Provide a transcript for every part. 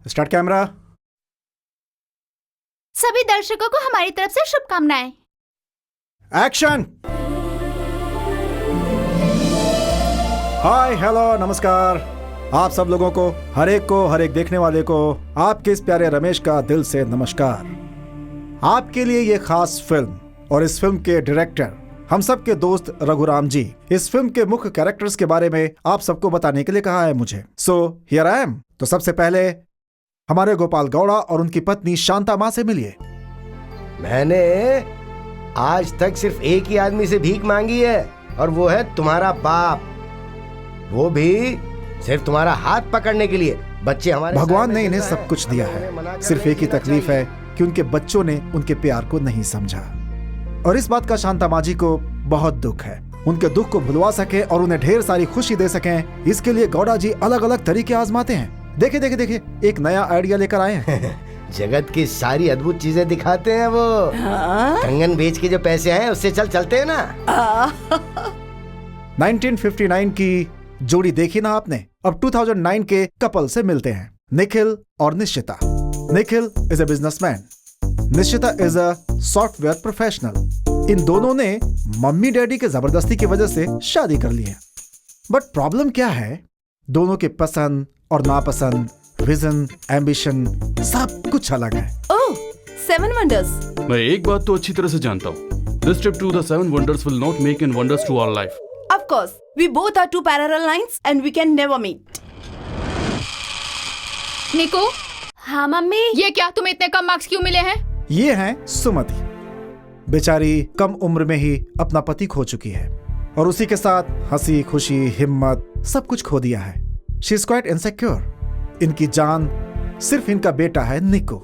Start camera. सभी दर्शकों को हमारी तरफ से शुभकामनाएं। एक्शन। हाय, हेलो, नमस्कार आप सब लोगों को, हर एक देखने वाले को आपके इस प्यारे रमेश का दिल से नमस्कार। आपके लिए ये खास फिल्म और इस फिल्म के डायरेक्टर हम सब के दोस्त रघुराम जी इस फिल्म के मुख्य कैरेक्टर्स के बारे में आप सबको बताने के लिए कहा है मुझे। So here I am. तो सबसे पहले हमारे गोपाल गौड़ा और उनकी पत्नी शांता माँ से मिलिए। मैंने आज तक सिर्फ एक ही आदमी से भीख मांगी है और वो है तुम्हारा बाप, वो भी सिर्फ तुम्हारा हाथ पकड़ने के लिए। बच्चे हमारे भगवान ने इन्हें सब कुछ दिया है, सिर्फ एक ही तकलीफ है कि उनके बच्चों ने उनके प्यार को नहीं समझा और इस बात का शांता माँ जी को बहुत दुख है। उनके दुख को भुलवा सके और उन्हें ढेर सारी खुशी दे सकें, इसके लिए गौड़ा जी अलग अलग तरीके आजमाते हैं। देखिए एक नया आइडिया लेकर आए हैं। जगत की सारी अद्भुत चीजें दिखाते हैं वो। कंगन बेच के जो पैसे आए उससे चलते हैं ना। 1959 की जोड़ी देखी ना आपने। अब 2009 के कपल से मिलते हैं, निखिल और Nishchita. Nikhil is a businessman, Nishchita is a software professional. इन दोनों ने मम्मी डैडी के जबरदस्ती की वजह से शादी कर ली है। बट प्रॉब्लम क्या है, दोनों के पसंद और नापसंद, विजन, एम्बिशन सब कुछ अलग है। ओह, 7 wonders। मैं एक बात तो अच्छी तरह से जानता हूँ, this trip to the 7 wonders will not make any wonders to our life. Of course, we both are two parallel lines and we can never meet. निको, हाँ मम्मी। ये क्या, तुम्हें इतने कम मार्क्स क्यों मिले हैं? ये हैं सुमति, बेचारी कम उम्र में ही अपना पति खो चुकी है और उसी के साथ हंसी खुशी हिम्मत सब कुछ खो दिया है। She is quite insecure. इनकी जान सिर्फ इनका बेटा है निको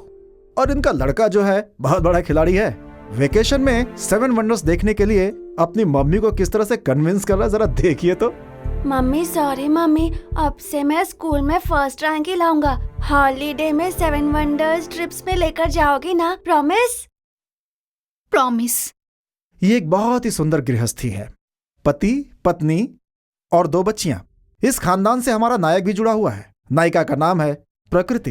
और इनका लड़का जो है बहुत बड़ा खिलाड़ी है। वेकेशन में 7 वंडर्स देखने के लिए अपनी मम्मी को किस तरह से कन्विंस कर रहा है, जरा देखिए तो। मम्मी सॉरी मम्मी, अब से मैं स्कूल में फर्स्ट रैंक ही लाऊंगा। हॉलीडे में 7 वंडर्स ट्रिप्स में लेकर जाओगी ना, प्रॉमिस? प्रॉमिस। ये एक बहुत ही सुंदर गृहस्थी है, पति पत्नी और 2 बच्चियां। इस खानदान से हमारा नायक भी जुड़ा हुआ है। नायिका का नाम है प्रकृति।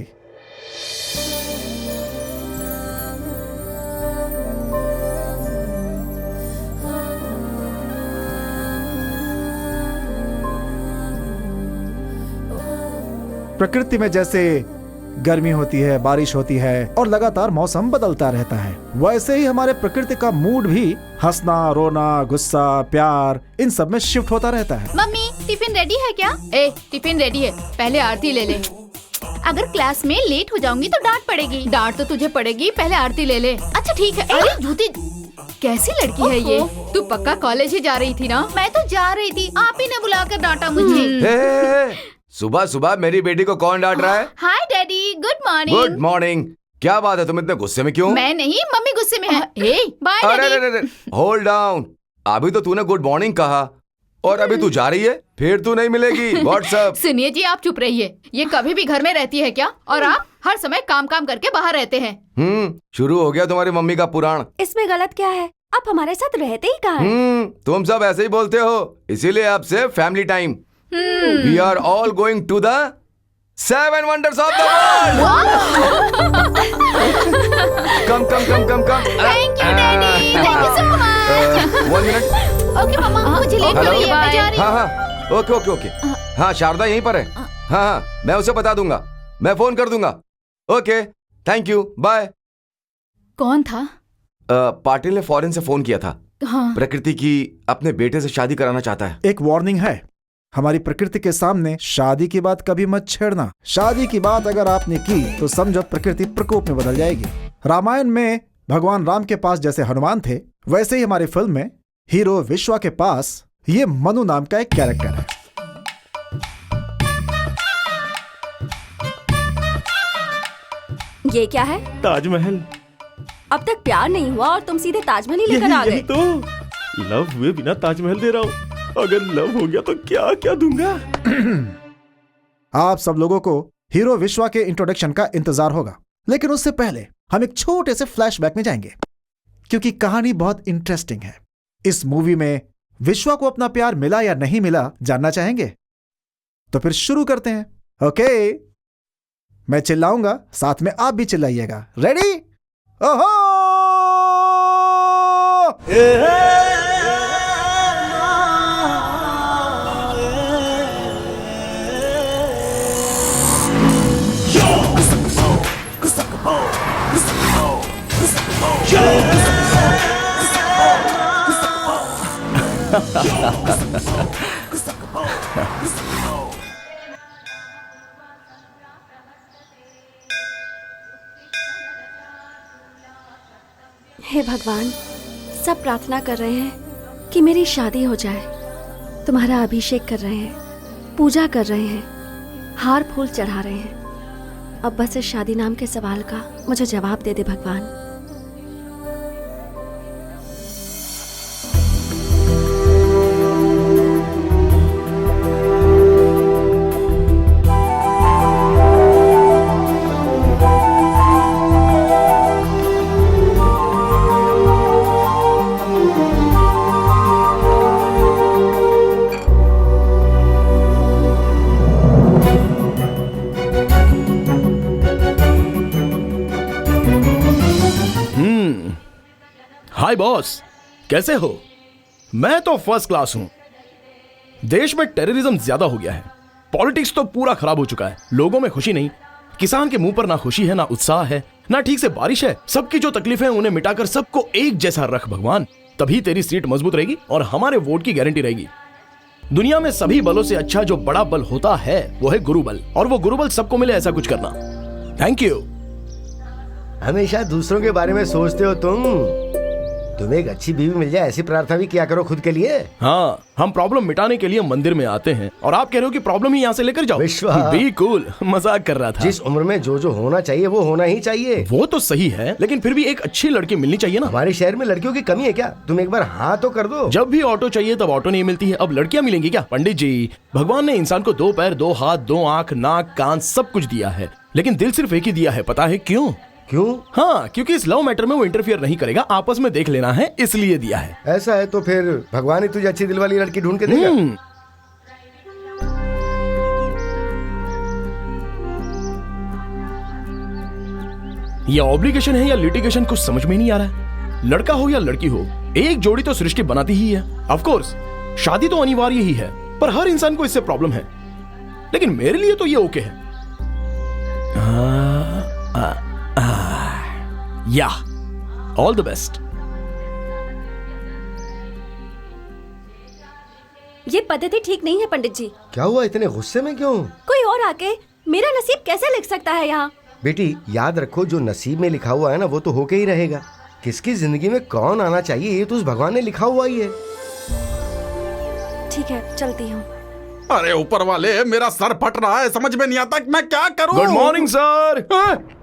प्रकृति में जैसे गर्मी होती है, बारिश होती है और लगातार मौसम बदलता रहता है, वैसे ही हमारे प्रकृति का मूड भी हंसना, रोना, गुस्सा, प्यार इन सब में शिफ्ट होता रहता है। मम्मी, टिफिन रेडी है क्या? टिफिन रेडी है, पहले आरती ले ले। अगर क्लास में लेट हो जाऊंगी तो डांट पड़ेगी। डांट तो तुझे पड़ेगी, पहले आरती ले ले। अच्छा ठीक है। अरे जूती, कैसी लड़की है ये? तू पक्का कॉलेज ही जा रही थी ना? मैं तो जा रही थी, आप ही ने बुलाकर डांटा मुझे। सुबह सुबह मेरी बेटी को कौन डांट रहा है? हाय daddy, good morning. Good morning. क्या बात है, तुम इतने गुस्से में क्यों? मैं नहीं, मम्मी गुस्से में है। Bye daddy. Hold down. अभी तो तूने गुड मॉर्निंग कहा और अभी तू जा रही है, फिर तू नहीं मिलेगी। व्हाट्सअप। सुनिए जी, आप चुप रहिए। ये कभी भी घर में रहती है क्या? और आप हर समय काम करके बाहर रहते हैं। शुरू हो गया तुम्हारी मम्मी का पुराण। इसमें गलत क्या है? आप हमारे साथ रहते ही कहाँ हैं? तुम सब ऐसे ही बोलते हो, इसीलिए आपसे family time. We are all going to the 7 wonders of the world. Come. Thank you daddy, thank you so much. 1 minute. Okay mama, मुझे लेट हो रही है, मैं जा रही हूँ। हाँ, ओके। हाँ, शारदा यहीं पर है। हाँ, मैं उसे बता दूंगा, मैं फोन कर दूंगा। Okay, thank you, bye. कौन था? पाटिल ने फॉरेन से फोन किया था। हाँ। प्रकृति की अपने बेटे से शादी कराना चाहता है। एक वार्निंग है, हमारी प्रकृति के सामने शादी की बात कभी मत छेड़ना। शादी की बात अगर आपने की तो समझो प्रकृति प्रकोप में बदल जाएगी। रामायण में भगवान राम के पास जैसे हनुमान थे, वैसे ही हमारी फिल्म में हीरो विश्वा के पास ये मनु नाम का एक कैरेक्टर है। ये क्या है? ताजमहल। अब तक प्यार नहीं हुआ और तुम सीधे ताजमहल ही लेकर आ गए। तो लव हुए बिना ताजमहल दे रहा हूँ, अगर लव हो गया तो क्या क्या दूंगा। आप सब लोगों को हीरो विश्वा के इंट्रोडक्शन का इंतजार होगा, लेकिन उससे पहले हम एक छोटे से फ्लैशबैक में जाएंगे क्योंकि कहानी बहुत इंटरेस्टिंग है। इस मूवी में विश्वा को अपना प्यार मिला या नहीं मिला जानना चाहेंगे? तो फिर शुरू करते हैं। ओके, मैं चिल्लाऊंगा, साथ में आप भी चिल्लाइएगा। रेडी? ओहो! हे भगवान, सब प्रार्थना कर रहे हैं कि मेरी शादी हो जाए। तुम्हारा अभिषेक कर रहे हैं, पूजा कर रहे हैं, हार फूल चढ़ा रहे हैं। अब बस इस शादी नाम के सवाल का मुझे जवाब दे दे भगवान। हाय बॉस, कैसे हो? मैं तो फर्स्ट क्लास हूं। देश में टेररिज्म ज्यादा हो गया है, पॉलिटिक्स तो पूरा खराब हो चुका है, लोगों में खुशी नहीं। किसान के मुंह पर ना खुशी है, ना उत्साह है, ना ठीक से बारिश है। सबकी जो तकलीफें उन्हें मिटाकर सबको एक जैसा रख भगवान, तभी तेरी सीट मजबूत रहेगी और हमारे वोट की गारंटी रहेगी। दुनिया में सभी बलों से अच्छा जो बड़ा बल होता है वो है गुरु बल, और वो गुरु बल सबको मिले ऐसा कुछ करना। Thank you. हमेशा दूसरों के बारे में सोचते हो तुम्हें एक अच्छी बीवी मिल जाए ऐसी प्रार्थना भी किया करो खुद के लिए। हाँ, हम प्रॉब्लम मिटाने के लिए मंदिर में आते हैं और आप कह रहे हो कि प्रॉब्लम ही यहाँ से लेकर जाओ। विश्वा, बी कूल, मजाक कर रहा था। जिस उम्र में जो होना चाहिए वो होना ही चाहिए। वो तो सही है, लेकिन फिर भी एक अच्छी लड़की मिलनी चाहिए ना। हमारे शहर में लड़कियों की कमी है क्या? तुम एक बार हाँ तो कर दो। जब भी ऑटो चाहिए तब ऑटो नहीं मिलती है, अब लड़कियां मिलेंगी क्या? पंडित जी, भगवान ने इंसान को 2 पैर, 2 हाथ, 2 आंख, नाक, कान सब कुछ दिया है, लेकिन दिल सिर्फ एक ही दिया है। पता है क्यों? क्यों? हाँ, क्योंकि इस लव मैटर में वो इंटरफियर नहीं करेगा, आपस में देख लेना है, इसलिए दिया है। ऐसा है तो फिर भगवान ही तुझे अच्छी दिल वाली लड़की ढूंढ के देगा। ये ऑब्लिगेशन है या लिटिगेशन कुछ समझ में नहीं आ रहा है। लड़का हो या लड़की हो, एक जोड़ी तो सृष्टि बनाती ही है। ऑफ कोर्स शादी तो अनिवार्य ही है, पर हर इंसान को इससे प्रॉब्लम है, लेकिन मेरे लिए तो ये ओके है। या ऑल द बेस्ट। ये पद्धति ठीक नहीं है पंडित जी। क्या हुआ, इतने गुस्से में क्यों? कोई और आके मेरा नसीब कैसे लिख सकता है यहाँ? बेटी याद रखो, जो नसीब में लिखा हुआ है ना वो तो होके ही रहेगा। किसकी जिंदगी में कौन आना चाहिए ये तो उस भगवान ने लिखा हुआ ही है। ठीक है, चलती हूँ। अरे ऊपर वाले, मेरा सर फट रहा है, समझ में नहीं आता कि मैं क्या करूं। Good morning sir.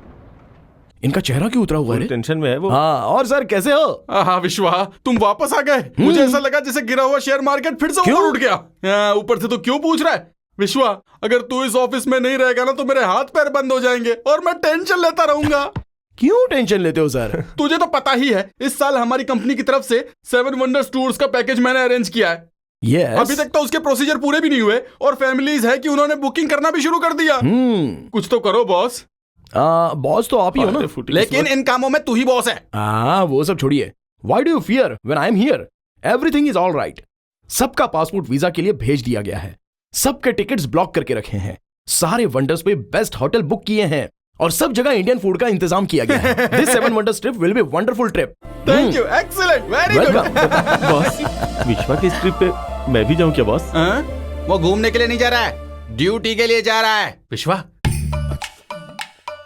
इनका चेहरा क्यों उतरा हुआ है? टेंशन में है वो। हाँ, और सर कैसे हो? हाँ विश्वा, तुम वापस आ गए। मुझे ऐसा लगा जैसे गिरा हुआ शेयर मार्केट फिर से ऊपर उठ गया। ऊपर से तो क्यों पूछ रहा है? विश्वा, अगर तू इस ऑफिस में नहीं रहेगा ना तो मेरे हाथ पैर बंद हो जाएंगे और मैं टेंशन लेता रहूंगा। क्यों टेंशन लेते हो सर? तुझे तो पता ही है, इस साल हमारी कंपनी की तरफ से 7 वंडर्स टूर्स का पैकेज मैंने अरेंज किया है। Yes. अभी तक तो उसके प्रोसीजर पूरे भी नहीं हुए और फैमिलीज है कि उन्होंने बुकिंग करना भी शुरू कर दिया। कुछ तो करो बॉस। बॉस तो आप ही हो ना, लेकिन इन कामों में तू ही बॉस है। वो सब छोड़िए। Why do you fear when I am here? Everything is all right. सबका पासपोर्ट वीजा के लिए भेज दिया गया है, सबके टिकट्स ब्लॉक करके रखे हैं, सारे वंडर्स पे बेस्ट होटल बुक किए हैं और सब जगह इंडियन फूड का इंतजाम किया गया है। This 7 wonders trip will be wonderful trip. Thank you, excellent, very good. Boss, विश्वा की इस ट्रिप पे मैं भी जाऊं क्या बॉस? वो घूमने के लिए नहीं जा रहा है, ड्यूटी के लिए जा रहा है। विश्वा,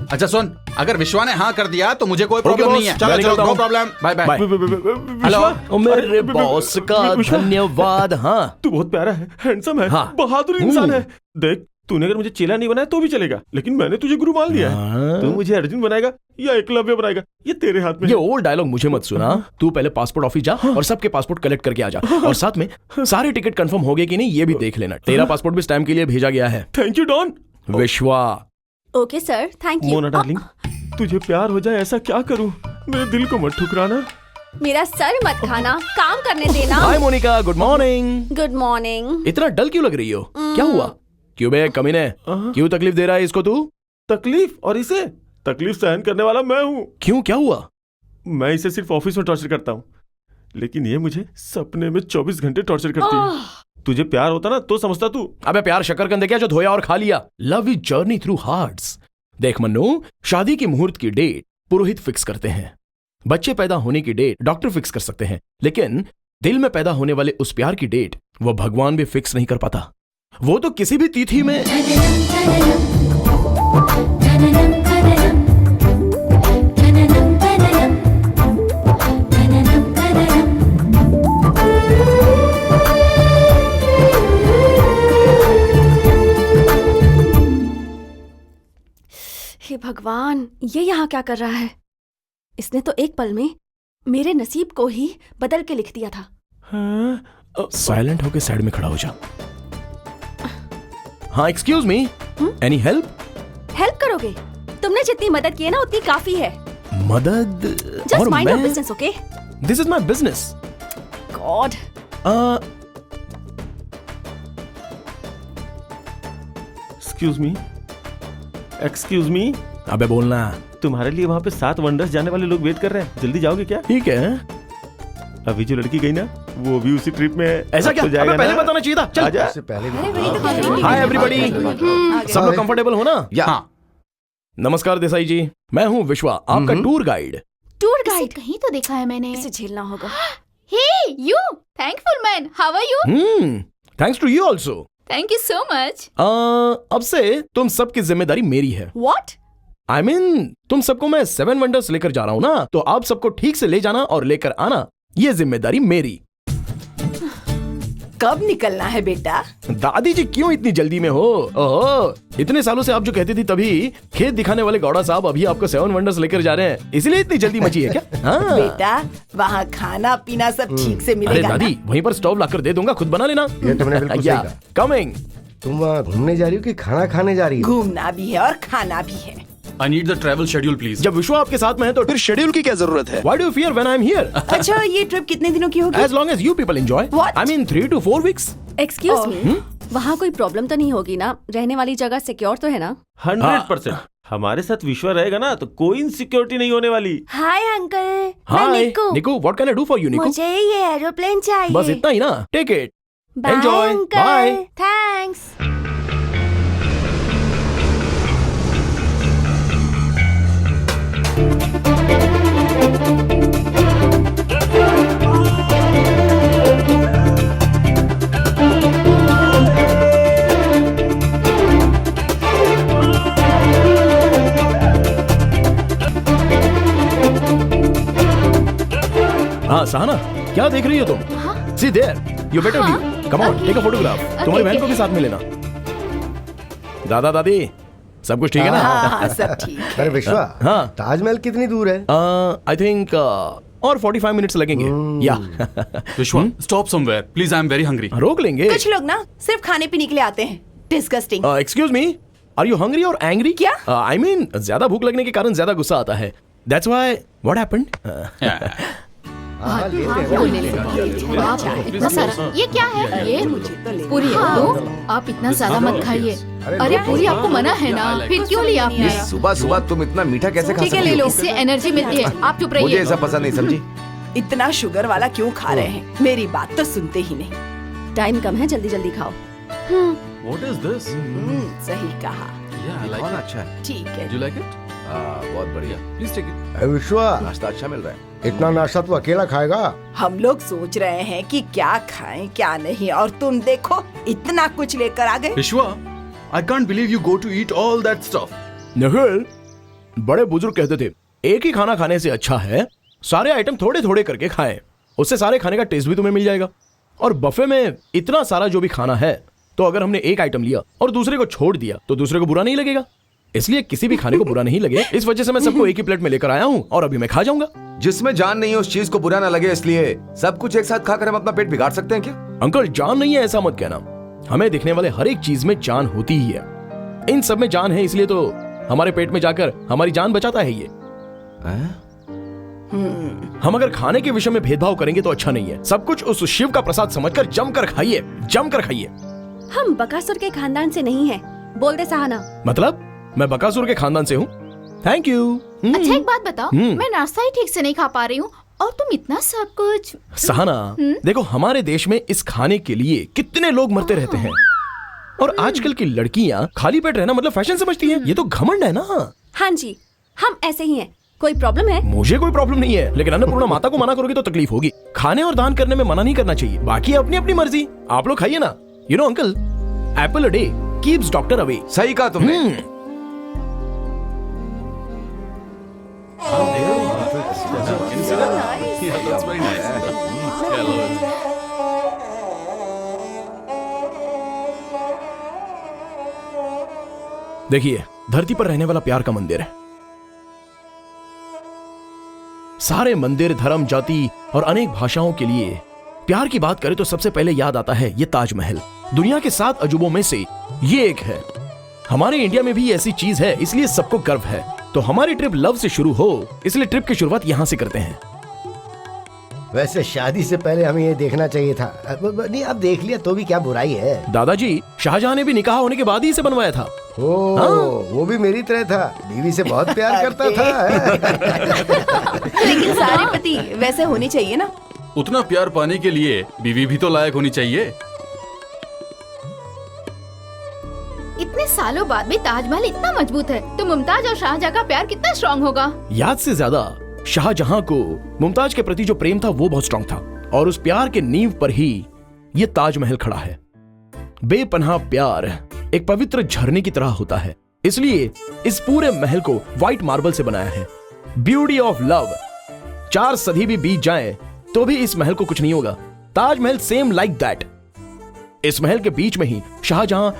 अच्छा सुन, अगर विश्वा ने हाँ कर दिया तो मुझे कोई प्रॉब्लम नहीं है। चलो चलो, no problem, bye bye. Hello मेरे बॉस का धन्यवाद। हाँ, तू बहुत प्यारा है, हैंडसम है, हाँ। बहादुर इंसान है। देख, तूने अगर मुझे चेला नहीं बनाया तो भी चलेगा, लेकिन मैंने तुझे गुरु मान लिया है। तू मुझे अर्जुन बनाएगा या एकलव्य बनाएगा, ये तेरे हाथ में। ये ओल्ड डायलॉग मुझे मत सुना। तू पहले पासपोर्ट ऑफिस जा और सबके पासपोर्ट कलेक्ट करके आ जा, और साथ में सारे टिकट कंफर्म हो गए कि नहीं ये भी देख लेना। तेरा पासपोर्ट भी स्टैम्प के लिए भेजा गया है। Thank you don. Vishwa. Okay sir, thank you. Mona darling, तुझे प्यार हो जाए ऐसा क्या करूं? मेरे दिल को मत ठुकराना। मेरा सर मत खाना, काम करने देना। Hi Monica, good morning. Good morning. इतना डल क्यों लग रही हो? क्या हुआ? क्यों बे कमीने, क्यों तकलीफ दे रहा है इसको तू? तकलीफ, और इसे तकलीफ सहन करने वाला मैं हूं। क्यों, क्या हुआ? मैं इसे सिर्फ ऑफिस में टॉर्चर करता हूँ, लेकिन ये मुझे सपने में 24 घंटे टॉर्चर करती है। तुझे प्यार होता ना तो समझता तू। अबे प्यार शकरकंद क्या जो धोया और खा लिया? Love is journey through hearts. देख मन्नू, शादी की मुहूर्त की डेट पुरोहित फिक्स करते हैं, बच्चे पैदा होने की डेट डॉक्टर फिक्स कर सकते हैं, लेकिन दिल में पैदा होने वाले उस प्यार की डेट वो भगवान भी फिक्स नहीं कर पाता। वो तो किसी भी तिथि में। हे भगवान, ये यहाँ क्या कर रहा है? इसने तो एक पल में मेरे नसीब को ही बदल के लिख दिया था। साइलेंट होके साइड में खड़ा हो जा। हाँ, excuse me, any help? Help करोगे? तुमने जितनी मदद की है ना उतनी काफी है। मदद? Just mind your business, okay? This is my business. God. Excuse me. अबे बोलना। तुम्हारे लिए वहाँ पे 7 वंडर्स जाने वाले लोग वेट कर रहे हैं, जल्दी जाओगे क्या? ठीक है। अभी जो लड़की गई ना वो भी उसी ट्रिप में है। ऐसा क्या? तो जाएगा अबे पहले ना? बताना चाहिए था। चल। आजा। इससे पहले हाय एवरीबॉडी, सब लोग कंफर्टेबल हो ना? या नमस्कार देसाई जी, मैं हूँ विश्वा, आपका टूर गाइड। टूर इसे गाइड? कहीं तो देखा है मैंने। इसे झेलना होगा। Hey you, thankful man, how are you? Thanks to you also. Thank you so much. अब से तुम सबकी जिम्मेदारी मेरी है। What? I mean, तुम सबको मैं 7 वंडर्स लेकर जा रहा हूँ ना, तो आप सबको ठीक से ले जाना और लेकर आना, ये जिम्मेदारी मेरी। कब निकलना है बेटा? दादी जी क्यों इतनी जल्दी में हो? ओहो, इतने सालों से आप जो कहती थी तभी खेत दिखाने वाले गौड़ा साहब अभी आपको 7 वंडर्स लेकर जा रहे हैं, इसलिए इतनी जल्दी मची है क्या? हाँ। बेटा, वहाँ खाना पीना सब ठीक से अरे मिलेगा ना? दादी, वहीं पर स्टोव लाकर दे दूंगा, खुद बना लेना। ये तुमने बिल्कुल सही कहा। कमिंग। तुम वहाँ घूमने जा रही हो कि खाना खाने जा रही हो? घूमना भी है और खाना भी है। I need the travel schedule, please. जब विश्वा आपके साथ में है तो फिर शेड्यूल की क्या जरूरत है? Why do you fear when I'm here? अच्छा, ये ट्रिप कितने दिनों की होगी? As long as you people enjoy. What? I mean 3 to 4 weeks. Excuse me, वहाँ कोई प्रॉब्लम तो नहीं होगी ना? रहने वाली जगह सिक्योर तो है ना? 100%। हमारे साथ विश्वा रहेगा ना तो कोई इनसिक्योरिटी नहीं होने वाली। Hi uncle, Hi, Niku. What can I do for you, Niku? मुझे ये एरोप्लेन चाहिए। बस इतना ही ना? Take it. Bye Enjoy. Uncle. Bye. Thanks. हाँ सहाना, क्या देख रही हो तुम? See there. You better view. Come on, take a photograph. तुम्हारी बहन को भी साथ में लेना। दादा दादी, सब कुछ ठीक है ना? हाँ, सब ठीक है। अरे विश्वा, हाँ। ताजमहल कितनी दूर है? I think और 45 मिनट्स लगेंगे। या Vishwa, stop somewhere. Please, I am very hungry. रोक लेंगे। कुछ लोग ना सिर्फ खाने पीने के लिए आते हैं। Disgusting. Excuse me, are you hungry और एंग्री? क्या? आई मीन ज्यादा भूख लगने के कारण ज्यादा गुस्सा आता है। That's why what happened? हाँ, लेते हैं। वो ले ले। बाप रे, इतना सारा। ये क्या है? ये पूरी है। तो आप इतना ज्यादा मत खाइए। अरे पूरी आपको मना है ना, फिर क्यों लिया आपने? सुबह सुबह तुम इतना मीठा कैसे खा ठीक है, सकती ले हो? लो। इससे एनर्जी मिलती है। आप चुप मुझे रहिए। ऐसा पसंद नहीं, समझी? इतना शुगर वाला क्यों खा रहे हैं? मेरी बात तो सुनते ही नहीं। टाइम कम है, जल्दी जल्दी खाओ। What is this? सही कहा। Yeah, I like खाना it. अच्छा है। ठीक है। Do you like it? बहुत बढ़िया। Please take it. अरे विश्वा, नाश्ता अच्छा मिल रहा है। इतना नाश्ता तू अकेला खाएगा? हम लोग सोच रहे हैं कि क्या खाएं क्या नहीं, और तुम देखो इतना कुछ लेकर आ गए। Vishwa, I can't believe you go to eat all that stuff. Nikhil, बड़े बुजुर्ग कहते थे एक ही खाना खाने से अच्छा है सारे आइटम थोड़े थोड़े करके खाएं, उससे सारे खाने का टेस्ट भी तुम्हें मिल जाएगा। और बफे में इतना सारा जो भी खाना है, तो अगर हमने एक आइटम लिया और दूसरे को छोड़ दिया तो दूसरे को बुरा नहीं लगेगा। इसलिए किसी भी खाने को बुरा नहीं लगे, इस वजह से मैं सबको एक ही प्लेट में लेकर आया हूँ और अभी मैं खा जाऊंगा। जिसमें जान नहीं है उस चीज को बुरा ना लगे, इसलिए सब कुछ एक साथ खाकर हम अपना पेट बिगाड़ सकते हैं क्या? अंकल, जान नहीं है ऐसा मत कहना। हमें दिखने वाले हर एक चीज में जान होती ही है। इन सब में जान है, इसलिए तो हमारे पेट में जाकर हमारी जान बचाता है ये। हम अगर खाने के विषय में भेदभाव करेंगे तो अच्छा नहीं है। सब कुछ उस शिव का प्रसाद समझकर जमकर खाइए, जमकर खाइए। हम बकासुर के खानदान से नहीं हैं। बोल दे सहाना। मतलब मैं बकासुर के खानदान से हूँ। Thank you. अच्छा एक बात बताओ, मैं नाश्ता ही ठीक से नहीं खा पा रही हूँ और तुम इतना सब कुछ। सहाना, देखो हमारे देश में इस खाने के लिए कितने लोग मरते रहते हैं और आजकल की लड़कियाँ खाली पेट रहना मतलब फैशन समझती हैं। ये तो घमंड है ना। हाँ जी, हम ऐसे ही हैं। कोई प्रॉब्लम है? मुझे कोई प्रॉब्लम नहीं है, लेकिन अन्नपूर्णा माता को मना करोगे तो तकलीफ होगी। खाने और दान करने में मना नहीं करना चाहिए, बाकी अपनी अपनी मर्जी। आप लोग खाइए ना। You know uncle, Apple a day keeps doctor away. सही कहा तुमने। देखिए, धरती पर रहने वाला प्यार का मंदिर है। सारे मंदिर, धर्म, जाति और अनेक भाषाओं के लिए प्यार की बात करें तो सबसे पहले याद आता है ये ताजमहल। दुनिया के 7 अजूबों में से ये एक है। हमारे इंडिया में भी ऐसी चीज है, इसलिए सबको गर्व है। तो हमारी ट्रिप लव से शुरू हो, इसलिए ट्रिप की शुरुआत यहाँ से करते हैं। वैसे शादी से पहले हमें ये देखना चाहिए था। नहीं, अब देख लिया तो भी क्या बुराई है। दादाजी, शाहजहां ने भी निकाह होने के बाद ही इसे बनवाया था। वो भी मेरी तरह था, बीवी से बहुत प्यार करता था। लेकिन सारे पति वैसे होने चाहिए ना। उतना प्यार पाने के लिए बीवी भी तो लायक होनी चाहिए। इतने सालों बाद भी ताजमहल इतना मजबूत है तो मुमताज और शाहजहां का प्यार कितना स्ट्रॉन्ग होगा। याद से ज्यादा शाहजहां को मुमताज के प्रति जो प्रेम था वो बहुत स्ट्रॉन्ग था और उस प्यार के नींव पर ही ये ताजमहल खड़ा है। बेपनाह प्यार एक पवित्र झरने की तरह होता है, इसलिए इस पूरे महल को व्हाइट मार्बल से बनाया है। Beauty of love. 4 सदी भी बीत जाए तो भी इस महल को कुछ नहीं होगा। Taj Mahal same like that. इस महल के बीच में ही शाहजहां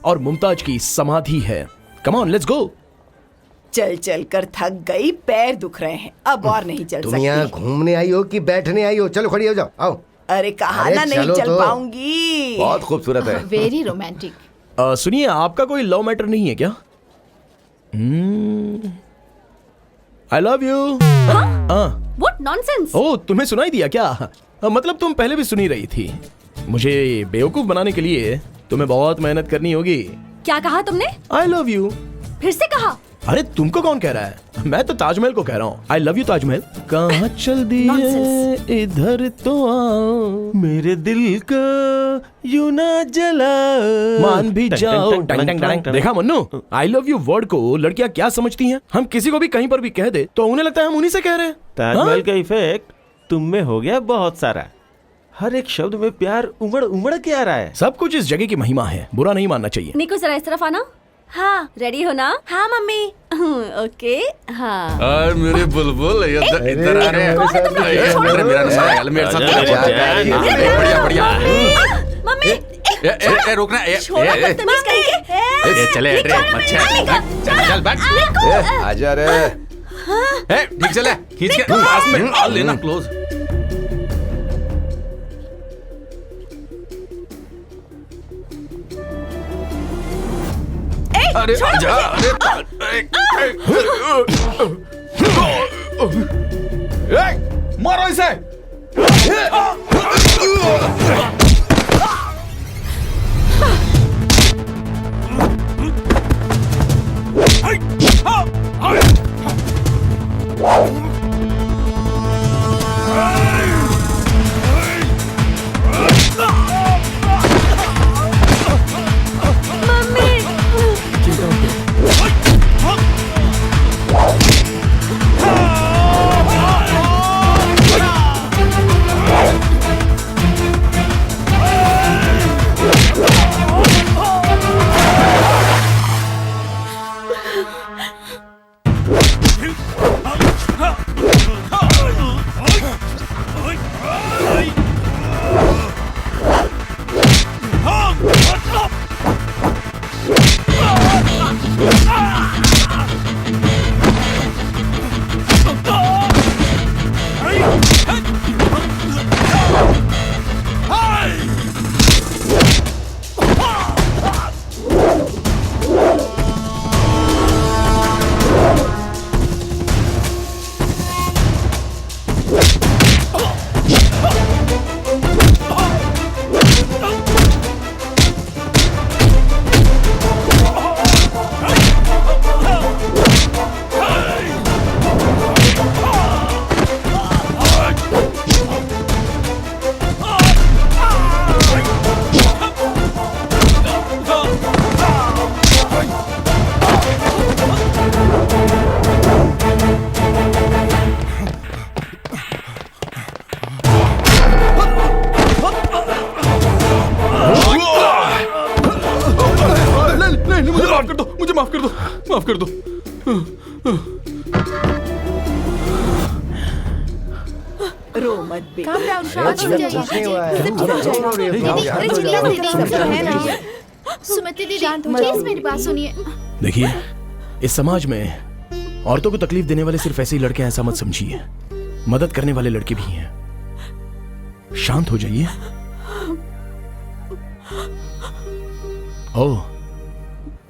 और मुमताज की समाधि है। Come on, let's go. चल चल कर थक गई, पैर दुख रहे हैं, अब और नहीं चल तुम यहाँ सकती। घूमने आई हो कि बैठने आई हो? चलो खड़ी हो जाओ, आओ। अरे कहा अरे ना नहीं चलो चल तो। पाऊंगी। बहुत खूबसूरत है। Very romantic. सुनिए, आपका कोई लव मैटर नहीं है क्या? आई लव यू। What nonsense? ओ, तुम्हें सुनाई दिया क्या? मतलब तुम पहले भी सुनी रही थी। मुझे बेवकूफ बनाने के लिए तुम्हें बहुत मेहनत करनी होगी। क्या कहा तुमने? आई लव यू। फिर से कहा? अरे तुमको कौन कह रहा है? मैं तो ताजमहल को कह रहा हूँ। आई लव यू ताजमहल। कहाँ चल दिए Nonsense. इधर तो आओ, मेरे दिल को यूं ना जलाओ, मान भी टंग, जाओ। टंग, टंग, टंग, टंग, टंग। देखा मन्नू, आई लव यू वर्ड को लड़कियां क्या समझती हैं? हम किसी को भी कहीं पर भी कह दे तो उन्हें लगता है हम उन्हीं से कह रहे हैं। ताजमहल का इफेक्ट तुम में हो गया बहुत सारा। हर एक शब्द में प्यार उमड़ उमड़ के आ रहा है। सब कुछ इस जगह की महिमा है, बुरा नहीं मानना चाहिए। निको जरा इस तरफ आना। हाँ, रेडी हो ना? हाँ मम्मी। ओके, हाँ। और मेरे बुलबुल इधर आ रहे हैं। कौन है तुम लोग? ये छोड़ो। मेरा नशा मेरे साथ बढ़िया बढ़िया। मम्मी, ए रोकना। छोड़ो, बदतमीज कहीं के। चले चल बैठ। आजा रे। ठीक चले, खींच के पास में आ लेना क्लोज। अरे जा, मारो इसे। माफ कर दो, मुझे माफ कर दो, माफ कर दो। रो मत बेटा। Calm down, शांत हो जाइए। कुछ नहीं हुआ है। सब ठीक हो जाएगा। दीदी, सब तो है ना। सुमति दीदी, प्लीज मेरी बात सुनिए। देखिए, इस समाज में औरतों को तकलीफ देने वाले सिर्फ ऐसे ही लड़के हैं, ऐसा मत समझिए। मदद करने वाले लड़के भी हैं। शांत हो जाइए। ओह,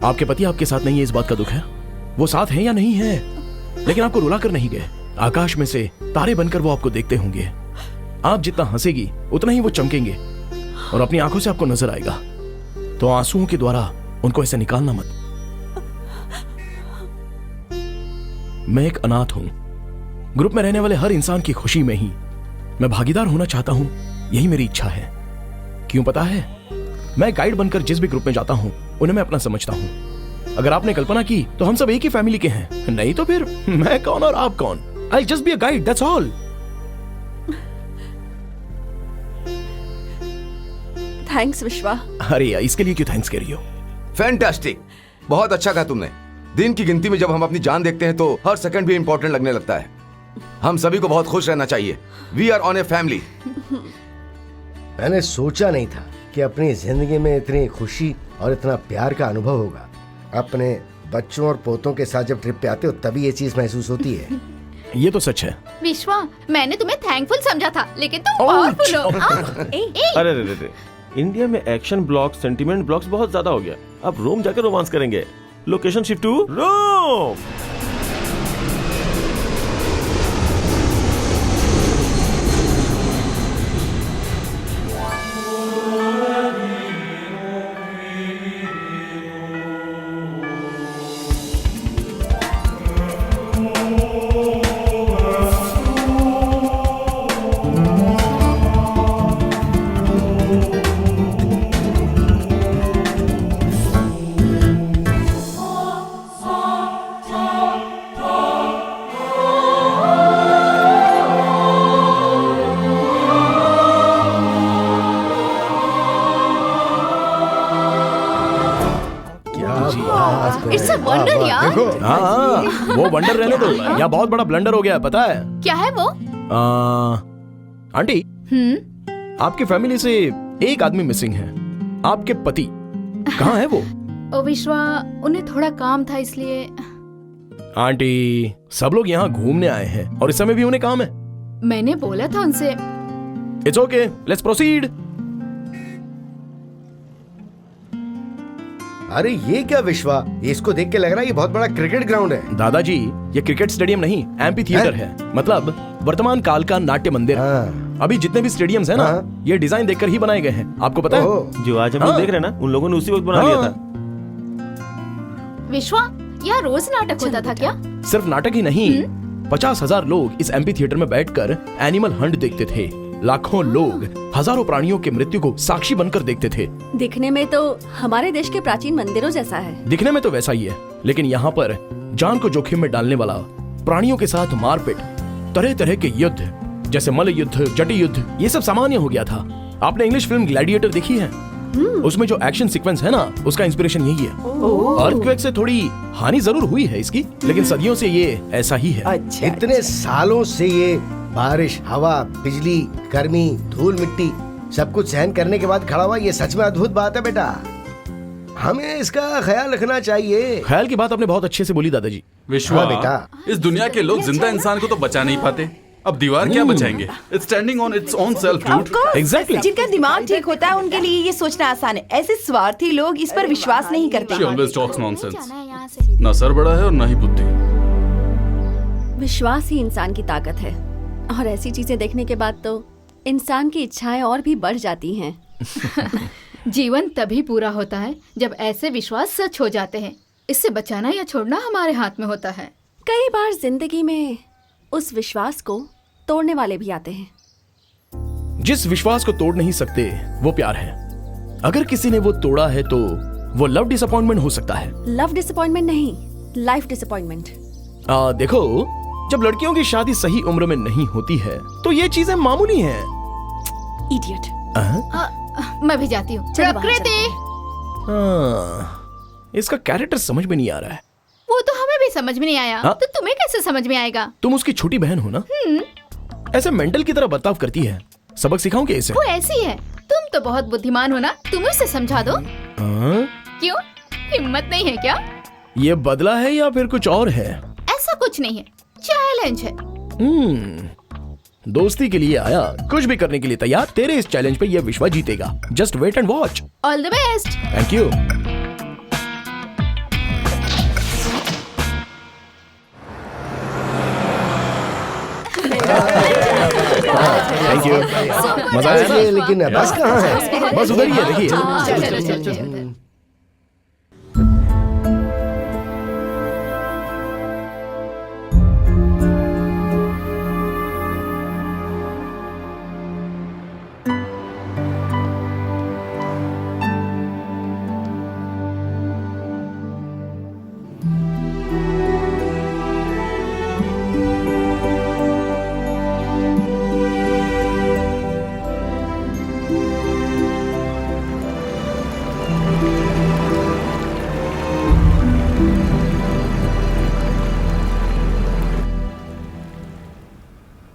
आपके पति आपके साथ नहीं है, इस बात का दुख है। वो साथ है या नहीं है, लेकिन आपको रुला कर नहीं गए। आकाश में से तारे बनकर वो आपको देखते होंगे। आप जितना हंसेगी उतना ही वो चमकेंगे और अपनी आंखों से आपको नजर आएगा। तो आंसुओं के द्वारा उनको ऐसे निकालना मत। मैं एक अनाथ हूं। ग्रुप में रहने वाले हर इंसान की खुशी में ही मैं भागीदार होना चाहता हूं। यही मेरी इच्छा है। क्यों पता है, मैं गाइड बनकर जिस भी ग्रुप में जाता हूं उन्हें मैं अपना समझता हूं। अगर आपने कल्पना की तो हम सब एक ही फैमिली के हैं, नहीं तो फिर मैं कौन और आप कौन। I'll just be a guide, that's all. Thanks विश्वा। अरे यार, इसके लिए क्यों थैंक्स कह रही हो? फैंटास्टिक, बहुत अच्छा कहा तुमने। दिन की गिनती में जब हम अपनी जान देखते हैं तो हर सेकंड भी इंपॉर्टेंट लगने लगता है। हम सभी को बहुत खुश रहना चाहिए। We are on a family. मैंने सोचा नहीं था कि अपनी जिंदगी में इतनी खुशी और इतना प्यार का अनुभव होगा। अपने बच्चों और पोतों के साथ जब ट्रिप पे आते हो तभी ये चीज महसूस होती है। ये तो सच है। विश्वा, मैंने तुम्हें थैंकफुल समझा था, लेकिन तुम पावरफुल हो। अरे रे रे रे, इंडिया में एक्शन ब्लॉक्स, सेंटिमेंट ब्लॉक्स बहुत ज्यादा हो गया। अब रोम जाकर रोमांस करेंगे। Location shift to Rome. It's a wonder यार। हाँ, वो वंडर रहने दो या बहुत बड़ा ब्लंडर हो गया, पता है? क्या है वो? आंटी, आपकी फैमिली से एक आदमी मिसिंग है। आपके पति कहाँ है वो? ओ विश्वा, उन्हें थोड़ा काम था इसलिए। आंटी, सब लोग यहाँ घूमने आए हैं और इस समय भी उन्हें काम है। मैंने बोला था उनसे। It's okay, let's proceed. अरे ये क्या विश्वा, ये इसको देख के लग रहा है ये बहुत बड़ा क्रिकेट ग्राउंड है। दादाजी, ये क्रिकेट स्टेडियम नहीं, एम्पी थिएटर है। मतलब वर्तमान काल का नाट्य मंदिर। अभी जितने भी स्टेडियम्स हैं ना, ये डिजाइन देखकर ही बनाए गए हैं। आपको पता है? जो आज हम लोग देख रहे हैं ना, उन लोगों ने उसी वक्त बना लिया था। विश्वा, यहाँ रोज नाटक होता था क्या? सिर्फ नाटक ही नहीं, 50,000 लोग इस एम्पी थिएटर में बैठकर एनिमल हंट देखते थे। लाखों लोग हजारों प्राणियों की मृत्यु को साक्षी बनकर देखते थे। दिखने में तो हमारे देश के प्राचीन मंदिरों जैसा है। दिखने में तो वैसा ही है, लेकिन यहाँ पर जान को जोखिम में डालने वाला, प्राणियों के साथ मारपीट, तरह तरह के युद्ध जैसे मल्ल युद्ध, जटी युद्ध, ये सब सामान्य हो गया था। आपने इंग्लिश फिल्म ग्लैडिएटर देखी है? उसमें जो एक्शन सीक्वेंस है ना, उसका इंस्पिरेशन यही है। अर्थक्वेक से थोड़ी हानि जरूर हुई है इसकी, लेकिन सदियों से ये ऐसा ही है। अच्छा, इतने सालों से ये बारिश, हवा, बिजली, गर्मी, धूल मिट्टी सब कुछ सहन करने के बाद खड़ा हुआ, ये सच में अद्भुत बात है बेटा। हमें इसका ख्याल रखना चाहिए। ख्याल की बात आपने बहुत अच्छे से बोली दादाजी। विश्वा, बेटा, इस दुनिया के लोग जिंदा इंसान को तो बचा नहीं पाते, अब दीवार क्या बचाएंगे? It's standing on its own self, dude. Exactly. जिनका दिमाग ठीक होता है उनके लिए ये सोचना आसान है। ऐसे स्वार्थी लोग इस पर विश्वास नहीं करते। She always talks nonsense. ना सर बड़ा है और ना ही बुद्धि। विश्वास ही इंसान की ताकत है, और ऐसी चीजें देखने के बाद तो इंसान की इच्छाएं और भी बढ़ जाती हैं। जीवन तभी पूरा होता है जब ऐसे विश्वास सच हो जाते हैं। इससे बचाना या छोड़ना हमारे हाथ में होता है। कई बार जिंदगी में उस विश्वास को तोड़ने वाले भी आते हैं। जिस विश्वास को तोड़ नहीं सकते वो प्यार है। अगर किसी ने वो तोड़ा है तो वो लव डिसअपॉइंटमेंट हो सकता है। लव डिसअपॉइंटमेंट नहीं, लाइफ डिसअपॉइंटमेंट। देखो, जब लड़कियों की शादी सही उम्र में नहीं होती है तो ये चीजें मामूली हैं। इडियट। मैं भी जाती हूँ। चलो बाहर प्रकृति, इसका कैरेक्टर समझ में नहीं आ रहा है। वो तो हमें भी समझ में नहीं आया। हाँ? तो तुम्हें कैसे समझ में आएगा? तुम उसकी छोटी बहन हो ना, ऐसे मेंटल की तरह बर्ताव करती है। सबक सिखाओगे इसे? वो ऐसी है। तुम तो बहुत बुद्धिमान हो ना, तुम उसे समझा दो। हाँ? क्यों, हिम्मत नहीं है क्या? ये बदला है या फिर कुछ और है? ऐसा कुछ नहीं है, चैलेंज है। दोस्ती के लिए आया, कुछ भी करने के लिए तैयार। तेरे इस चैलेंज पे ये विश्वा जीतेगा। Just wait and watch. All the best. Thank you. Thank you. मजा आया ना? लेकिन बस कहाँ है? बस उधर ही है, देखिए। चलो चलो चलो।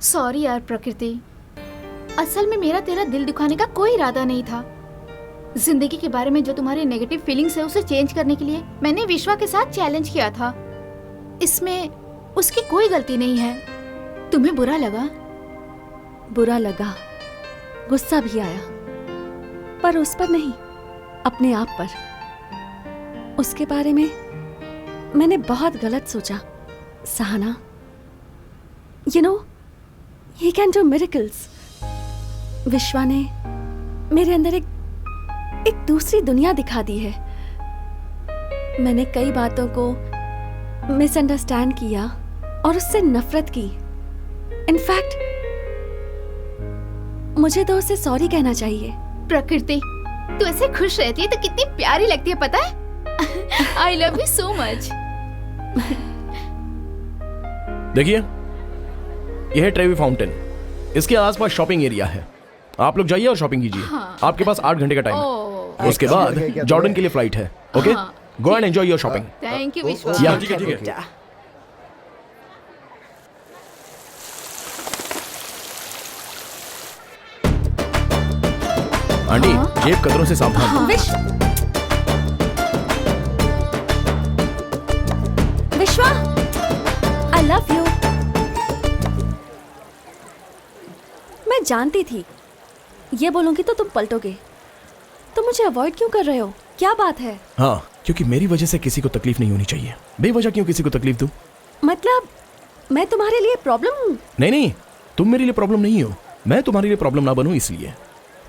सॉरी यार प्रकृति, असल में मेरा तेरा दिल दुखाने का कोई इरादा नहीं था। जिंदगी के बारे में जो तुम्हारी नेगेटिव फीलिंग्स है उसे चेंज करने के लिए मैंने विश्वा के साथ चैलेंज किया था। इसमें उसकी कोई गलती नहीं है। तुम्हें बुरा लगा? बुरा लगा, गुस्सा भी आया, पर उस पर नहीं, अपने आप पर। उसके बारे में मैंने बहुत गलत सोचा। Sahana, you know, he can do miracles. विश्वा ने मेरे अंदर एक दूसरी दुनिया दिखा दी है। मैंने कई बातों को मिसअंडरस्टैंड किया और उससे नफरत की। इनफैक्ट मुझे तो उसे सॉरी कहना चाहिए। प्रकृति, तू ऐसे खुश रहती है तो कितनी प्यारी लगती है, पता है? आई लव यू सो मच। देखिए, यह है ट्रेवी फाउंटेन। इसके आसपास शॉपिंग एरिया है। आप लोग जाइए और शॉपिंग कीजिए। हाँ। आपके पास 8 घंटे का टाइम है। उसके बाद जॉर्डन के लिए फ्लाइट है। ओके, हाँ। Go and enjoy your shopping. Thank you विश्वा। या ठीक है। आंटी, जेब कतरों से सावधान। विश्वा, आई लव यू। मैं जानती थी ये बोलूंगी तो तुम पलटोगे। तुम मुझे अवॉइड क्यों कर रहे हो? क्या बात है? हाँ, क्योंकि मेरी वजह से किसी को तकलीफ नहीं होनी चाहिए। बेवजह क्यों किसी को तकलीफ दूं? मतलब मैं तुम्हारे लिए प्रॉब्लम हूँ? नहीं, तुम मेरे लिए प्रॉब्लम नहीं हो। मैं तुम्हारे लिए प्रॉब्लम ना बनूं, इसलिए।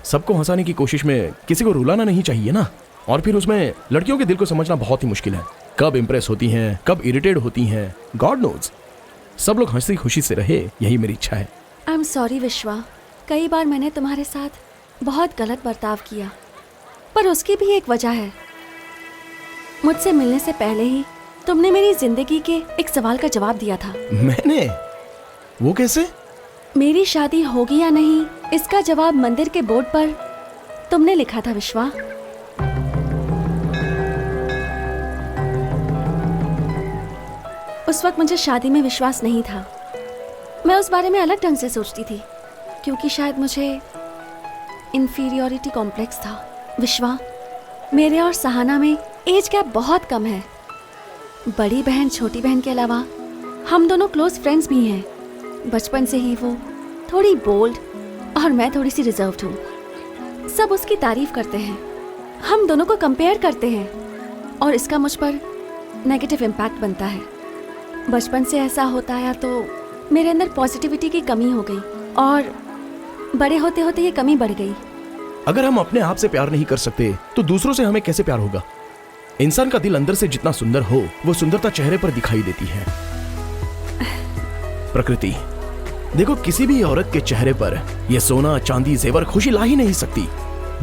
सबको हंसाने की कोशिश में किसी को रुलाना नहीं चाहिए ना। और फिर उसमें लड़कियों के दिल को समझना बहुत ही मुश्किल है। कब इंप्रेस होती हैं, कब इरिटेट होती हैं, गॉड नोज। सब लोग हंसी खुशी से रहे, यही मेरी इच्छा है। आई एम सॉरी विश्वा, कई बार मैंने तुम्हारे साथ बहुत गलत बर्ताव किया, पर उसकी भी एक वजह है। मुझसे मिलने से पहले ही तुमने मेरी जिंदगी के एक सवाल का जवाब दिया था। मैंने? वो कैसे? मेरी शादी होगी या नहीं, इसका जवाब मंदिर के बोर्ड पर तुमने लिखा था विश्वा। उस वक्त मुझे शादी में विश्वास नहीं था। मैं उस बारे में अलग ढंग से सोचती थी, क्योंकि शायद मुझे इंफीरियरिटी कॉम्प्लेक्स था। विश्वा, मेरे और सहाना में एज गैप बहुत कम है। बड़ी बहन छोटी बहन के अलावा हम दोनों क्लोज फ्रेंड्स भी हैं। बचपन से ही वो थोड़ी बोल्ड और मैं थोड़ी सी रिजर्व्ड हूँ। सब उसकी तारीफ करते हैं, हम दोनों को कंपेयर करते हैं, और इसका मुझ पर नेगेटिव इम्पैक्ट बनता है। बचपन से ऐसा होता आया तो मेरे अंदर पॉजिटिविटी की कमी हो गई, और बड़े होते होते ये कमी बढ़ गई। अगर हम अपने आप से प्यार नहीं कर सकते तो दूसरों से हमें कैसे प्यार होगा? इंसान का दिल अंदर से जितना सुंदर हो, वो सुंदरता चेहरे पर दिखाई देती है। प्रकृति, देखो, किसी भी औरत के चेहरे पर ये सोना चांदी जेवर खुशी ला ही नहीं सकती।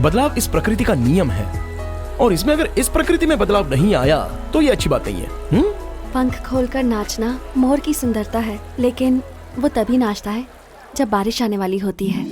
बदलाव इस प्रकृति का नियम है, और इसमें अगर इस प्रकृति में बदलाव नहीं आया तो ये अच्छी बात नहीं है। पंख खोलकर नाचना मोर की सुंदरता है, लेकिन वो तभी नाचता है जब बारिश आने वाली होती है।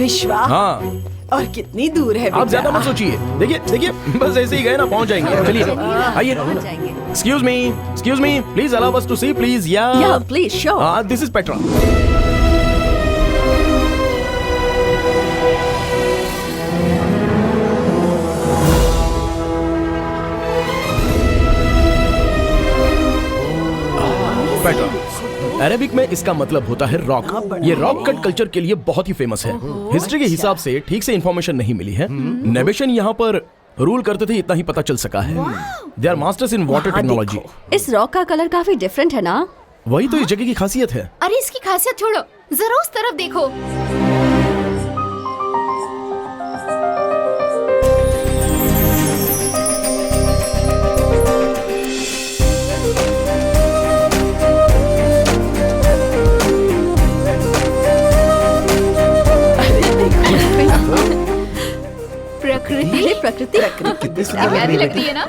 विश्वा, हाँ और कितनी दूर है आप बेटा? ज्यादा मत सोचिए, देखिए देखिए बस ऐसे ही गए ना पहुंच जाएंगे। चलिए आइए। Excuse me please allow us to see please. या please show. This is Petra. Petra Arabic में इसका मतलब होता है रॉक। ये रॉक कट कल्चर के लिए बहुत ही फेमस है। हिस्ट्री के हिसाब से ठीक से इंफॉर्मेशन नहीं मिली है। नेबेशन यहाँ पर रूल करते थे, इतना ही पता चल सका है। They are masters in water technology. इस रॉक का कलर काफी डिफरेंट है ना? वही तो इस जगह की खासियत है। अरे इसकी खासियत छोड़ो, जरा उस तरफ देखो। प्रकृति प्रकृति कितनी प्यारी लगती है ना।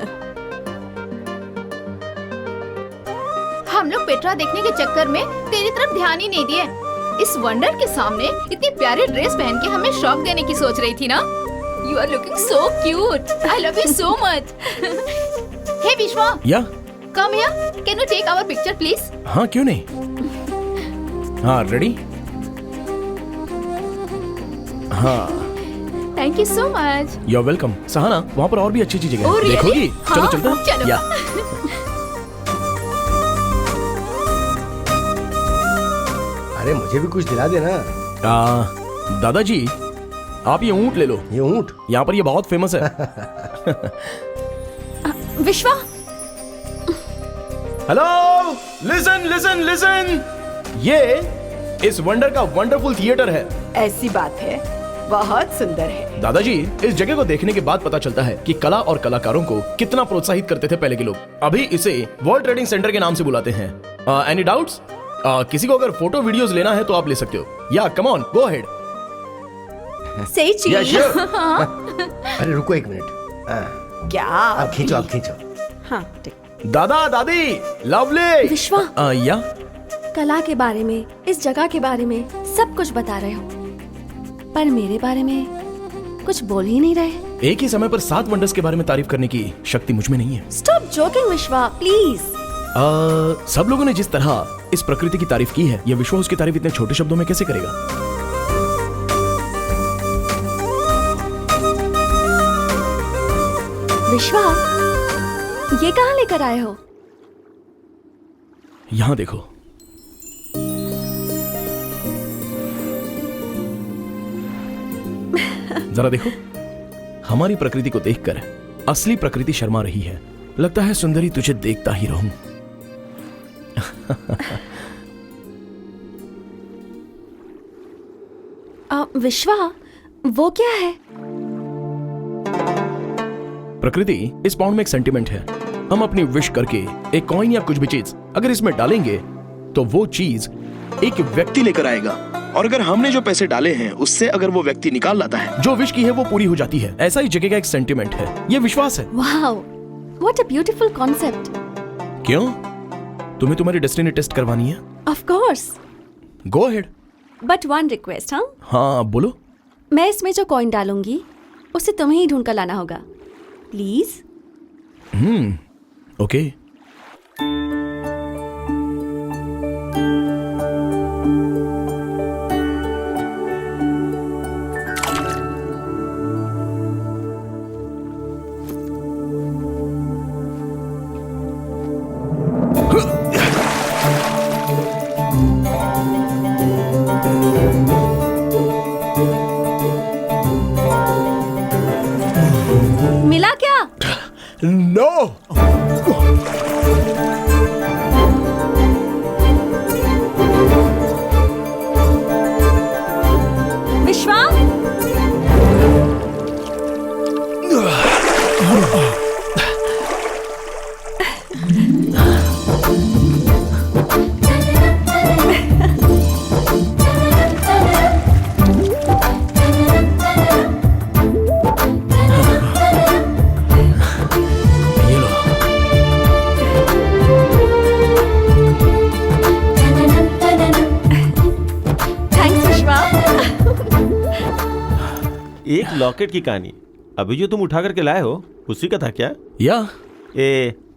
हम लोग पेट्रा देखने के चक्कर में तेरी तरफ ध्यान ही नहीं दिए। इस वंडर के सामने इतनी प्यारी ड्रेस पहन के हमें शॉक देने की सोच रही थी ना। You are looking so cute. I love you so much. Hey Vishwa, yeah come here, can you take our picture please? हाँ क्यों नहीं। हाँ रेडी। हाँ thank you so much. You are welcome. Sahana वहाँ पर और भी अच्छी चीजें Oh, हैं, really? देखोगी? चलो हाँ, चलते हैं। चलो। या अरे मुझे भी कुछ दिला देना। दादाजी आप ये ऊंट ले लो। ये ऊंट यहाँ पर ये बहुत फेमस है। विश्वा, हेलो लिसन लिसन लिसन, ये इस वंडर का वंडरफुल थिएटर है। ऐसी बात है, बहुत सुंदर है। दादाजी इस जगह को देखने के बाद पता चलता है कि कला और कलाकारों को कितना प्रोत्साहित करते थे पहले के लोग। अभी इसे वर्ल्ड ट्रेडिंग सेंटर के नाम से बुलाते हैं। Any doubts? किसी को अगर फोटो वीडियोस लेना है तो आप ले सकते हो। या कम ऑन गो अहेड। सही चीज। अरे रुको एक मिनट। क्या? आप खींचो, आप खींचो। हाँ ठीक। दादा दादी लवली। विश्वा, या कला के बारे में, इस जगह के बारे में सब कुछ बता रहे हो, पर मेरे बारे में कुछ बोल ही नहीं रहे। एक ही समय पर 7 वंडर्स के बारे में तारीफ करने की शक्ति मुझ में नहीं है। स्टॉप जोकिंग विश्वा प्लीज। सब लोगों ने जिस तरह इस प्रकृति की तारीफ की है, यह विश्व उसकी तारीफ इतने छोटे शब्दों में कैसे करेगा? विश्वा, ये कहाँ लेकर आए हो? यहां देखो। जरा देखो, हमारी प्रकृति को देखकर असली प्रकृति शर्मा रही है। लगता है सुंदरी तुझे देखता ही रहूं। विश्वा, वो क्या है? प्रकृति इस पाउंड में एक सेंटिमेंट है। हम अपनी विश करके एक कॉइन या कुछ भी चीज अगर इसमें डालेंगे तो वो चीज एक व्यक्ति लेकर आएगा, और अगर हमने जो पैसे डाले हैं उससे अगर वो व्यक्ति निकाल लाता है, जो विश की है वो पूरी हो जाती है। ऐसा ही जगह का एक सेंटिमेंट है, ये विश्वास है। Wow, what a beautiful concept. क्यों, तुम्हें तुम्हारी डेस्टिनी टेस्ट करवानी है? Of course, go ahead. But one request. हाँ बोलो। मैं इसमें जो कॉइन डालूंगी उसे तुम्हें ही ढूंढ कर लाना होगा, प्लीज। ओके। मिला क्या? नो। विश्वा, ये लो। थैंक्स विश्वा। एक लॉकेट की कहानी, अभी जो तुम उठा करके लाए हो उसी का था क्या? या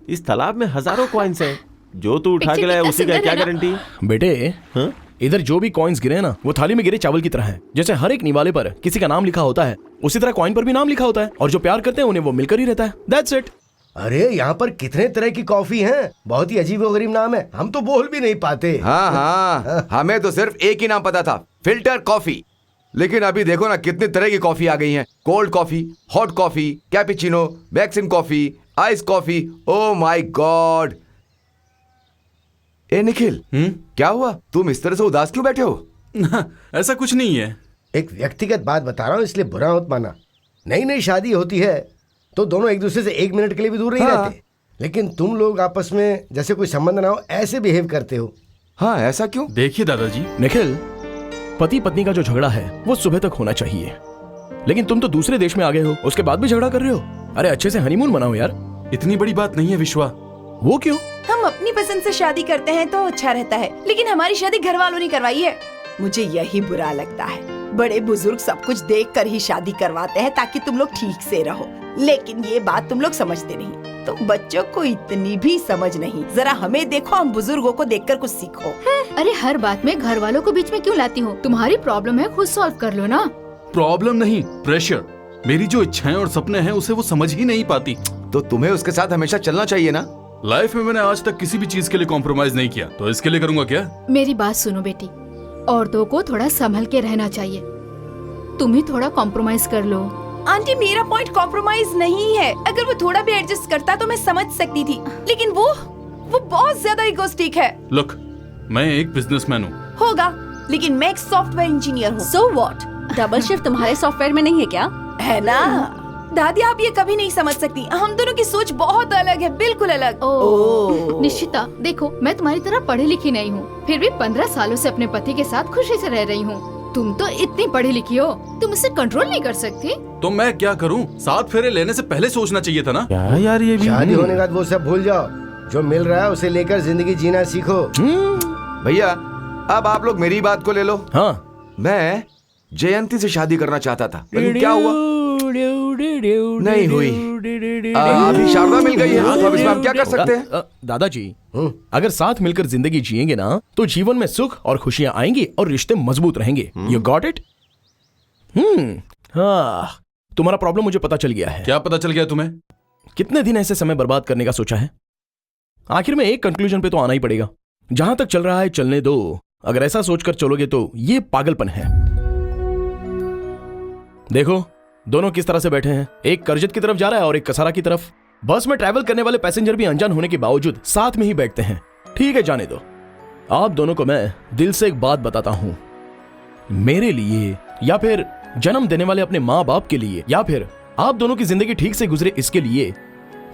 इस तालाब में हजारों कॉइन्स हैं, जो तू उठा के लाया उसी का क्या गारंटी? बेटे, हाँ? इधर जो भी कॉइन्स गिरे ना वो थाली में गिरे चावल की तरह है। जैसे हर एक निवाले पर किसी का नाम लिखा होता है, उसी तरह कॉइन पर भी नाम लिखा होता है, और जो प्यार करते हैं उन्हें वो मिलकर ही रहता है। That's it. अरे यहाँ पर कितने तरह की कॉफी हैं, बहुत ही अजीब गरीब नाम है, हम तो बोल भी नहीं पाते। हाँ हाँ, हमें तो सिर्फ एक ही नाम पता था, फिल्टर कॉफी। लेकिन अभी देखो ना कितनी तरह की कॉफी आ गई हैं। Cold coffee, hot coffee, cappuccino, Maxim coffee, ice coffee. Oh my god. ए निखिल, क्या हुआ? तुम इस तरह से उदास क्यों बैठे हो? ऐसा कुछ नहीं है। एक व्यक्तिगत बात बता रहा हूँ, इसलिए बुरा मत माना। नई नई शादी होती है तो दोनों एक दूसरे से एक मिनट के लिए भी दूर नहीं रहते, लेकिन तुम लोग आपस में जैसे कोई संबंध ना हो ऐसे बिहेव करते हो। हाँ, ऐसा क्यों? देखिए दादाजी, निखिल, पति पत्नी का जो झगड़ा है वो सुबह तक होना चाहिए, लेकिन तुम तो दूसरे देश में आ गए हो, उसके बाद भी झगड़ा कर रहे हो। अरे अच्छे से हनीमून मनाओ यार। इतनी बड़ी बात नहीं है विश्वा। वो क्यों? हम अपनी पसंद से शादी करते हैं तो अच्छा रहता है, लेकिन हमारी शादी घर वालों ने करवाई है। मुझे यही बुरा लगता है। बड़े बुजुर्ग सब कुछ देखकर ही शादी करवाते हैं ताकि तुम लोग ठीक से रहो, लेकिन ये बात तुम लोग समझते नहीं। तुम बच्चों को इतनी भी समझ नहीं। जरा हमें देखो, हम बुजुर्गों को देखकर कुछ सीखो। अरे हर बात में घर वालों को बीच में क्यों लाती हो? तुम्हारी प्रॉब्लम है, खुद सॉल्व कर लो ना। प्रॉब्लम नहीं, प्रेशर। मेरी जो इच्छाएं और सपने हैं उसे वो समझ ही नहीं पाती। तो तुम्हें उसके साथ हमेशा चलना चाहिए ना। लाइफ में मैंने आज तक किसी भी चीज के लिए कॉम्प्रोमाइज नहीं किया, तो इसके लिए करूंगा क्या? मेरी बात सुनो बेटी, औरतों को थोड़ा संभल के रहना चाहिए। तुम ही थोड़ा कॉम्प्रोमाइज कर लो। आंटी, मेरा पॉइंट कॉम्प्रोमाइज नहीं है। अगर वो थोड़ा भी एडजस्ट करता तो मैं समझ सकती थी, लेकिन वो बहुत ज्यादा इगोस्टिक है। लुक, मैं एक बिजनेसमैन हूँ। होगा, लेकिन मैं एक सॉफ्टवेयर इंजीनियर हूँ। So what? डबल शिफ्ट तुम्हारे सॉफ्टवेयर में नहीं है क्या? है ना दादी, आप ये कभी नहीं समझ सकती। हम दोनों की सोच बहुत अलग है, बिल्कुल अलग। निश्चिता, देखो मैं तुम्हारी तरह पढ़ी लिखी नहीं हूँ, फिर भी 15 सालों से अपने पति के साथ खुशी से रह रही हूँ। तुम तो इतनी पढ़ी लिखी हो, तुम इसे कंट्रोल नहीं कर सकती। तो मैं क्या करूँ? 7 फेरे लेने से पहले सोचना चाहिए था ना। क्या यार ये भी? शादी होने के बाद वो सब भूल जाओ। जो मिल रहा है उसे लेकर जिंदगी जीना सीखो। भैया, अब आप लोग मेरी बात को ले लो। हाँ, मैं जयंती से शादी करना चाहता था, लेकिन क्या हुआ? नहीं हुई। अभी शारदा मिल गई है, तो अब इसमें हम क्या कर सकते हैं? दादाजी, अगर साथ मिलकर जिंदगी जिएंगे ना तो जीवन में सुख और खुशियां आएंगी और रिश्ते मजबूत रहेंगे। You got it? हाँ, तुम्हारा प्रॉब्लम मुझे पता चल गया है। क्या पता चल गया तुम्हें? कितने दिन ऐसे समय बर्बाद करने का सोचा है? आखिर में एक कंक्लूजन पे तो आना ही पड़ेगा। जहां तक चल रहा है चलने दो। अगर ऐसा सोचकर चलोगे तो ये पागलपन है। देखो, दोनों किस तरह से बैठे हैं। एक करजत की तरफ जा रहा है और एक कसारा की तरफ। बस में ट्रैवल करने वाले पैसेंजर भी अनजान होने के बावजूद साथ में ही बैठते हैं। ठीक है, जाने दो। आप दोनों को मैं दिल से एक बात बताता हूं। मेरे लिए, या फिर जन्म देने वाले अपने माँ बाप के लिए, या फिर आप दोनों की जिंदगी ठीक से गुजरे इसके लिए,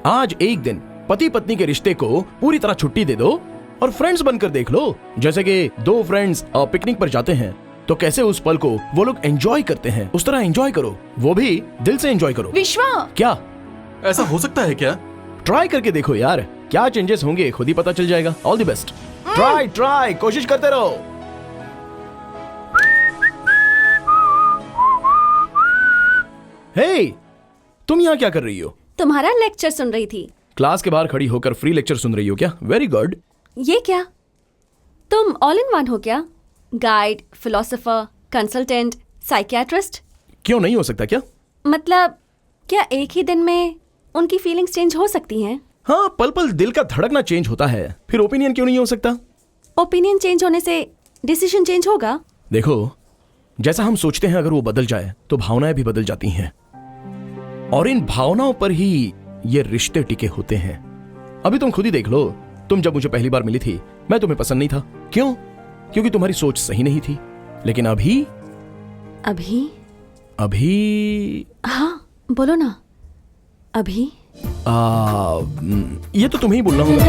आज एक दिन पति पत्नी के रिश्ते को पूरी तरह छुट्टी दे दो और फ्रेंड्स बनकर देख लो। जैसे कि दो फ्रेंड्स पिकनिक पर जाते हैं तो कैसे उस पल को वो लोग एंजॉय करते हैं, उस तरह एंजॉय करो। वो भी दिल से एंजॉय करो। विश्वा, क्या ऐसा हो सकता है क्या? ट्राई करके देखो यार, क्या चेंजेस होंगे खुद ही पता चल जाएगा। All the best. ट्राई कोशिश करते रहो। हे, तुम यहाँ क्या कर रही हो? तुम्हारा लेक्चर सुन रही थी। क्लास के बाहर खड़ी होकर फ्री लेक्चर सुन रही हो क्या? Very good. ये क्या, तुम ऑल इन वन हो क्या? Guide, philosopher, consultant, psychiatrist? क्यों नहीं हो सकता क्या? मतलब क्या एक ही दिन में उनकी फीलिंग्स चेंज हो सकती हैं? हाँ, पल पल दिल का धड़कना चेंज होता है, फिर ओपिनियन क्यों नहीं हो सकता? ओपिनियन चेंज होने से डिसीजन चेंज होगा? देखो, जैसा हम सोचते हैं अगर वो बदल जाए तो भावनाएं भी बदल जाती हैं, और इन भावनाओं पर ही ये रिश्ते टिके होते हैं। अभी तुम खुद ही देख लो, तुम जब मुझे पहली बार मिली थी मैं तुम्हें पसंद नहीं था। क्यों? क्योंकि तुम्हारी सोच सही नहीं थी। लेकिन अभी हाँ बोलो ना। अभी ये तो तुम्हें ही बोलना होगा।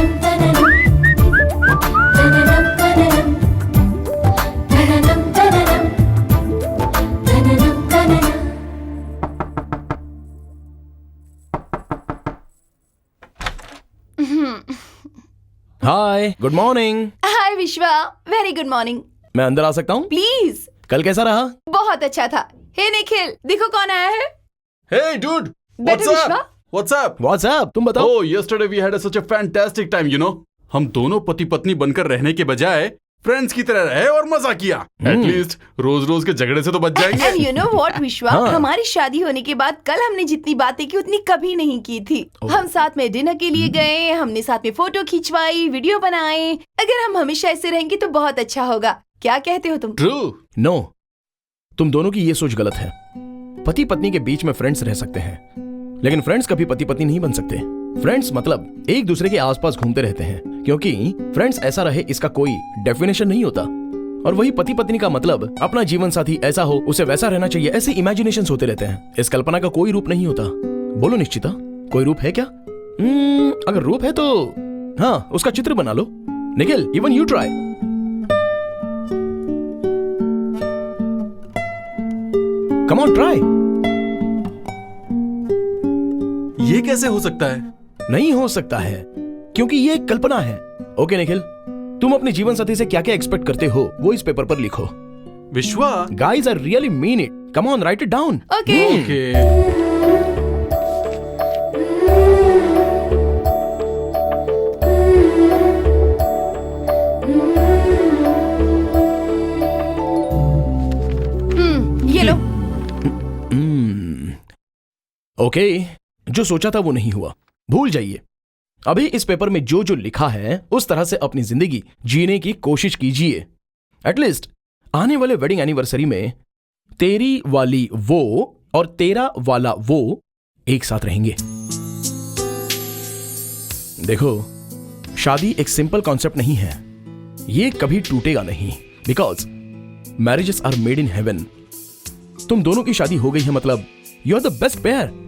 हाय, गुड मॉर्निंग। हाय विश्वा, वेरी गुड मॉर्निंग। मैं अंदर आ सकता हूँ? प्लीज। कल कैसा रहा? बहुत अच्छा था। हे निखिल, देखो कौन आया है। Hey dude, बैठो what's विश्वा। up? What's up? व्हाट्सएप तुम बताओ। Oh, yesterday we had such a fantastic time, you know. हम दोनों पति पत्नी बनकर रहने के बजाय फ्रेंड्स की तरह रहे और मजा किया। एटलीस्ट रोज रोज के झगड़े से तो बच एंड जाएंगे। यू नो व्हाट विश्वा, हमारी शादी होने के बाद कल हमने जितनी बातें की उतनी कभी नहीं की थी। हम साथ में डिनर के लिए गए, हमने साथ में फोटो खिंचवाई, वीडियो बनाए। अगर हम हमेशा ऐसे रहेंगे तो बहुत अच्छा होगा। क्या कहते हो तुम? ट्रू। नो, तुम दोनों की ये सोच गलत है। पति पत्नी के बीच में फ्रेंड्स रह सकते हैं, लेकिन फ्रेंड्स कभी पति पत्नी नहीं बन सकते। फ्रेंड्स मतलब एक दूसरे के आसपास घूमते रहते हैं, क्योंकि फ्रेंड्स ऐसा रहे इसका कोई डेफिनेशन नहीं होता। और वही पति पत्नी का मतलब अपना जीवन साथी ऐसा हो, उसे वैसा रहना चाहिए, ऐसे इमेजिनेशंस होते रहते हैं। इस कल्पना का कोई रूप नहीं होता। बोलो निश्चिता, कोई रूप है क्या? अगर रूप है तो हाँ, उसका चित्र बना लो। Nikhil, even you try. Come on, try. ये कैसे हो सकता है? नहीं हो सकता है, क्योंकि ये एक कल्पना है। ओके निखिल, तुम अपने जीवन साथी से क्या क्या एक्सपेक्ट करते हो वो इस पेपर पर लिखो। विश्वा। Guys I really mean it. Come on, right it down. Okay. Okay. ये लो। ओके, जो सोचा था वो नहीं हुआ, भूल जाइए। अभी इस पेपर में जो जो लिखा है उस तरह से अपनी जिंदगी जीने की कोशिश कीजिए। एटलीस्ट आने वाले वेडिंग एनिवर्सरी में तेरी वाली वो और तेरा वाला वो एक साथ रहेंगे। देखो, शादी एक सिंपल कॉन्सेप्ट नहीं है, ये कभी टूटेगा नहीं, because marriages are made in heaven. तुम दोनों की शादी हो गई है मतलब you are the best pair.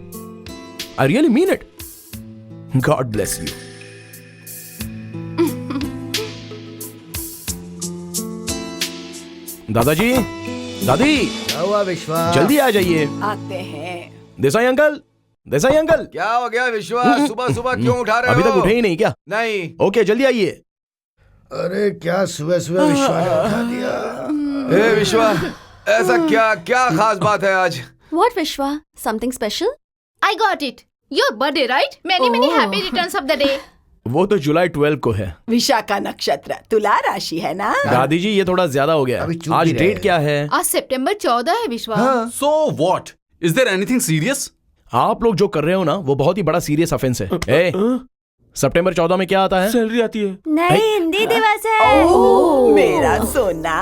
I really mean it. God bless you. दादाजी, दादी, क्या हुआ विश्वा? जल्दी आ जाइए। आते हैं। Desai uncle, Desai uncle. क्या हो गया विश्वास? सुबह सुबह क्यों उठा रहे हो? अभी तक उठे ही नहीं क्या? नहीं। ओके, जल्दी आइए। अरे क्या सुबह सुबह विश्वा ने उठा दिया। ए विश्वा, ऐसा क्या क्या खास बात है आज? What, Vishwa? Something special? I got it. Your birthday, right? Many many Oh. happy returns of the day. वो तो जुलाई 12 को है। विशाखा नक्षत्र, तुला राशि है ना? दादी जी, ये थोड़ा ज्यादा हो गया। अभी चुप आज ही रहे। डेट क्या है? आज सितंबर 14 है विश्वा। So what? Is there anything serious? आप लोग जो कर रहे हो ना वो बहुत ही बड़ा सीरियस ऑफेंस है। ए, सितंबर 14 में क्या आता है? सैलरी आती है। नहीं, हिंदी दिवस है। मेरा सोना।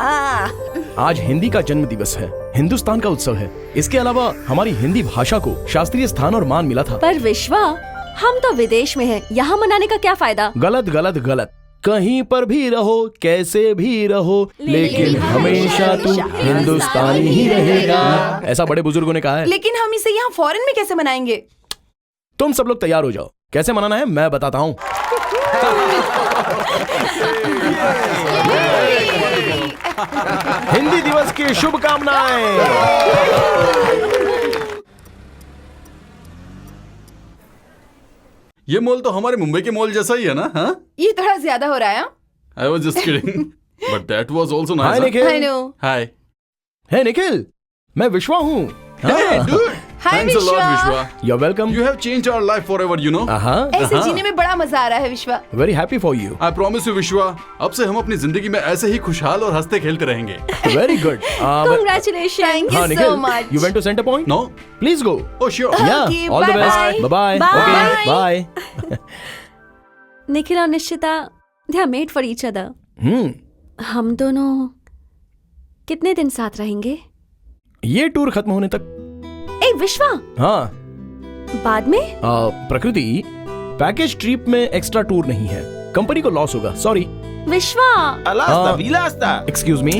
आज हिंदी का जन्म दिवस है, हिंदुस्तान का उत्सव है। इसके अलावा हमारी हिंदी भाषा को शास्त्रीय स्थान और मान मिला था। पर विश्वा, हम तो विदेश में हैं, यहाँ मनाने का क्या फायदा? गलत गलत गलत। कहीं पर भी रहो, कैसे भी रहो, लेकिन हमेशा तू हिंदुस्तानी ही रहेगा, ऐसा बड़े बुजुर्गों ने कहा है। लेकिन हम इसे यहाँ फॉरेन में कैसे मनाएंगे? तुम सब लोग तैयार हो जाओ, कैसे मनाना है मैं बताता हूँ। हिंदी दिवस की शुभकामनाएं। ये मॉल तो हमारे मुंबई के मॉल जैसा ही है ना? हाँ? ये थोड़ा ज्यादा हो रहा है। I was just kidding. But that was also hi nice. huh? Nikhil. I know. Hi. हे निखिल, मैं विश्वा हूँ। Hey, dude. Hi, Thanks a lot, Vishwa. Vishwa. You welcome. You have changed our life forever, you know. ऐसे जीने में बड़ा मजा आ रहा है विश्वा। Very happy for you. I promise you, Vishwa. अब से हम अपनी जिंदगी में ऐसे ही खुशहाल और हंसते खेलते रहेंगे. Very good. Congratulations. Thank you हाँ so Nikhil, much. You went to centre point? No? Please go. Oh, sure. Yeah, Okay, all the bye-bye. Best. Bye bye. Bye. Okay, bye. Nikhil और Nishchita, they are made for each other. हम दोनों कितने दिन साथ रहेंगे? ये tour खत्म होने तक। ए विश्वा, हाँ, बाद में? प्रकृति, पैकेज ट्रिप में एक्स्ट्रा टूर नहीं है, कंपनी को लॉस होगा। सॉरी। विश्वा, अलास्ता विलास्ता, एक्सक्यूज मी।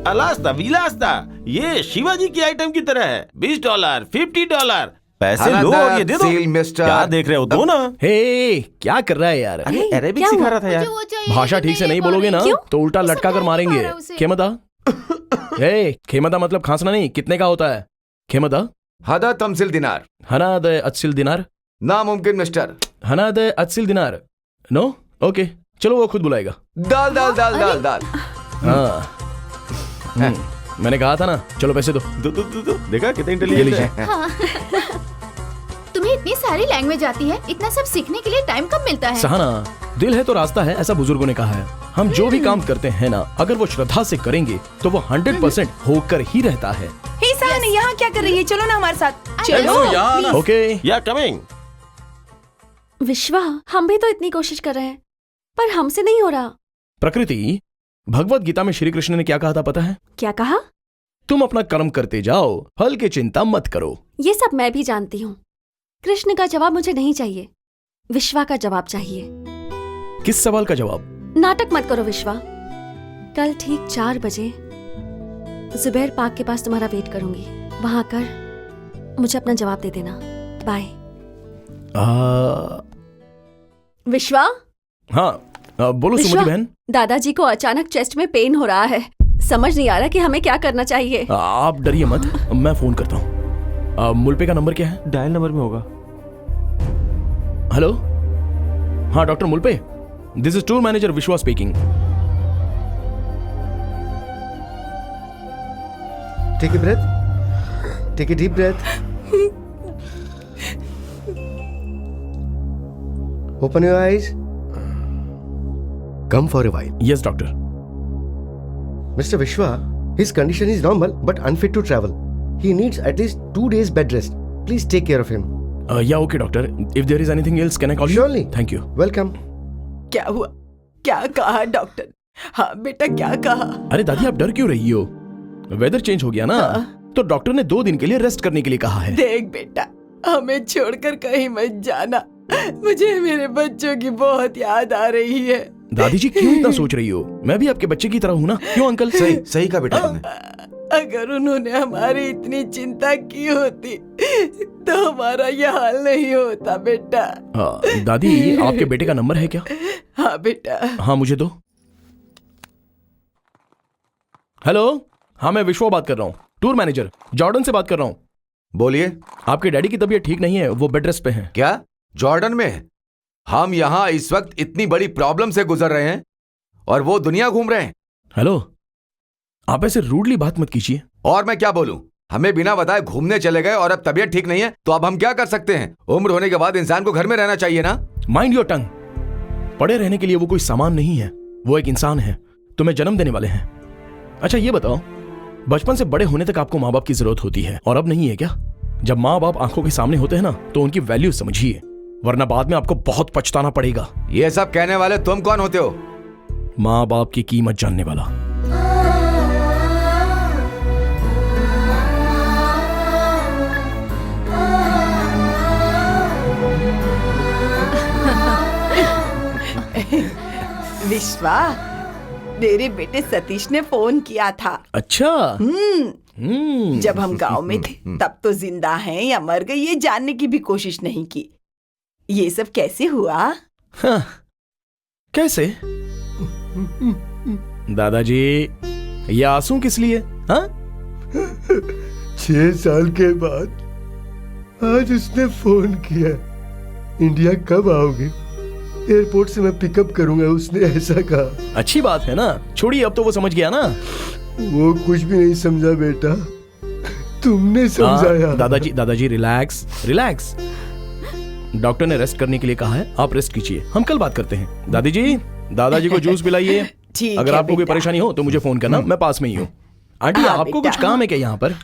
अलास्ता विलास्ता, ये शिवाजी की आइटम की तरह है। $20, $50, पैसे लो और ये दे दो। Seal, mister. क्या देख रहे हो? दो ना। हे, क्या कर रहा है यार? अरे अरेबिक क्या सिखा हुआ? रहा था यार। मुझे वो चाहिए, भाषा लेकिन ठीक से ले नहीं पा बोलोगे ना रही। तो उल्टा वो लटका कर समझ मारेंगे। नहीं पा रहा उसे। खेमता। हे, खेमता मतलब खांसना नहीं, कितने का होता है? खेमता। हदा तमसिल दिनार। हनाद अत्सिल दिनार। नामुमकिन मिस्टर। हनाद अत्सिल दिनार। नो, ओके, चलो वो खुद बुलाएगा। दाल दाल दाल दाल दाल। हाँ। मैंने कहा था ना, चलो पैसे दो। दो देखा कितने ये इंटेलिजेंट लीजिए। है। हाँ। तुम्हें इतनी सारी लैंग्वेज आती है, इतना सब सीखने के लिए टाइम कब मिलता है? सहाना, दिल है तो रास्ता है, ऐसा बुजुर्गों ने कहा है। हम जो भी काम करते हैं ना, अगर वो श्रद्धा से करेंगे तो वो 100% होकर ही रहता है। हे सहाना, यहाँ क्या कर रही है? चलो ना हमारे साथ। चलो यहाँ ना। ओके, या कमिंग। विश्वा, हम भी तो इतनी कोशिश कर रहे हैं पर हमसे नहीं हो रहा। प्रकृति, भगवत गीता में श्री कृष्ण ने क्या कहा था पता है? क्या कहा? तुम अपना कर्म करते जाओ, फल की चिंता मत करो। ये सब मैं भी जानती हूँ। कृष्ण का जवाब मुझे नहीं चाहिए, विश्वा का जवाब चाहिए। किस सवाल का जवाब? नाटक मत करो विश्वा। कल ठीक 4 बजे जुबैर पार्क के पास तुम्हारा वेट करूंगी। वहां कर मुझे अपना जवाब दे देना। बाय। विश्वा, हाँ बोलो विश्वा, सुमति बहन। दादाजी को अचानक चेस्ट में पेन हो रहा है। समझ नहीं आ रहा कि हमें क्या करना चाहिए। आप डरिए मत, मैं फोन करता हूँ। मुल्पे का नंबर क्या है? डायल नंबर में होगा। हेलो, हाँ doctor Mulpe, this is tour manager Vishwa speaking. Take a breath, take a deep breath, open your eyes, come for a while. Yes doctor. Mr. Vishwa, his condition is normal but unfit to travel. He needs at least 2 days bed rest. Please take care of him. Yeah okay doctor, if there is anything else can I call you? Surely. Thank you. Welcome. क्या हुआ? क्या कहा doctor? हाँ बेटा, क्या कहा? अरे दादी, आप डर क्यों रही हो? वेदर चेंज हो गया ना, तो डॉक्टर ने 2 दिन के लिए रेस्ट करने के लिए कहा है। देख बेटा, हमें छोड़कर कहीं मत जाना। मुझे मेरे बच्चों की बहुत याद आ रही है। दादी जी क्यों इतना सोच रही हो? मैं भी आपके बच्चे की तरह हूँ ना, क्यों अंकल? सही सही कहा बेटा तुमने। अगर उन्होंने हमारी इतनी चिंता की होती तो हमारा यह हाल नहीं होता बेटा। दादी, आपके बेटे का नंबर है क्या? हाँ बेटा। हाँ मुझे दो। हेलो, हाँ मैं विश्वा बात कर रहा हूँ, टूर मैनेजर जॉर्डन से बात कर रहा हूँ। बोलिए। आपके डैडी की तबीयत ठीक नहीं है, वो बेड रेस्ट पे हैं। क्या जॉर्डन में? हम यहाँ इस वक्त इतनी बड़ी प्रॉब्लम से गुजर रहे हैं और वो दुनिया घूम रहे हैं। हेलो, आप ऐसे रूडली बात मत कीजिए। और मैं क्या बोलूं? हमें बिना बताए घूमने चले गए और अब तबीयत ठीक नहीं है, तो अब हम क्या कर सकते हैं? उम्र होने के बाद इंसान को घर में रहना चाहिए ना। Mind your tongue. पड़े रहने के लिए वो कोई सामान नहीं है, वो एक इंसान है, तुम्हें जन्म देने वाले हैं। अच्छा ये बताओ, बचपन से बड़े होने तक आपको माँ बाप की जरूरत होती है और अब नहीं है क्या? जब माँ बाप आंखों के सामने होते हैं ना, तो उनकी वैल्यू समझिए, वरना बाद में आपको बहुत पछताना पड़ेगा। ये सब कहने वाले तुम कौन होते हो? माँ बाप की कीमत जानने वाला। विश्वा, मेरे बेटे सतीश ने फोन किया था। अच्छा। जब हम गांव में थे तब तो जिंदा हैं या मर गए ये जानने की भी कोशिश नहीं की। ये सब कैसे हुआ? हाँ, कैसे? दादाजी, ये आंसू किस लिए? हाँ? 6 साल के बाद आज उसने फोन किया, इंडिया कब आओगे? एयरपोर्ट से मैं पिकअप करूंगा, उसने ऐसा कहा। अच्छी बात है ना, छोड़िए, अब तो वो समझ गया ना। वो कुछ भी नहीं समझा बेटा, तुमने समझाया। दादाजी रिलैक्स रिलैक्स। डॉक्टर ने रेस्ट करने के लिए कहा है, आप रेस्ट कीजिए, हम कल बात करते हैं। दादाजी को जूस पिलाइए। ठीक अगर है आपको कोई बेटा। परेशानी हो तो मुझे फोन करना, मैं पास में ही हूँ। आंटी, हाँ, आपको बेटा। कुछ काम है क्या यहाँ पर?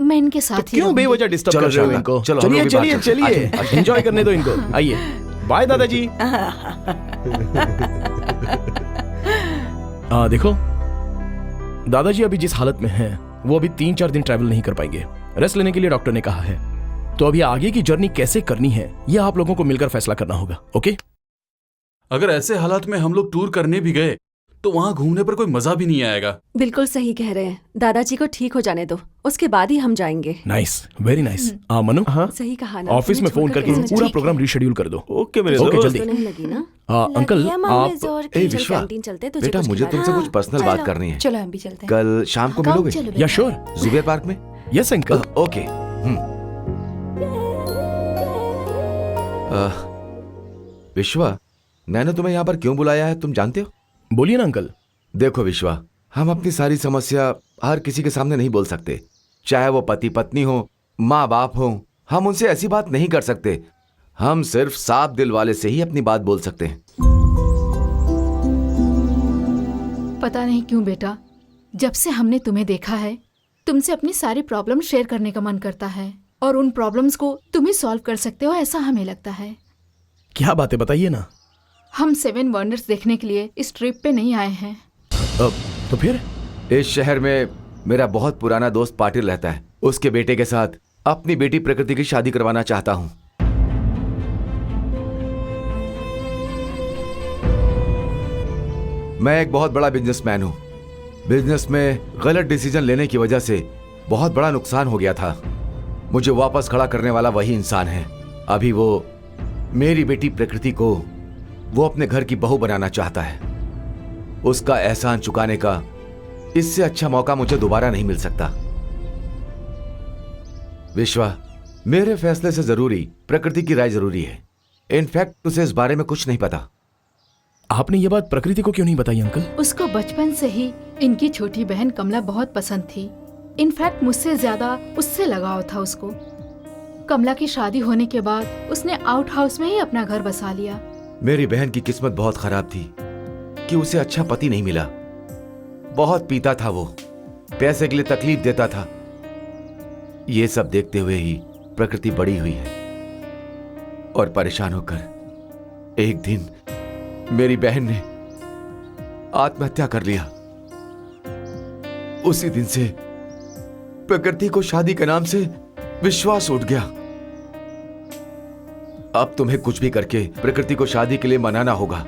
मैं इनके साथ ही क्यों रहूंगी। बेवजह डिस्टर्ब चलो कर रहे हो शारदा, इनको? चलो, हम लोग चलिए भी बात चलिए करते हैं। चलिए, एंजॉय करने दो इनको। आइए, बाय दादाजी। देखो, दादाजी अभी जिस हालत में हैं, वो अभी 3-4 दिन ट्रैवल नहीं कर पाएंगे। रेस्ट लेने के लिए डॉक्टर ने कहा है, तो अभी आगे की जर्नी कैसे करनी है, यह आप लोगों को मिलकर फैसला करना होगा। ओके? अगर ऐसे हालात में हम लोग टूर करने भी गए तो वहां घूमने पर कोई मजा भी नहीं आएगा। बिल्कुल सही कह रहे हैं। दादाजी को ठीक हो जाने दो, उसके बाद ही हम जाएंगे। Nice, very nice. मनु, सही कहा ना। ऑफिस में तुम्हें फोन छोड़कर करके कैसे पूरा जाएंगे? प्रोग्राम रीशेड्यूल कर दो। ओके मेरे ओके, दोस्त। जल्दी। तो नहीं लगी ना? अंकल, लगी है मामले आप जोर की, ए चल विश्वा, कैंटीन चलते, तुझे बेटा कुछ मुझे खिला तुमसे रहा कुछ पर्सनल बात करनी है। चलो हम भी चलते हैं। कल शाम को कब मिलोगे? चलो या श्योर। जुबैर पार्क में? Yes uncle. ओके। विश्वा, मैंने तुम्हें यहाँ पर क्यों बुलाया है तुम जानते हो? बोलिए ना अंकल। देखो विश्वा, हम अपनी सारी समस्या हर किसी के सामने नहीं बोल सकते, चाहे वो पति पत्नी हो, माँ बाप हो। हम उनसे ऐसी बात नहीं कर सकते। हम सिर्फ साफ दिल वाले से ही अपनी बात बोल सकते हैं। पता नहीं क्यों बेटा, जब से हमने तुम्हें देखा है, तुमसे अपनी सारी प्रॉब्लम शेयर करने का मन करता है और उन प्रॉब्लम्स को तुम ही सॉल्व कर सकते हो, ऐसा हमें लगता है। क्या बातें बताइए ना। हम 7 वंडर्स देखने के लिए इस ट्रिप पे नहीं आए हैं। तो फिर? इस शहर में मेरा बहुत पुराना दोस्त पाटिल रहता है। उसके बेटे के साथ अपनी बेटी प्रकृति की शादी करवाना चाहता हूं। मैं एक बहुत बड़ा बिजनेसमैन हूं। बिजनेस में गलत डिसीजन लेने की वजह से बहुत बड़ा नुकसान हो गया था। मुझे वापस खड़ा करने वाला वही इंसान है। अभी वो मेरी बेटी प्रकृति को वो अपने घर की बहू बनाना चाहता है। उसका एहसान चुकाने का इससे अच्छा मौका मुझे दोबारा नहीं मिल सकता। विश्वा, मेरे फैसले से जरूरी प्रकृति की राय जरूरी है। इनफैक्ट उसे इस बारे में कुछ नहीं पता। आपने ये बात प्रकृति को क्यों नहीं बताई अंकल? उसको बचपन से ही इनकी छोटी बहन कमला बहुत पसंद थी। इनफैक्ट मुझसे ज्यादा उससे लगाव था उसको। कमला की शादी होने के बाद उसने आउट हाउस में ही अपना घर बसा लिया। मेरी बहन की किस्मत बहुत खराब थी कि उसे अच्छा पति नहीं मिला। बहुत पीता था वो, पैसे के लिए तकलीफ देता था। ये सब देखते हुए ही प्रकृति बड़ी हुई है और परेशान होकर एक दिन मेरी बहन ने आत्महत्या कर लिया। उसी दिन से प्रकृति को शादी के नाम से विश्वास उठ गया। अब तुम्हें कुछ भी करके प्रकृति को शादी के लिए मनाना होगा।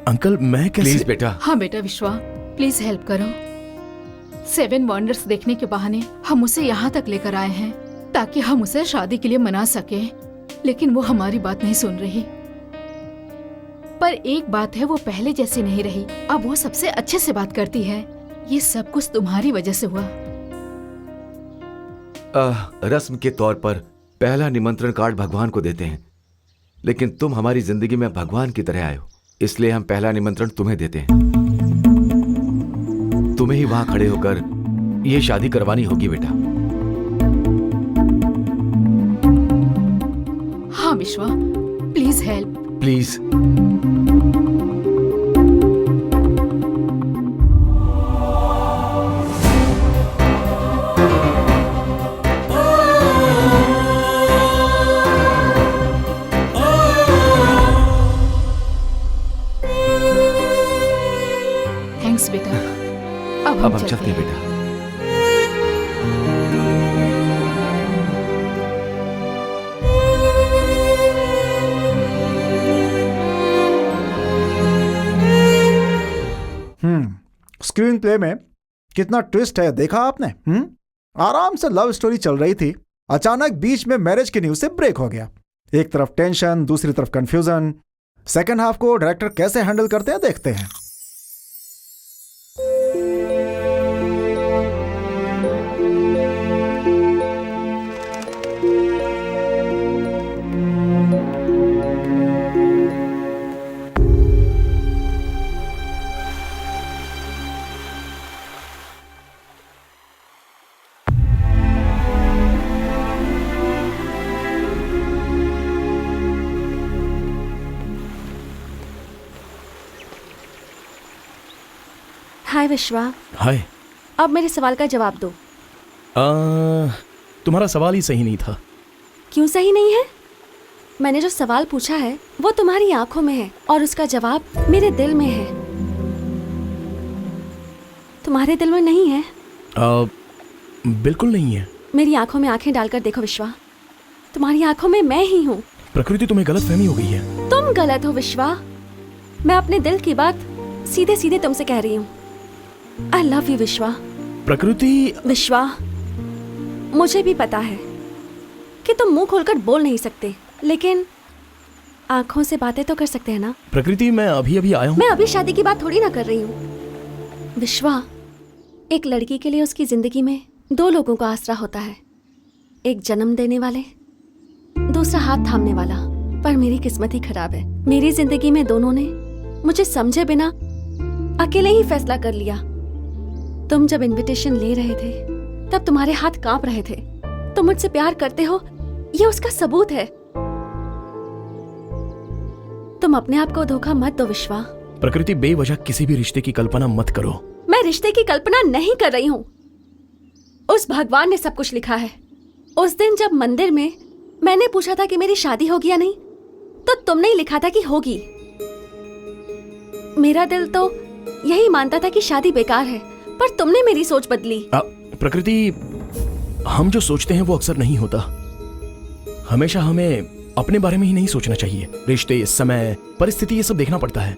अंकल मैं कैसे? प्लीज बेटा। हाँ बेटा विश्वा, प्लीज हेल्प करो। 7 वंडर्स देखने के बहाने हम उसे यहाँ तक लेकर आए हैं ताकि हम उसे शादी के लिए मना सके, लेकिन वो हमारी बात नहीं सुन रही। पर एक बात है, वो पहले जैसी नहीं रही। अब वो सबसे अच्छे से बात करती है। ये सब कुछ तुम्हारी वजह से हुआ। रस्म के तौर पर पहला निमंत्रण कार्ड भगवान को देते हैं, लेकिन तुम हमारी जिंदगी में भगवान की तरह आए हो, इसलिए हम पहला निमंत्रण तुम्हें देते हैं। तुम्हें ही वहां खड़े होकर ये शादी करवानी होगी बेटा। हाँ विश्वा, प्लीज हेल्प। प्लीज। थैंक्स बेटा। अब हम चलते हैं बेटा। स्क्रीन प्ले में कितना ट्विस्ट है, देखा आपने? आराम से लव स्टोरी चल रही थी, अचानक बीच में मैरिज की न्यूज से ब्रेक हो गया। एक तरफ टेंशन, दूसरी तरफ कंफ्यूजन। सेकंड हाफ को डायरेक्टर कैसे हैंडल करते हैं, देखते हैं। हाय विश्वा। हाय। अब मेरे सवाल का जवाब दो। तुम्हारा सवाल ही सही नहीं था। क्यों सही नहीं है? मैंने जो सवाल पूछा है वो तुम्हारी आंखों में है और उसका जवाब मेरे दिल में है। तुम्हारे दिल में नहीं है? बिल्कुल नहीं है। मेरी आंखों में आंखें डालकर देखो विश्वा, तुम्हारी आंखों में मैं ही हूँ। प्रकृति, तुम्हें गलतफहमी हो गई है। तुम गलत हो विश्वा। मैं अपने दिल की बात सीधे सीधे तुमसे कह रही हूँ। आई लव यू विश्वा। प्रकृति। विश्वा, मुझे भी पता है कि तुम मुंह खोलकर बोल नहीं सकते, लेकिन आंखों से बातें तो कर सकते हैं ना। प्रकृति, मैं अभी अभी आया हूँ। मैं अभी शादी की बात थोड़ी ना कर रही हूँ विश्वा। एक लड़की के लिए उसकी जिंदगी में 2 लोगों का आसरा होता है, एक जन्म देने वाले, दूसरा हाथ थामने वाला। पर मेरी किस्मत ही खराब है। मेरी जिंदगी में दोनों ने मुझे समझे बिना अकेले ही फैसला कर लिया तुम जब इनविटेशन ले रहे थे तब तुम्हारे हाथ कांप रहे थे। तुम मुझसे प्यार करते हो, ये उसका सबूत है। तुम अपने आप को धोखा मत दो विश्वा। प्रकृति, बेवजह किसी भी रिश्ते की कल्पना मत करो। मैं रिश्ते की कल्पना नहीं कर रही हूँ। उस भगवान ने सब कुछ लिखा है। उस दिन जब मंदिर में मैंने पूछा था कि मेरी शादी होगी या नहीं, तो तुमने ही लिखा था कि होगी। मेरा दिल तो यही मानता था कि शादी बेकार है, पर तुमने मेरी सोच बदली। प्रकृति, हम जो सोचते हैं वो अक्सर नहीं होता। हमेशा हमें अपने बारे में ही नहीं सोचना चाहिए। रिश्ते, समय, परिस्थिति, ये सब देखना पड़ता है।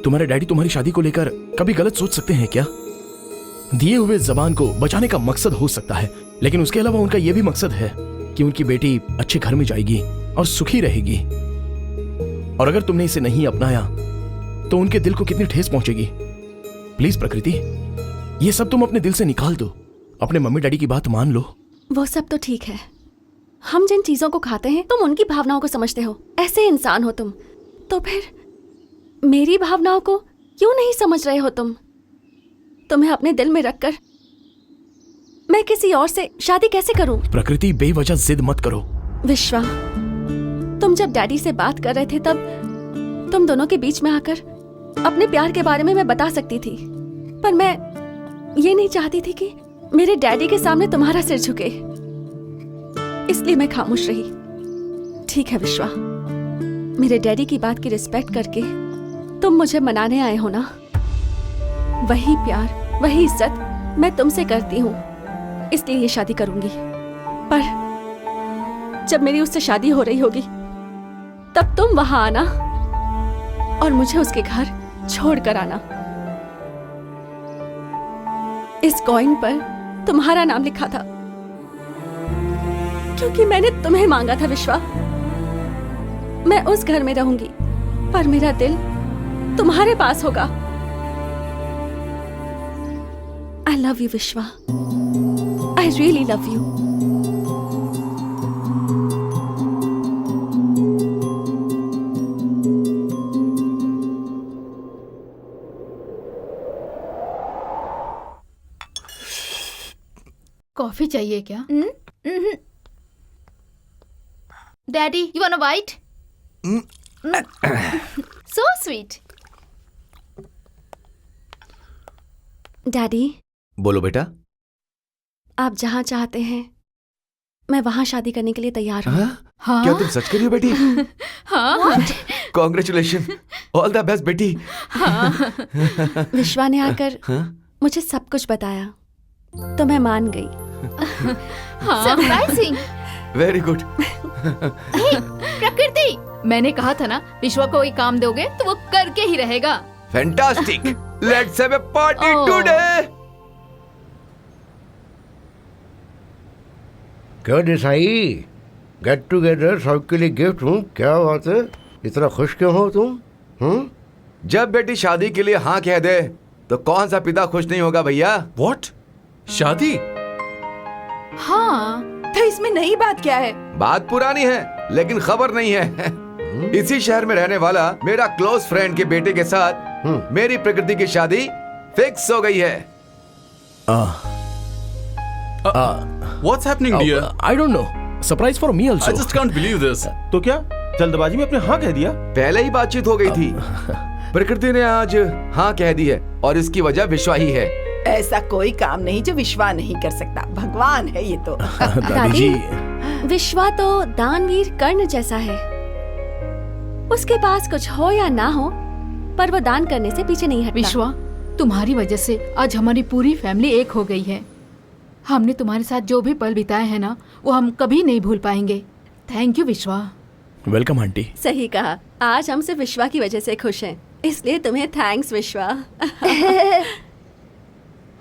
तुम्हारे डैडी तुम्हारी शादी को लेकर कभी गलत सोच सकते हैं क्या? दिए हुए जबान को बचाने का मकसद हो सकता है, लेकिन उसके अलावा उनका यह भी मकसद है कि उनकी बेटी अच्छे घर में जाएगी और सुखी रहेगी। और अगर तुमने इसे नहीं अपनाया तो उनके दिल को कितनी ठेस पहुंचेगी। प्लीज प्रकृति, ये सब तुम अपने दिल से निकाल दो। अपने मम्मी डैडी की बात मान लो। वो सब तो ठीक है। हम जिन चीजों को खाते हैं तुम उनकी भावनाओं को समझते हो। ऐसे इंसान हो तुम, तो फिर मेरी भावनाओं को क्यों नहीं समझ रहे हो तुम? तुम्हें अपने दिल में रखकर मैं किसी और से शादी कैसे करूं? प्रकृति, बेवजह जिद मत करो। विश्वा, तुम जब डैडी से बात कर रहे थे तब तुम दोनों के बीच में आकर अपने प्यार के बारे में मैं बता सकती थी, पर मैं ये नहीं चाहती थी कि मेरे डैडी के सामने तुम्हारा सिर झुके, इसलिए मैं खामोश रही। ठीक है विश्वा, मेरे डैडी की बात की रिस्पेक्ट करके तुम मुझे मनाने आए हो ना? वही प्यार, वही इज्जत मैं तुमसे करती हूँ, इसलिए ये शादी करूंगी। पर जब मेरी उससे शादी हो रही होगी तब तुम वहां आना और मुझे उसके घर छोड़ कर आना। इस कॉइन पर तुम्हारा नाम लिखा था क्योंकि मैंने तुम्हें मांगा था विश्वा। मैं उस घर में रहूंगी पर मेरा दिल तुम्हारे पास होगा। I love you विश्वा, I really love you। Coffee चाहिए क्या? Daddy, you want a white? So sweet. Daddy, बोलो बेटा। आप जहाँ चाहते हैं मैं वहाँ शादी करने के लिए तैयार हूँ। हाँ? क्या तुम सच कर रही हो बेटी? हाँ। कॉन्ग्रेचुलेशन, ऑल द बेस्ट बेटी। विश्वा ने आकर मुझे सब कुछ बताया तो मैं मान गई। सरप्राइजिंग। Very good. प्रकृति, मैंने कहा था ना, विश्वा को कोई काम दोगे तो वो करके ही रहेगा। Fantastic, let's have a party Oh. Today. क्या देसाई, गेट टुगेदर सबके लिए गिफ्ट हूँ। क्या बात है, इतना खुश क्यों हो तुम? जब बेटी शादी के लिए हाँ कह दे तो कौन सा पिता खुश नहीं होगा भैया? व्हाट? शादी? हाँ, तो इसमें नई बात क्या है? बात पुरानी है लेकिन खबर नहीं है। इसी शहर में रहने वाला मेरा क्लोज फ्रेंड के बेटे के साथ मेरी प्रकृति की शादी फिक्स हो गई है। What's happening, dear? I don't know. Surprise for me also. I just can't believe this. तो क्या जल्दबाजी में अपने हाँ कह दिया? पहले ही बातचीत हो गई थी। प्रकृति ने आज हाँ कह दी है और इसकी वजह विश्वा ही है। ऐसा कोई काम नहीं जो विश्वा नहीं कर सकता। भगवान है ये तो। दादी जी, विश्वा तो दानवीर कर्ण जैसा है। उसके पास कुछ हो या ना हो, पर वो दान करने से पीछे नहीं हटता। विश्वा, तुम्हारी वजह से आज हमारी पूरी फैमिली एक हो गई है। हमने तुम्हारे साथ जो भी पल बिताए हैं ना, वो हम कभी नहीं भूल पाएंगे। थैंक यू विश्वा। Welcome aunty. सही कहा, आज हम सिर्फ विश्वा की वजह से खुश हैं, इसलिए तुम्हें थैंक्स विश्वा।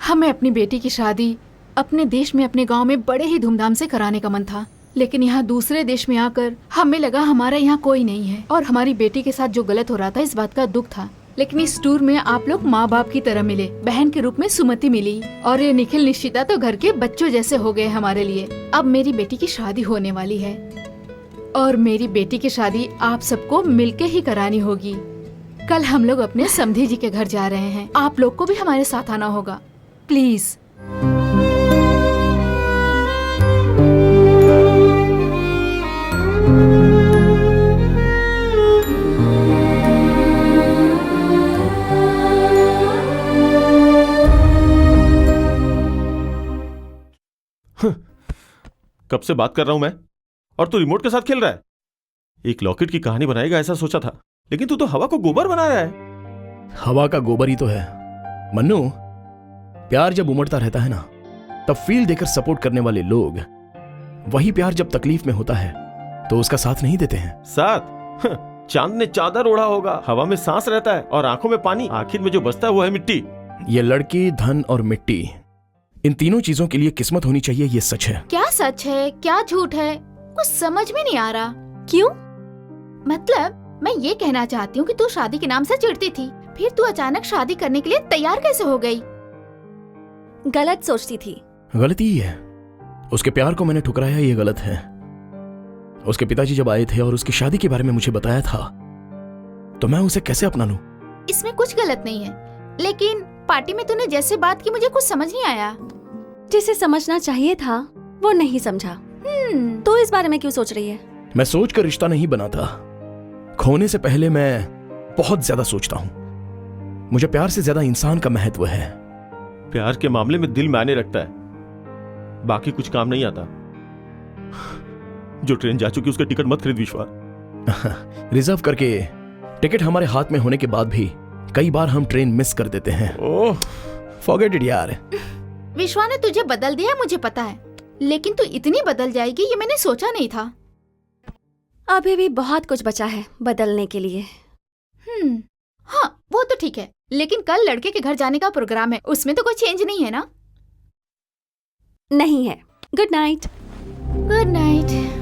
हमें अपनी बेटी की शादी अपने देश में, अपने गांव में बड़े ही धूमधाम से कराने का मन था, लेकिन यहाँ दूसरे देश में आकर हमें लगा हमारा यहाँ कोई नहीं है और हमारी बेटी के साथ जो गलत हो रहा था इस बात का दुख था। लेकिन इस टूर में आप लोग माँ बाप की तरह मिले, बहन के रूप में सुमति मिली और ये निखिल निश्चिता तो घर के बच्चों जैसे हो गए हमारे लिए। अब मेरी बेटी की शादी होने वाली है और मेरी बेटी की शादी आप सबको मिलके ही करानी होगी। कल हम लोग अपने समधी जी के घर जा रहे हैं, आप लोग को भी हमारे साथ आना होगा। प्लीज। कब से बात कर रहा हूं मैं और तू रिमोट के साथ खेल रहा है। एक लॉकेट की कहानी बनाएगा ऐसा सोचा था, लेकिन तू तो हवा को गोबर बना रहा है। हवा का गोबर ही तो है मन्नू। प्यार जब उमड़ता रहता है ना, तब फील देकर सपोर्ट करने वाले लोग, वही प्यार जब तकलीफ में होता है तो उसका साथ नहीं देते हैं। साथ? चांद ने चादर ओढ़ा होगा, हवा में सांस रहता है और आंखों में पानी, आखिर में जो बचता है वो है मिट्टी। ये लड़की, धन और मिट्टी, इन तीनों चीजों के लिए किस्मत होनी चाहिए, ये सच है। क्या सच है क्या झूठ है, कुछ समझ में नहीं आ रहा। क्यों? मतलब मैं ये कहना चाहती हूँ कि तू शादी के नाम से चिढ़ती थी, फिर तू अचानक शादी करने के लिए तैयार कैसे हो गई? गलत सोचती थी। गलती ही है, उसके प्यार को मैंने ठुकराया, ये गलत है। उसके पिताजी जब आए थे और उसकी शादी के बारे में मुझे बताया था, तो मैं उसे कैसे अपना लूं? इसमें कुछ गलत नहीं है, लेकिन पार्टी में तूने जैसे बात की मुझे कुछ समझ नहीं आया। जिसे समझना चाहिए था वो नहीं समझा। तो इस बारे में क्यों सोच रही है? मैं सोच कर रिश्ता नहीं बनाता, खोने से पहले मैं बहुत ज्यादा सोचता हूं। मुझे प्यार से ज्यादा इंसान का महत्व है। प्यार के मामले में दिल मायने रखता है, बाकी कुछ काम नहीं आता। जो ट्रेन जा चुकी उसका टिकट मत खरीद विश्वा। रिजर्व करके टिकट हमारे हाथ में होने के बाद भी कई बार हम ट्रेन मिस कर देते हैं। ओह, फॉरगेट इट यार। विश्वा ने तुझे बदल दिया मुझे पता है, लेकिन तू इतनी बदल जाएगी ये मैंने सोचा नहीं था। अभी भी बहुत कुछ बचा है बदलने के लिए। हाँ वो तो ठीक है, लेकिन कल लड़के के घर जाने का प्रोग्राम है, उसमें तो कोई चेंज नहीं है ना? नहीं है। Good night. Good night.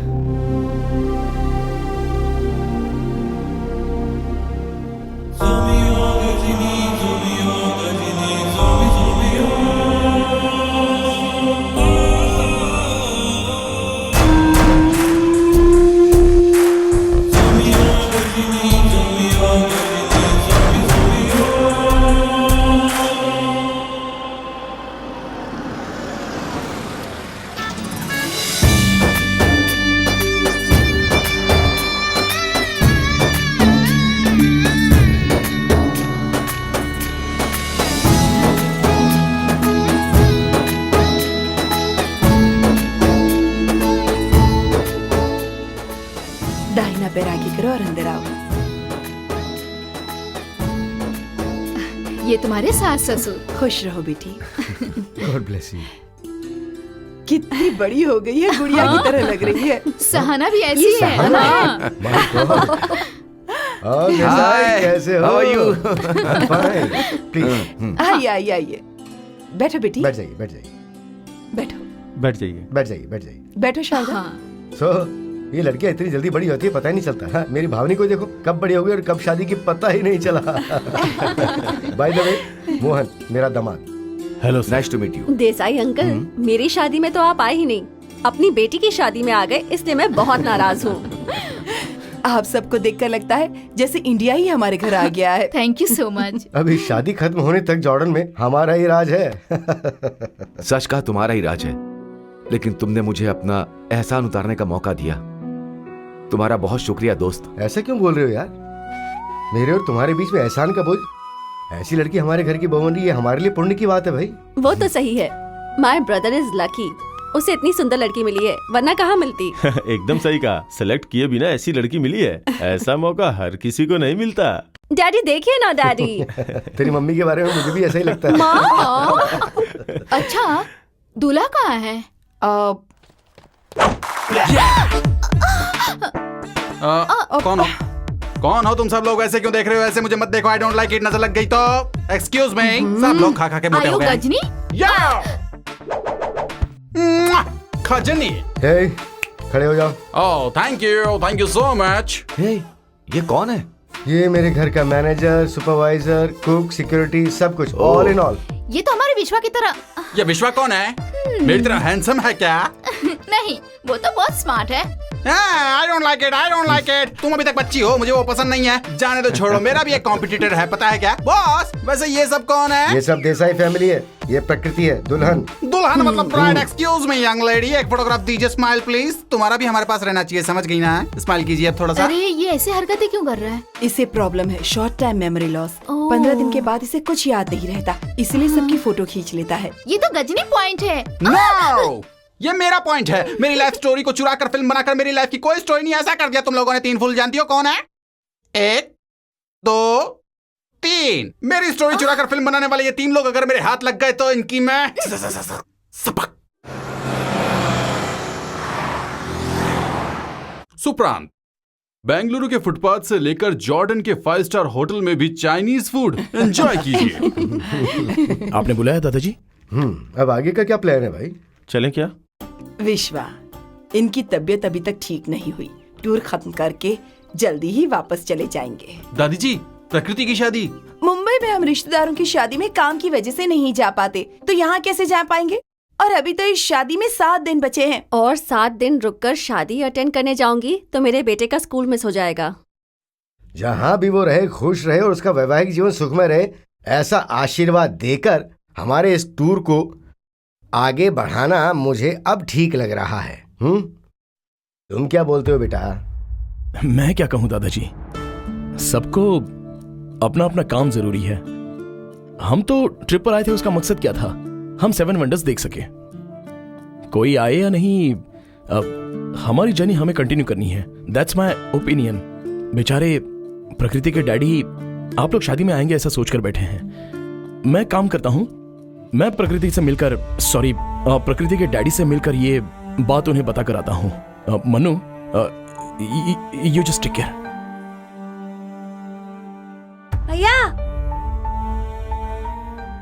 दाहिना पैर आगे करो और अंदर आओ। ये तुम्हारे सास ससुर। खुश रहो बेटी। God bless you. कितनी बड़ी हो गई है, गुड़िया की तरह लग रही है। सहना भी ऐसी है। सहना हाँ। हाय, कैसे हो? How are you? प्लीज आइए आइए आइए, बैठो बेटी। बैठ जाइए, बैठ जाइए, बैठो बैठ जाइए। बैठ जाइए, बैठ जाइए। बैठो शारदा। हाँ। सो ये लड़कियां इतनी जल्दी बड़ी होती है पता ही नहीं चलता। हाँ, मेरी भावनी को देखो कब बड़ी हो गई और कब शादी की पता ही नहीं चला। बाय द वे, मोहन मेरा दामाद। Hello nice to meet you. Desai uncle, मेरी शादी में तो आप आए ही नहीं, अपनी बेटी की शादी में आ गए, इसलिए मैं बहुत नाराज हूँ। आप सबको देखकर लगता है जैसे इंडिया ही हमारे घर आ गया है। Thank you so much. अभी शादी खत्म होने तक जॉर्डन में हमारा ही राज है। सच कहा तुम्हारा ही राज है, लेकिन तुमने मुझे अपना एहसान उतारने का मौका दिया। तुम्हारा बहुत शुक्रिया दोस्त। ऐसा क्यों बोल रहे हो यार? मेरे और तुम्हारे बीच में एहसान का बोझ? ऐसी लड़की हमारे घर की बहू बन रही है, हमारे लिए पुण्य की बात है भाई। वो तो सही है। माय ब्रदर इज लकी, उसे इतनी सुंदर लड़की मिली है, वरना कहाँ मिलती। एकदम सही कहा, सेलेक्ट किए बिना ऐसी लड़की मिली है। ऐसा मौका हर किसी को नहीं मिलता। डैडी देखिए ना डैडी। तेरी मम्मी के बारे में मुझे भी ऐसा ही लगता है। माँ। अच्छा दूल्हा कहाँ है? कौन हो? कौन हो तुम सब लोग? ऐसे क्यों देख रहे हो? ऐसे मुझे मत देखो। I don't like it. नजर लग गई तो एक्सक्यूज मी। सब लोग खा खा के मोटे आयु हो गए। गजनी। या खजनी। हे, खड़े हो जाओ। Oh thank you so much. Hey, ये कौन है? ये मेरे घर का मैनेजर, सुपरवाइजर, कुक, सिक्योरिटी, सब कुछ, ऑल इन ऑल। ये तो हमारे विश्वा की तरह। ये विश्वा कौन है? मेरी तरह हैंडसम है क्या? नहीं, वो तो बहुत स्मार्ट है। I don't like it. I don't like it. तुम अभी तक बच्ची हो, मुझे वो पसंद नहीं है। जाने दो, छोड़ो। मेरा भी एक कॉम्पिटिटर है, पता है क्या? बॉस, वैसे ये सब कौन है? ये सब देसाई फैमिली है। ये प्रकृति है, दुल्हन। दुल्हन मतलब bride. Excuse me young lady, एक फोटोग्राफ दीजिए। Smile please. तुम्हारा भी हमारे पास रहना चाहिए, समझ गई ना? स्माइल कीजिए अब थोड़ा सा। अरे ये ऐसे हरकतें क्यों कर रहा है? इसे प्रॉब्लम है, शॉर्ट टाइम मेमोरी लॉस। ओह। 15 दिन के बाद इसे कुछ याद नहीं रहता, इसलिए सबकी फोटो खींच लेता है। ये तो गजनी पॉइंट है। नो, ये मेरा पॉइंट है। मेरी लाइफ स्टोरी को चुरा कर फिल्म बनाकर मेरी लाइफ की कोई स्टोरी नहीं ऐसा कर दिया तुम लोगों ने। 3 फूल जानती हो कौन है? 1 2 3। मेरी स्टोरी चुरा कर फिल्म बनाने वाले ये 3 लोग अगर मेरे हाथ लग गए तो इनकी मैं सबक। सुप्रांत, बेंगलुरु के फुटपाथ से लेकर जॉर्डन के 5 स्टार होटल में भी चाइनीज फूड एंजॉय कीजिए। आपने बुलाया दादाजी? अब आगे का क्या प्लान है भाई? चलें क्या? विश्वा, इनकी तबीयत अभी तक ठीक नहीं हुई। टूर खत्म करके जल्दी ही वापस चले जाएंगे। दादी जी, प्रकृति की शादी? मुंबई में हम रिश्तेदारों की शादी में काम की वजह से नहीं जा पाते, तो यहाँ कैसे जा पाएंगे? और अभी तो इस शादी में 7 दिन बचे हैं। और 7 दिन रुककर शादी अटेंड करने जाऊंगी तो मेरे बेटे का स्कूल मिस हो जाएगा। जहाँ भी वो रहे खुश रहे और उसका वैवाहिक जीवन सुखमय रहे, ऐसा आशीर्वाद देकर हमारे इस टूर को आगे बढ़ाना मुझे अब ठीक लग रहा है। तुम क्या बोलते हो बेटा? मैं क्या कहूं दादाजी, सबको अपना अपना काम जरूरी है। हम तो ट्रिप पर आए थे, उसका मकसद क्या था? हम 7 वंडर्स देख सके। कोई आए या नहीं, अब हमारी जर्नी हमें कंटिन्यू करनी है। That's my opinion. बेचारे प्रकृति के डैडी आप लोग शादी में आएंगे ऐसा सोचकर बैठे हैं। मैं काम करता हूं, मैं प्रकृति से मिलकर, सॉरी प्रकृति के डैडी से मिलकर ये बात उन्हें बता कर आता हूं। Manu, you just take care. भैया,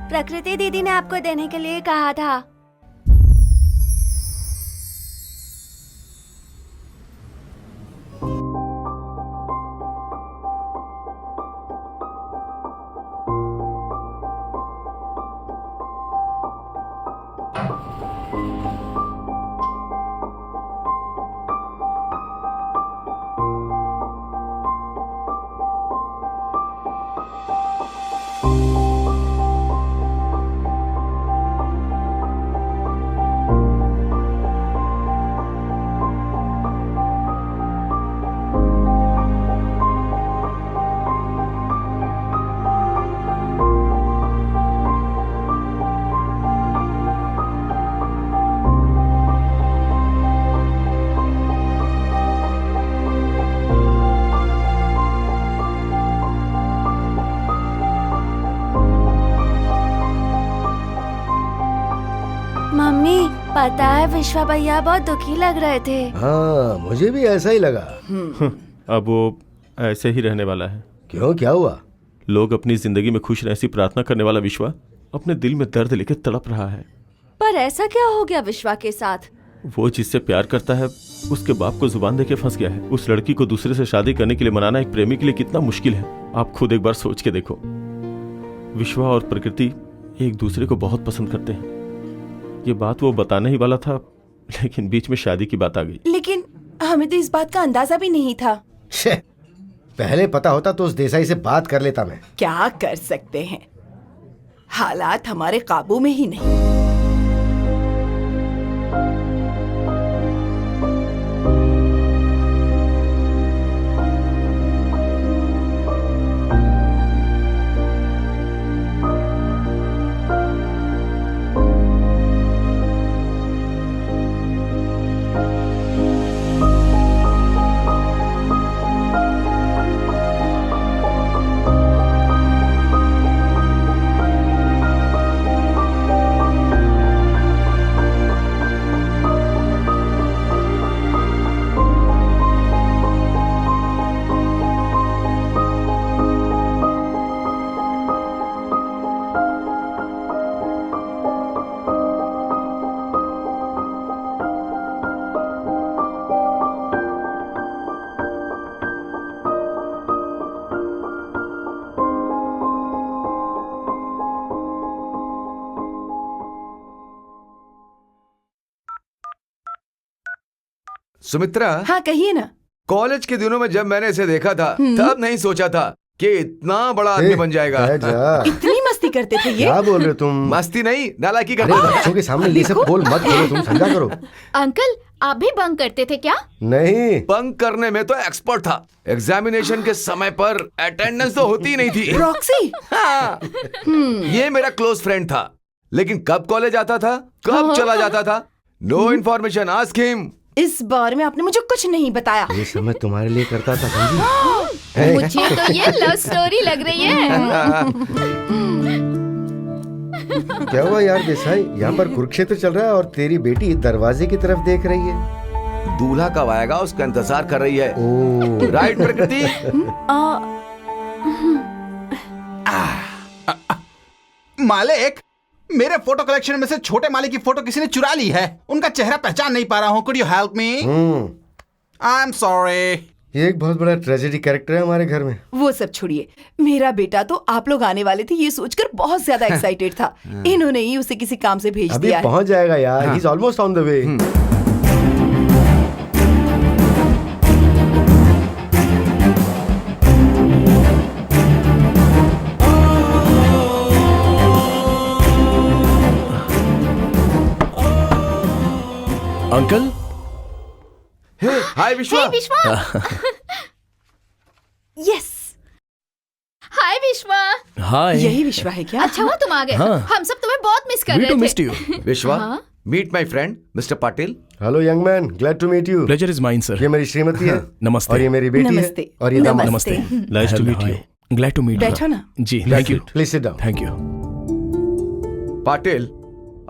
प्रकृति दीदी ने आपको देने के लिए कहा था। मम्मी, पता है विश्वा भैया बहुत दुखी लग रहे थे। हाँ, मुझे भी ऐसा ही लगा। अब वो ऐसे ही रहने वाला है। क्यों, क्या हुआ? लोग अपनी जिंदगी में खुश रहे ऐसी प्रार्थना करने वाला विश्वा अपने दिल में दर्द लेकर तड़प रहा है। पर ऐसा क्या हो गया विश्वा के साथ? वो जिससे प्यार करता है उसके बाप को जुबान देके फंस गया है। उस लड़की को दूसरे से शादी करने के लिए मनाना एक प्रेमी के लिए कितना मुश्किल है, आप खुद एक बार सोच के देखो। विश्वा और प्रकृति एक दूसरे को बहुत पसंद करते हैं। ये बात वो बताने ही वाला था, लेकिन बीच में शादी की बात आ गई। लेकिन हमें तो इस बात का अंदाजा भी नहीं था। पहले पता होता तो उस देसाई से बात कर लेता मैं। क्या कर सकते हैं, हालात हमारे काबू में ही नहीं। सुमित्रा, हाँ कहिए ना। कॉलेज के दिनों में जब मैंने इसे देखा था तब नहीं सोचा था कि इतना बड़ा आदमी बन जाएगा। जा। इतनी मस्ती करते थे ये? क्या बोल रहे हो तुम? मस्ती नहीं, नालायकी अरे करते थे। बच्चों के सामने ये सब बोल मत करो, तुम समझा करो। अंकल आप भी बंक करते थे क्या? नहीं, बंक करने में तो एक्सपर्ट था। एग्जामिनेशन के समय पर अटेंडेंस तो होती ही नहीं थी। प्रॉक्सी? हाँ। ये मेरा क्लोज फ्रेंड था, लेकिन कब कॉलेज आता था, कब चला जाता था, नो इन्फॉर्मेशन, आस्क हिम। इस बारे में आपने मुझे कुछ नहीं बताया। ये सब मैं तुम्हारे लिए करता था, समझी? मुझे तो ये लव स्टोरी लग रही है। क्या हुआ यार देसाई, यहाँ पर कुरुक्षेत्र चल रहा है और तेरी बेटी दरवाजे की तरफ देख रही है। दूल्हा कब आएगा उसका इंतजार कर रही है। ओ, राइट प्रकृति? मालिक, मेरे फोटो कलेक्शन में से छोटे मालिक की फोटो किसी ने चुरा ली है। उनका चेहरा पहचान नहीं पा रहा हूँ। Could you help me? I am sorry. ये एक बहुत बड़ा ट्रेजेडी कैरेक्टर है हमारे घर में। वो सब छोड़िए, मेरा बेटा तो आप लोग आने वाले थे ये सोचकर बहुत ज्यादा एक्साइटेड था। इन्होंने ही उसे किसी काम से भेज अभी दिया है। पहुंच जाएगा यार, he is almost on the way. Uncle, hi Vishwa. Vishwa. Yes, हाय विश्वा। हाय। यही विश्वा है क्या? अच्छा हुआ तुम आ गए। हाँ। हम सब तुम्हें बहुत मिस कर वी रहे टू थे। Missed you. विश्वा, हाँ? Meet my friend mister Patil. Hello young man, glad to meet you. Pleasure is mine sir. ये मेरी श्रीमती है। नमस्ते। और ये मेरी बेटी नमस्ते। है। और ये दामाद। नमस्ते। Nice to meet you. Glad to meet. बैठो ना। जी, thank you. Please sit down. Thank you. Patil,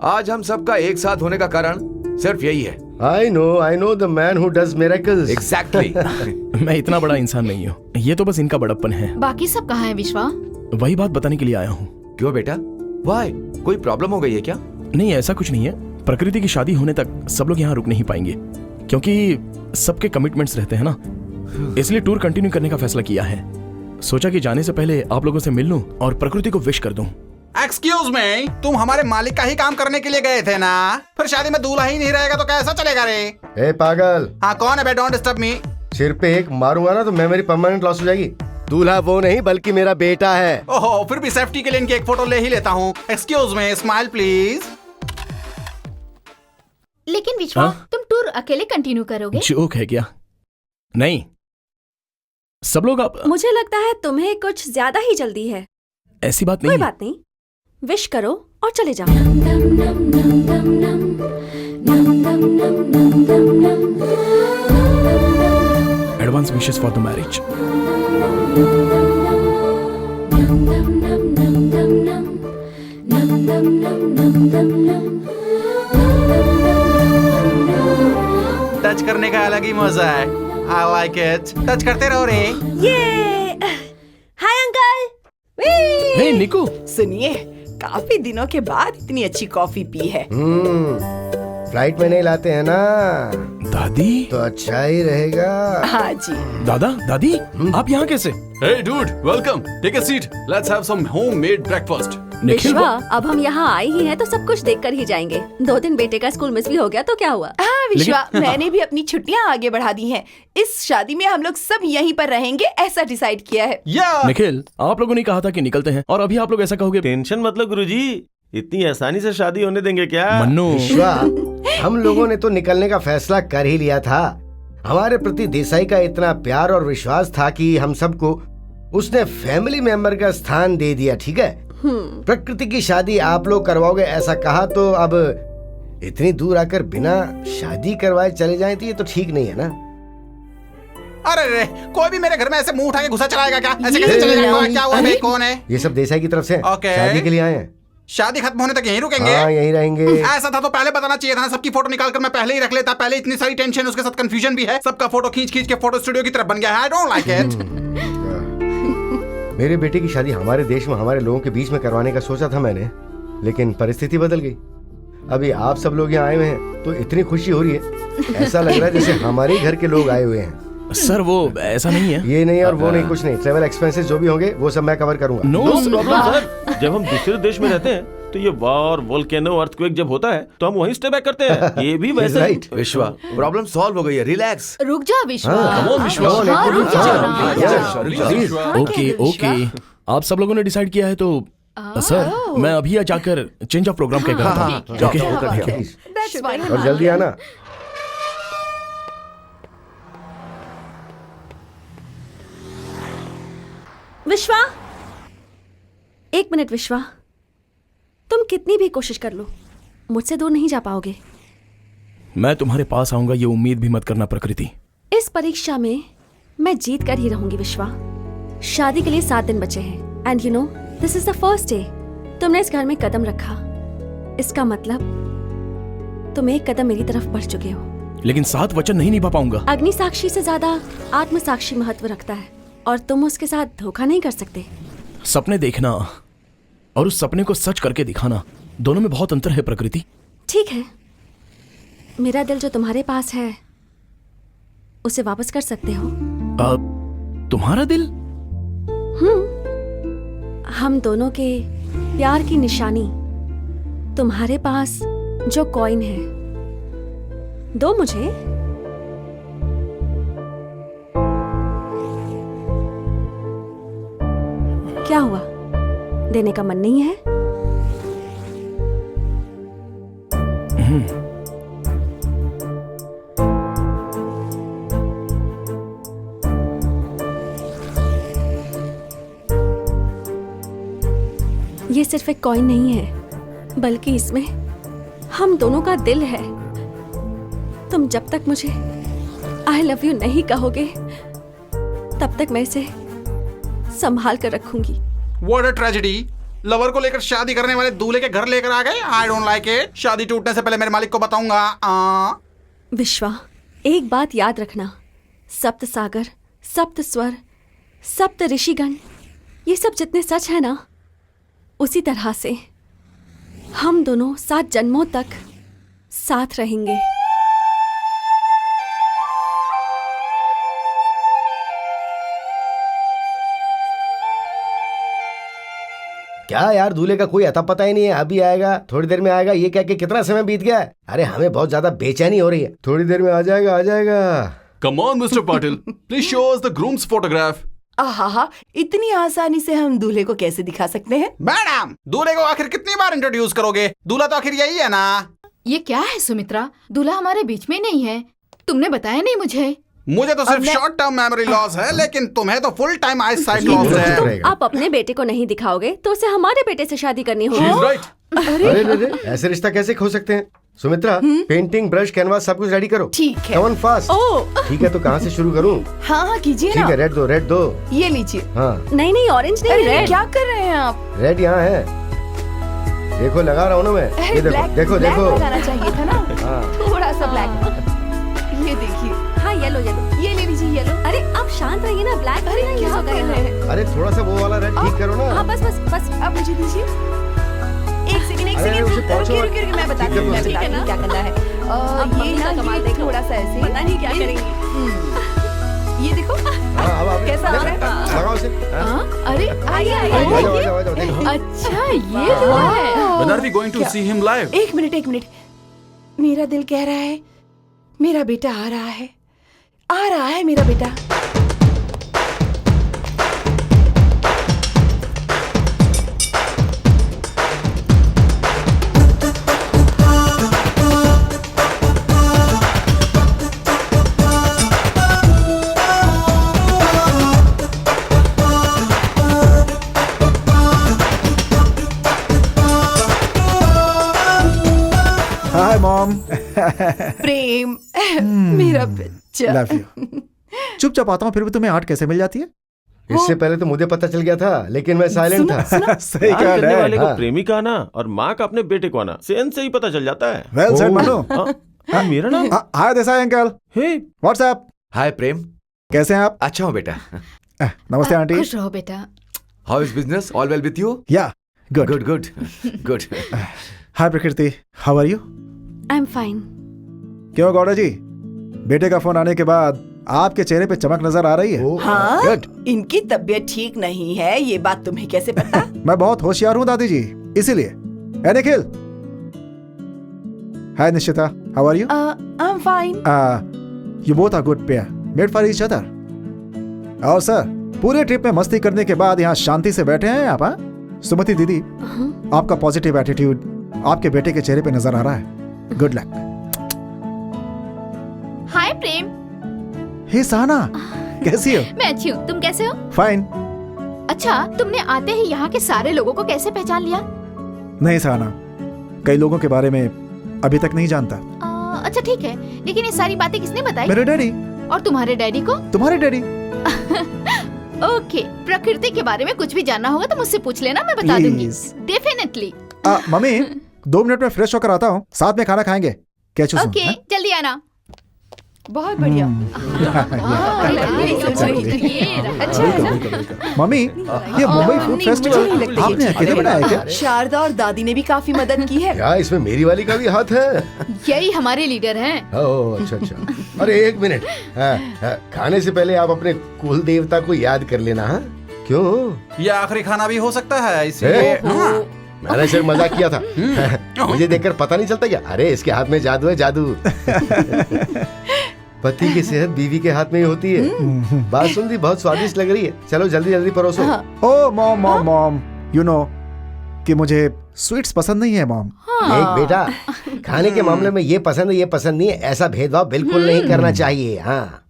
आज हम सबका एक साथ होने का कारण सिर्फ यही है। I know the man who does miracles. Exactly. मैं इतना बड़ा इंसान नहीं हूँ, ये तो बस इनका बड़प्पन है। बाकी सब कहाँ है विश्वा? वही बात बताने के लिए आया हूँ। क्यों बेटा, वाई, कोई प्रॉब्लम हो गई है क्या? नहीं, ऐसा कुछ नहीं है। प्रकृति की शादी होने तक सब लोग यहाँ रुक नहीं पाएंगे, क्योंकि सबके कमिटमेंट्स रहते हैं ना, इसलिए टूर कंटिन्यू करने का फैसला किया है। सोचा कि जाने से पहले आप लोगों से मिल लूं और प्रकृति को विश कर दूं। एक्सक्यूज मी, तुम हमारे मालिक का ही काम करने के लिए गए थे ना? फिर शादी में दूल्हा ही नहीं रहेगा तो कैसा चलेगा रे? ए पागल, हाँ कौन है बे? Don't disturb me. सिर पे एक मारूंगा ना तो मेरी परमानेंट लॉस हो जाएगी। दूल्हा वो नहीं बल्कि मेरा बेटा है। ओहो, फिर भी सेफ्टी के लिए इनकी एक फोटो ले ही लेता हूँ। Excuse me, smile please. लेकिन विश्वा, हाँ? तुम टूर अकेले कंटिन्यू करोगे? जोक है क्या? नहीं, सब लोग आप। मुझे लगता है तुम्हें कुछ ज्यादा ही जल्दी है। ऐसी बात कोई नहीं है। बात नहीं, विश करो और चले जाओ। Advance wishes for the marriage. Touch करने का अलग ही मजा है। I like it. टच करते रहो रे। ये हाय अंकल। हे निकू, सुनिए, काफी दिनों के बाद इतनी अच्छी कॉफी पी है। फ्लाइट में नहीं लाते हैं ना, दादी। तो अच्छा ही रहेगा। हाँ जी। दादा, दादी, आप यहाँ कैसे? Hey dude, welcome. Take a seat. Let's have some homemade breakfast. Nikhil, विश्वा, अब हम यहाँ आए ही हैं तो सब कुछ देख कर ही जाएंगे। 2 दिन बेटे का स्कूल मिस भी हो गया तो क्या हुआ? हाँ विश्वा, मैंने भी अपनी छुट्टियाँ आगे बढ़ा दी हैं। इस शादी में हम लोग सब यहीं पर रहेंगे, ऐसा डिसाइड किया है। Yeah. निखिल, आप लोगों ने कहा था कि निकलते हैं और अभी आप लोग ऐसा कहोगे। टेंशन मतलब गुरुजी, इतनी आसानी से शादी होने देंगे क्या? मन्नू, विश्वा, हम लोगों ने तो निकलने का फैसला कर ही लिया था। हमारे प्रति देसाई का इतना प्यार और विश्वास था कि हम सबको उसने फैमिली मेंबर का स्थान दे दिया। ठीक है, प्रकृति की शादी आप लोग करवाओगे ऐसा कहा, तो अब इतनी दूर आकर बिना शादी करवाए चले जाएं तो ये तो ठीक नहीं है ना। अरे रे, कोई भी मेरे घर में ऐसे मुंह उठा के घुसा चलाएगा क्या? ऐसे कैसे चलेगा? क्या हुआ भाई? कौन है? ये सब देसाई की तरफ से Okay. शादी के लिए आए हैं। शादी खत्म होने तक यहीं रुकेंगे? हाँ, यहीं रहेंगे। ऐसा था तो पहले बताना चाहिए था ना। सबकी फोटो निकाल कर मैं पहले ही रख लेता। पहले इतनी सारी टेंशन, उसके साथ कंफ्यूजन भी है। सबका फोटो खींच खींच के फोटो स्टूडियो की तरफ बन गया है। I don't like it. मेरे बेटे की शादी हमारे देश में हमारे लोगों के बीच में करवाने का सोचा था मैंने, लेकिन परिस्थिति बदल गई। अभी आप सब लोग यहाँ आए हुए हैं तो इतनी खुशी हो रही है, ऐसा लग रहा है जैसे हमारे ही घर के लोग आए हुए हैं। सर वो ऐसा नहीं है। ये नहीं और वो नहीं, कुछ नहीं। ट्रेवल एक्सपेंसेस जो भी होंगे वो सब मैं कवर करूंगा। नो प्रॉब्लम सर, जब हम दूसरे देश में रहते हैं तो ये वॉर, वोल्केनो, अर्थक्वेक जब होता है तो हम वहीं स्टे बैक करते हैं। ये भी वैसे राइट। विश्वा, प्रॉब्लम सॉल्व हो गई है, रिलैक्स। रुक जाओ विश्वा। come on, विश्वा। हाँ, रुक जाओ ना। Yeah, Sorry, please. विश्वा। ओके ओके, आप सब लोगों ने डिसाइड किया है तो सर मैं अभी यहाँ जाकर चेंज ऑफ प्रोग्राम क्या करता हूँ। जाओ, ओके। जाओ, करके आओ। That's fine. और जल्दी आना। विश्वा, एक मिनट विश्वा, तुम कितनी भी कोशिश कर लो मुझसे दूर नहीं जा पाओगे। मैं तुम्हारे पास आऊंगा ये उम्मीद भी मत करना प्रकृति। इस परीक्षा में मैं जीत कर ही रहूंगी विश्वा। शादी के लिए 7 दिन बचे हैं and you no this is the first day. तुमने इस घर में कदम रखा, इसका मतलब तुम एक कदम मेरी तरफ बढ़ चुके हो। लेकिन 7 वचन नहीं निभा पाऊंगा। अग्नि साक्षी से ज्यादा आत्म साक्षी महत्व रखता है और तुम उसके साथ धोखा नहीं कर सकते। सपने देखना और उस सपने को सच करके दिखाना, दोनों में बहुत अंतर है प्रकृति। ठीक है, मेरा दिल जो तुम्हारे पास है उसे वापस कर सकते हो। तुम्हारा दिल? हम दोनों के प्यार की निशानी तुम्हारे पास जो कॉइन है, दो मुझे। क्या हुआ, देने का मन नहीं है? ये सिर्फ एक कॉइन नहीं है, बल्कि इसमें हम दोनों का दिल है। तुम जब तक मुझे आई लव यू नहीं कहोगे तब तक मैं इसे संभाल कर रखूंगी। What a tragedy. लवर को लेकर शादी करने वाले दूल्हे के घर लेकर आ गए। I don't like it. शादी टूटने से पहले मेरे मालिक को बताऊंगा। विश्वा, एक बात याद रखना, सप्त सागर, सप्त स्वर, सप्त ऋषिगण, ये सब जितने सच है ना, उसी तरह से हम दोनों 7 जन्मों तक साथ रहेंगे। क्या यार, दूल्हे का कोई अता पता ही नहीं है। अभी आएगा, थोड़ी देर में आएगा, ये कह के कितना समय बीत गया है। अरे हमें बहुत ज्यादा बेचैनी हो रही है। थोड़ी देर में आ जाएगा, आ जाएगा। Come on mister Patil, please show us the grooms photograph. आहा, इतनी आसानी से हम दूल्हे को कैसे दिखा सकते हैं? मैडम, दूल्हे को आखिर कितनी बार इंट्रोड्यूस करोगे? दूल्हा तो आखिर यही है ना। ये क्या है सुमित्रा, दूल्हा हमारे बीच में नहीं है। तुमने बताया नहीं मुझे। मुझे तो सिर्फ शॉर्ट टर्म मेमोरी लॉस है, लेकिन तुम्हें तो full time I site loss है। तुम आप अपने बेटे को नहीं दिखाओगे तो उसे हमारे बेटे से शादी करनी होगी। She's right. अरे ऐसे रिश्ता कैसे खो सकते हैं? सुमित्रा, पेंटिंग, ब्रश, कैनवास सब कुछ रेडी करो। ठीक है। Come on fast। ठीक है, तो कहाँ से शुरू करूँ? हाँ कीजिए ठीक ना। है, रेड दो। ये लीजिए। हाँ, नहीं नहीं, ऑरेंज नहीं, अरे रेड। क्या कर रहे हैं आप? रेड यहाँ है। देखो, लगा रहा हूँ ना मैं। ये देखो, ब्लैक देखो, ब्लैक देखो। लगाना चाहिए था ना। हाँ। थोड़ा सा ब्लैक। ये देखिए, हाँ येलो येलो। ये ले लीजिए येलो। अरे आप शांत रहिए ना, ब्लैक अरे क्या कर रहे हैं? अरे थोड़ा सा वो वाला रेड ठीक करो ना। हाँ बस बस बस। अब मुझे दीजिए। एक सेकंड अरे, उसे पहुंचो। रुकिए, मैं बताती ठीक है, हूँ, मैं ठीक बताती है ना? हूँ क्या करना है। ये ना, कमाल ये देखो। थोड़ा सा ऐसे। पता नहीं क्या करेंगी। ये देखो। हाँ, अब कैसा लग रहा है? लगाओ उसे। हाँ। अरे आइए आ जाओ, आ आइए। जाओ, आ जाओ, देखो। अच्छा ये दूल्हा है। When are we going to see him live? एक मिनट। मेरा दिल कह रहा है मेरा बेटा आ रहा है मेरा बेटा। Hi mom. प्रेम, मेरा बच्चा। Love you. चुपचाप आता हूँ, फिर भी तुम्हें आर्ट कैसे मिल जाती है? इससे पहले तो मुझे पता चल गया था, लेकिन मैं साइलेंट था। सही प्यार कहा करने वाले डैड। को प्रेमी का आना और माँ का अपने बेटे को आना सेंस से ही पता चल जाता है। Well said Manu. हाँ, मेरा नाम हाय देसाई अंकल। हे व्हाट्सएप, हाय प्रेम, कैसे हैं आप? अच्छा हूँ बेटा। नमस्ते आंटी। खुश रहो बेटा। How is business? All well with you? Yeah good. Good good good. Hi Prakriti, how are you? I am fine. क्यों गौड़ा जी, बेटे का फोन आने के बाद आपके चेहरे पे चमक नजर आ रही है। हाँ, गुड। इनकी तबीयत ठीक नहीं है, ये बात तुम्हें कैसे पता? मैं बहुत होशियार हूँ दादी जी, इसीलिए। ए Nikhil. Hi Nishchita, how are you? I am fine. You both are good pair, made for each other. और सर, पूरे ट्रिप में मस्ती करने के बाद यहाँ शांति से बैठे हैं आप? सुमति दीदी, आपका पॉजिटिव एटीट्यूड आपके बेटे के चेहरे पे नजर आ रहा है। Good luck. हाय प्रेम। हे सहना, कैसी हो? मैं अच्छी हूँ, तुम कैसे हो? फाइन। अच्छा, तुमने आते ही यहाँ के सारे लोगों को कैसे पहचान लिया? नहीं सहना, कई लोगों के बारे में अभी तक नहीं जानता। अच्छा ठीक है, लेकिन ये सारी बातें किसने बताई? मेरे डैडी। और तुम्हारे डैडी को? तुम्हारे डैडी। ओके, प्रकृति के बारे में कुछ भी जानना होगा तो मुझसे पूछ लेना, मैं बता दूंगी। डेफिनेटली। मम्मी, 2 मिनट में फ्रेश होकर आता हूँ, साथ में खाना खाएंगे। कैचू सुन, ओके, जल्दी आना। बहुत बढ़िया। अच्छा है ना? मम्मी, ये मुंबई फूड फेस्टिवल आपने अकेले बनाया क्या? शारदा और दादी ने भी काफी मदद की है। क्या इसमें मेरी वाली का भी हाथ है? यही हमारे लीडर हैं। ओह अच्छा अच्छा। अरे एक मिनट, खाने से पहले आप अपने कुल देवता को याद कर लेना। हाँ क्यों? ये आखिरी खाना भी हो सकता है, इसलिए मैंने सिर्फ मजाक किया था। मुझे देखकर पता नहीं चलता क्या? अरे इसके हाथ में जादू है, जादू। पति की सेहत बीवी के हाथ में ही होती है। बात सुन दी, बहुत स्वादिष्ट लग रही है। चलो जल्दी जल्दी परोसो। Oh mom mom mom, you know कि मुझे स्वीट्स पसंद नहीं है मॉम। एक बेटा, खाने के मामले में ये पसंद है ये पसंद नहीं है, ऐसा भेदभाव बिल्कुल नहीं करना चाहिए। हाँ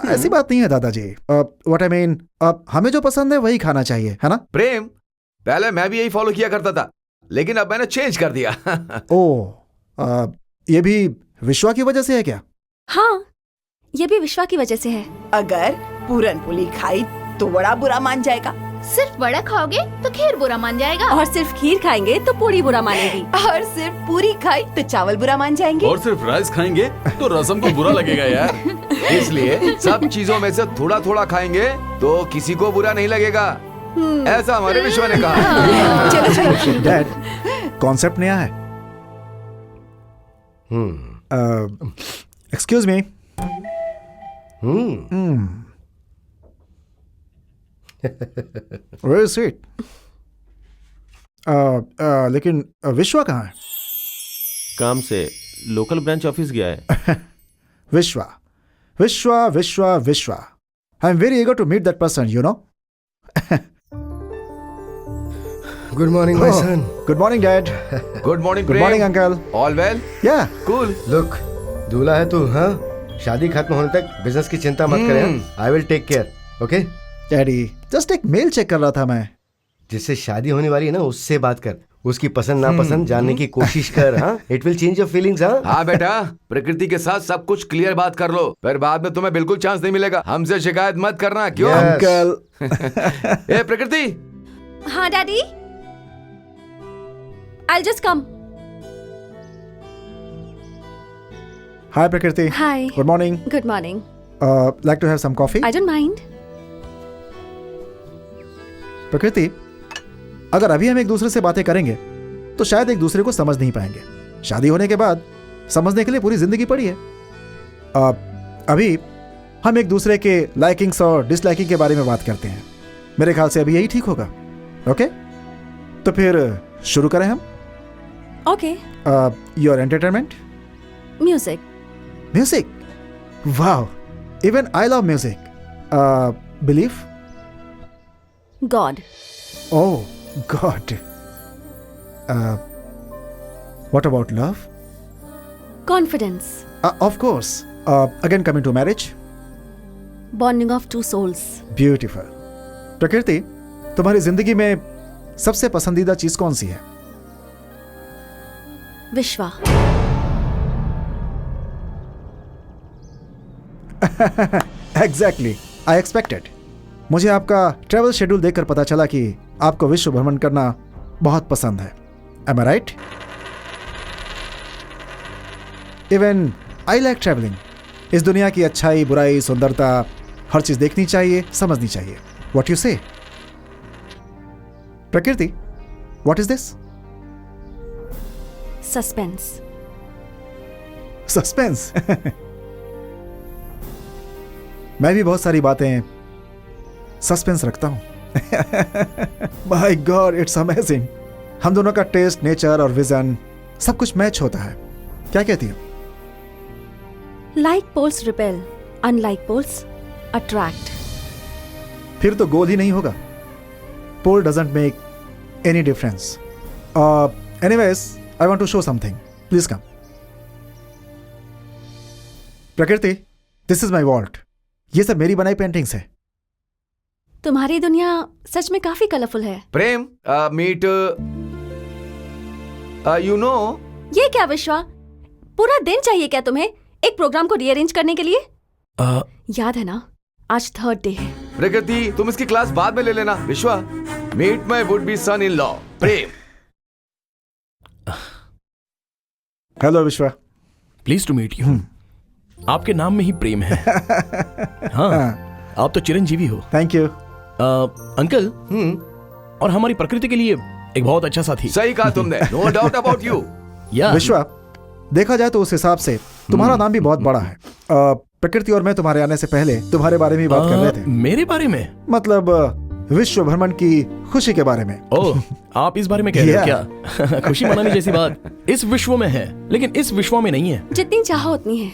ऐसी बात नहीं है दादाजी। व्हाट आई मीन, हमें जो पसंद है वही खाना चाहिए, है ना? प्रेम, पहले मैं भी यही फॉलो किया करता था, लेकिन अब मैंने चेंज कर दिया। ओ, ये भी विश्वा की वजह से है क्या? हाँ, ये भी विश्वा की वजह से है। अगर पूरन पुली खाई तो बड़ा बुरा मान जाएगा, सिर्फ बड़ा खाओगे तो खीर बुरा मान जाएगा, और सिर्फ खीर खाएंगे तो पूरी बुरा मानेगी, और सिर्फ पूरी खाई तो चावल बुरा मान जाएंगे, और सिर्फ राइस खाएंगे तो रसम को बुरा लगेगा यार। इसलिए सब चीजों में से थोड़ा थोड़ा खाएंगे तो किसी को बुरा नहीं लगेगा, ऐसा हमारे विश्वा ने कहा। चलो चलो। डैड, कॉन्सेप्ट नया है। Excuse me. Very sweet. लेकिन विश्वा कहाँ है? काम से लोकल ब्रांच ऑफिस गया है। विश्वा विश्वा विश्वा विश्वा, I am very eager to meet that person, you know. Good morning my son. Good morning, Dad. Good morning Good morning, Uncle. All well? Yeah. Cool. Look, दूल्हा है तू, हाँ? शादी खत्म होने तक बिजनेस की चिंता मत करें। I will take care, okay? Daddy, just एक मेल चेक कर रहा था मैं। जिससे शादी होने वाली है ना, उससे बात कर, उसकी पसंद नापसंद जानने की कोशिश कर। हाँ, it will change your feelings. हाँ हाँ बेटा, प्रकृति के साथ सब कुछ क्लियर बात कर लो, फिर बाद में तुम्हें बिल्कुल चांस नहीं मिलेगा। हमसे शिकायत मत करना, क्यों? Yes. Uncle. ए प्रकृति, हाँ daddy, I'll just come. Hi, Prakriti. Hi. Good morning. Good morning. Like to have some coffee? I don't mind. प्रकृति, अगर अभी हम एक दूसरे से बातें करेंगे तो शायद एक दूसरे को समझ नहीं पाएंगे। शादी होने के बाद समझने के लिए पूरी जिंदगी पड़ी है। अभी हम एक दूसरे के लाइकिंग्स और डिसलाइकिंग के बारे में बात करते हैं। मेरे ख्याल से अभी यही ठीक होगा। ओके, तो फिर शुरू करें हम। Okay. Your entertainment? Music. Music? Wow, even I love music. Belief? God. Oh, God. What about love? Confidence. Of course. Again, coming to marriage. Bonding of two souls. Beautiful. प्रकृति, तुम्हारी जिंदगी में सबसे पसंदीदा चीज कौन सी है? Vishwa. Exactly. I expected. मुझे आपका ट्रैवल शेड्यूल देखकर पता चला कि आपको विश्व भ्रमण करना बहुत पसंद है। Am I right? Even I like traveling. इस दुनिया की अच्छाई, बुराई, सुंदरता, हर चीज देखनी चाहिए, समझनी चाहिए। What you say? प्रकृति, what is this? Suspense. Suspense. मैं भी बहुत सारी बातें सस्पेंस रखता हूं। My God, it's amazing. हम दोनों का टेस्ट, नेचर और विजन सब कुछ मैच होता है। क्या कहती हो? Like poles repel, unlike poles attract. फिर तो गोल ही नहीं होगा। Pole doesn't make any difference. Anyways, I want to show something. Please come. प्रकृति, this is my vault. ये सब मेरी बनाई पेंटिंग्स है. तुम्हारी दुनिया सच में काफी कलरफुल है. प्रेम, मीट, यू नो. ये क्या विश्वा, पूरा दिन चाहिए क्या तुम्हें एक प्रोग्राम को रीअरेंज करने के लिए? याद है ना, आज 3rd डे है. प्रकृति, तुम इसकी क्लास बाद में ले लेना. Vishwa, meet my would be son in law Prem. Hello Vishwa. Please to meet you. आपके नाम में ही प्रेम है. हाँ, आप तो चिरंजीवी हो. Thank you. अंकल, और हमारी प्रकृति के लिए एक बहुत अच्छा साथी. सही कहा तुमने. No doubt about you. Yeah Vishwa, देखा जाए तो उस हिसाब से तुम्हारा नाम भी बहुत बड़ा है. प्रकृति और मैं तुम्हारे आने से पहले तुम्हारे बारे में ही बात कर रहे थे. मेरे बारे में? मतलब विश्व भ्रमण की खुशी के बारे में. ओह, आप इस बारे में कह रहे हो क्या? खुशी मनाने जैसी बात इस विश्व में है, लेकिन इस विश्व में नहीं है. जितनी चाहो उतनी है,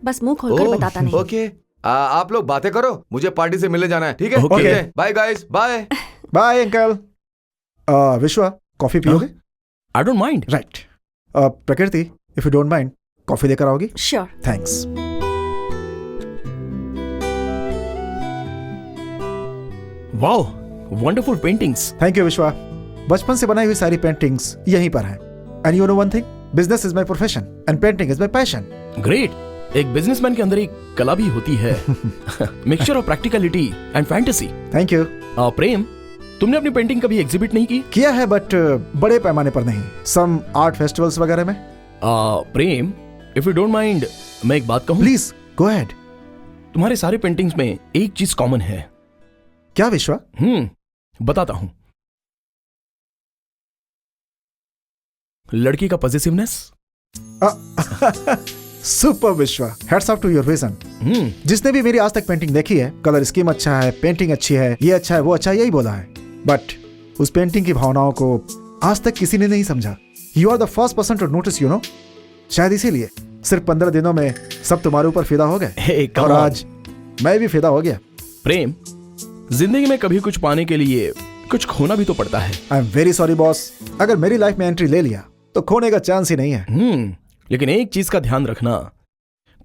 बस मुंह खोलकर बताता नहीं. ओके, आप लोग बातें करो, मुझे पार्टी से मिलने जाना है. ठीक है? Okay. Bye guys, bye. Bye uncle. Vishwa, coffee पियोगे? I don't mind. Right. Prakriti, if you don't mind, coffee लेकर आओगी? Sure. Thanks. Wow, wonderful paintings. Thank you Vishwa. बचपन से बनाई हुई सारी पेंटिंग्स यहीं पर हैं. And you know one thing, business is my profession and painting is my passion. Great. एक बिजनेसमैन के अंदर एक कला भी होती है. Mixture of practicality and fantasy. Thank you. Prem, तुमने अपनी पेंटिंग कभी एग्जिबिट नहीं की? किया है, बट बड़े पैमाने पर नहीं. सम आर्ट फेस्टिवल्स वगैरह में. प्रेम, इफ यू डोंट माइंड, मैं एक बात कहूं? Please go ahead. तुम्हारे सारे पेंटिंग्स में एक चीज कॉमन है. क्या विश्वा? बताता हूं. लड़की का positiveness. Super Vishwa, hats off to your vision. जिसने भी मेरी आज तक पेंटिंग देखी है, कलर स्कीम अच्छा है, पेंटिंग अच्छी है, ये अच्छा है, वो अच्छा है, यही बोला है. बट उस पेंटिंग की भावनाओं को आज तक किसी ने नहीं समझा. You are the first person to notice, you know. शायद इसीलिए सिर्फ 15 दिनों में सब तुम्हारे ऊपर फिदा हो गए. और आज मैं भी फिदा हो गया. प्रेम, जिंदगी में कभी कुछ पाने के लिए कुछ खोना भी तो पड़ता है. I am very sorry boss, अगर मेरी लाइफ में एंट्री ले लिया तो खोने का चांस ही नहीं है. लेकिन एक चीज का ध्यान रखना,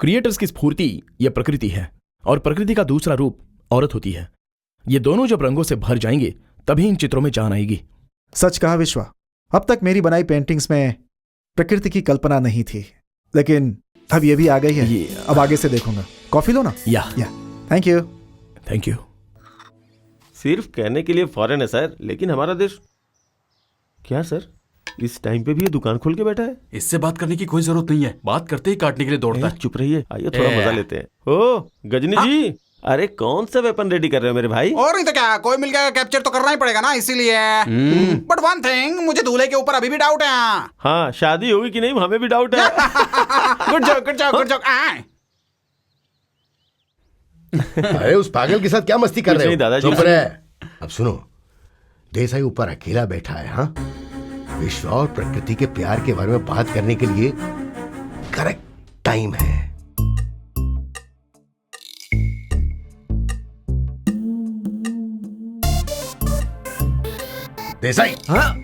क्रिएटर्स की स्फूर्ति यह प्रकृति है, और प्रकृति का दूसरा रूप औरत होती है. ये दोनों जब रंगों से भर जाएंगे तभी इन चित्रों में जान आएगी. सच कहा विश्वा, अब तक मेरी बनाई पेंटिंग्स में प्रकृति की कल्पना नहीं थी, लेकिन अब ये भी आ गई है. अब आगे से देखूंगा. कॉफी लो ना. या. Thank you. Thank you. सिर्फ कहने के लिए फॉरेन है सर, लेकिन हमारा देश. क्या सर, इस टाइम पे भी ये दुकान खोल के बैठा है? इससे बात करने की कोई जरूरत नहीं है. बात करते ही काटने के लिए दौड़ता है. चुप रहिए, आइए थोड़ा मजा लेते हैं. ओ गजनी जी, अरे कौन सा वेपन रेडी कर रहे हो मेरे भाई? और नहीं तो क्या, कोई मिल गया कैप्चर तो करना ही पड़ेगा ना, इसीलिए. बट वन थिंग, मुझे दूल्हे के ऊपर अभी भी डाउट है. हाँ, शादी होगी कि नहीं हमें भी डाउट है. Good joke, good joke, good joke. अरे उस पागल के साथ क्या मस्ती कर रहे हो? दादाजी. चुप रहे. अब सुनो, देसाई ऊपर अकेला बैठा है. हाँ, विश्व और प्रकृति के प्यार के बारे में बात करने के लिए करेक्ट टाइम है. देसाई, हाँ?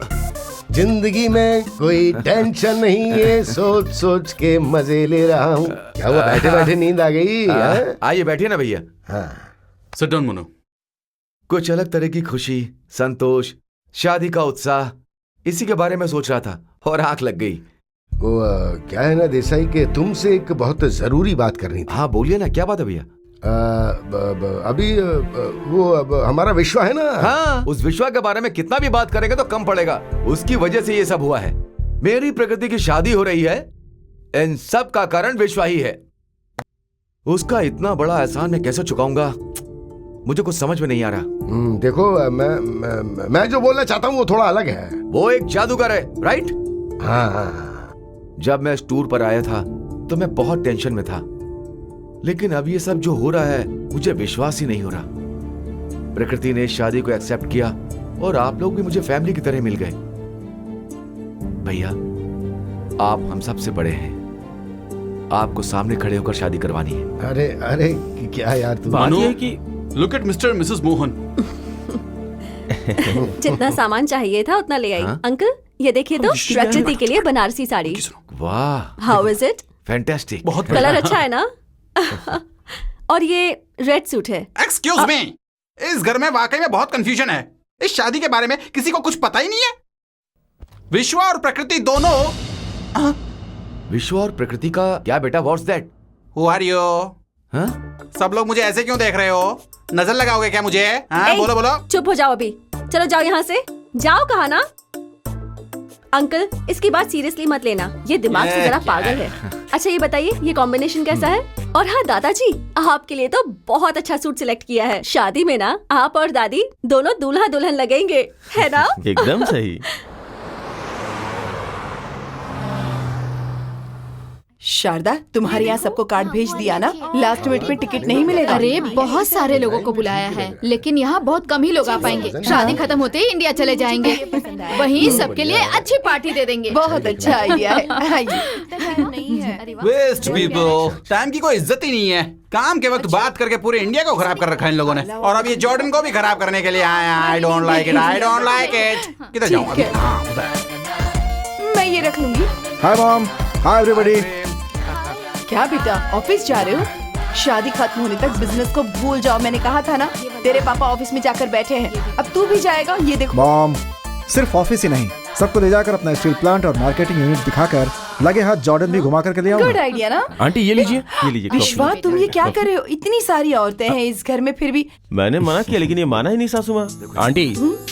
जिंदगी में कोई टेंशन नहीं है, सोच सोच के मजे ले रहा हूँ. क्या हुआ, बैठे बैठे नींद आ गई? आइए बैठिए ना भैया. हाँ. Sit down Monu. कुछ अलग तरह की खुशी, संतोष, शादी का उत्साह, इसी के बारे में सोच रहा था और आंख लग गई. वो क्या है ना देसाई, के तुमसे एक बहुत जरूरी बात करनी थी. हाँ बोलिए ना, क्या बात है भैया? अभी वो हमारा विश्वा है ना. हाँ, उस विश्वा के बारे में कितना भी बात करेंगे तो कम पड़ेगा. उसकी वजह से ये सब हुआ है. मेरी प्रकृति की शादी हो रही है, इन सब का कारण विश्वा ही है. उसका इतना बड़ा एहसान मैं कैसे चुकाऊंगा, मुझे कुछ समझ में नहीं आ रहा. देखो, मैं जो बोलना चाहता हूँ वो थोड़ा अलग है. वो एक जादूगर है, राइट? हाँ. जब मैं इस टूर पर आया था तो मैं बहुत टेंशन में था, लेकिन अब ये सब जो हो रहा है मुझे विश्वास ही नहीं हो रहा. प्रकृति ने शादी को एक्सेप्ट किया और आप लोग भी मुझे फैमिली की तरह मिल गए. भैया, आप हम सबसे बड़े हैं, आपको सामने खड़े होकर शादी करवानी है. अरे अरे क्या यार, तू बात ये है कि look at mister Mrs Mohan. जितना सामान चाहिए था उतना ले आई। हाँ? अंकल ये देखिए तो प्रकृति के लिए बनारसी साड़ी। वाह, हाउ इज इट? फैंटास्टिक। बहुत कलर अच्छा है ना? और ये रेड सूट है। एक्सक्यूज मी, इस घर में वाकई में बहुत कंफ्यूजन है। इस शादी के बारे में किसी को कुछ पता ही नहीं है। विश्वा और प्रकृति दोनों। विश्व और प्रकृति का क्या बेटा? What's that? Who are you? सब लोग मुझे ऐसे क्यों देख रहे हो? नजर लगाओगे क्या मुझे? हाँ, ए, बोलो बोलो। चुप हो जाओ अभी। चलो जाओ यहाँ से। जाओ कहा ना। अंकल इसकी बात सीरियसली मत लेना, ये दिमाग से जरा पागल है। अच्छा ये बताइए ये कॉम्बिनेशन कैसा है? और हाँ दादाजी, आपके लिए तो बहुत अच्छा सूट सिलेक्ट किया है। शादी में ना आप और दादी दोनों दूल्हा दुल्हन लगेंगे, है ना? एकदम सही। शारदा, तुम्हारे यहाँ सबको कार्ड भेज दिया ना? लास्ट मिनट में टिकट नहीं मिलेगा। अरे बहुत सारे लोगों को बुलाया है, लेकिन यहाँ बहुत कम ही लोग आ पाएंगे। शादी खत्म होते ही इंडिया चले जाएंगे, वहीं सबके लिए अच्छी पार्टी दे देंगे। बहुत अच्छा आइडिया है। आइए। वेस्ट पीपल, टाइम की कोई इज्जत ही नहीं है। काम के वक्त बात करके पूरे इंडिया को खराब कर रखा है इन लोगों ने, और अब ये जॉर्डन को भी खराब करने के लिए आए हैं। I don't like it, I don't like it. किधर जाऊँ अभी? हाँ, उधर। मैं ये रख लूंगी। Hi mom, hi everybody. क्या बेटा ऑफिस जा रहे हो? शादी खत्म होने तक बिजनेस को भूल जाओ, मैंने कहा था ना। तेरे पापा ऑफिस में जाकर बैठे हैं, अब तू भी जाएगा। ये देखो मॉम, सिर्फ ऑफिस ही नहीं, सबको ले जाकर अपना स्टील प्लांट और मार्केटिंग यूनिट दिखाकर लगे हाथ जॉर्डन भी घुमा करके ले गुड आऊंगा। आइडिया ना। आंटी ये लीजिए। ये लीजिए विश्वा कॉफी। तुम ये क्या कर रहे हो? इतनी सारी औरतें हैं इस घर में, फिर भी मैंने मना किया लेकिन ये माना ही नहीं सासू माँ। आंटी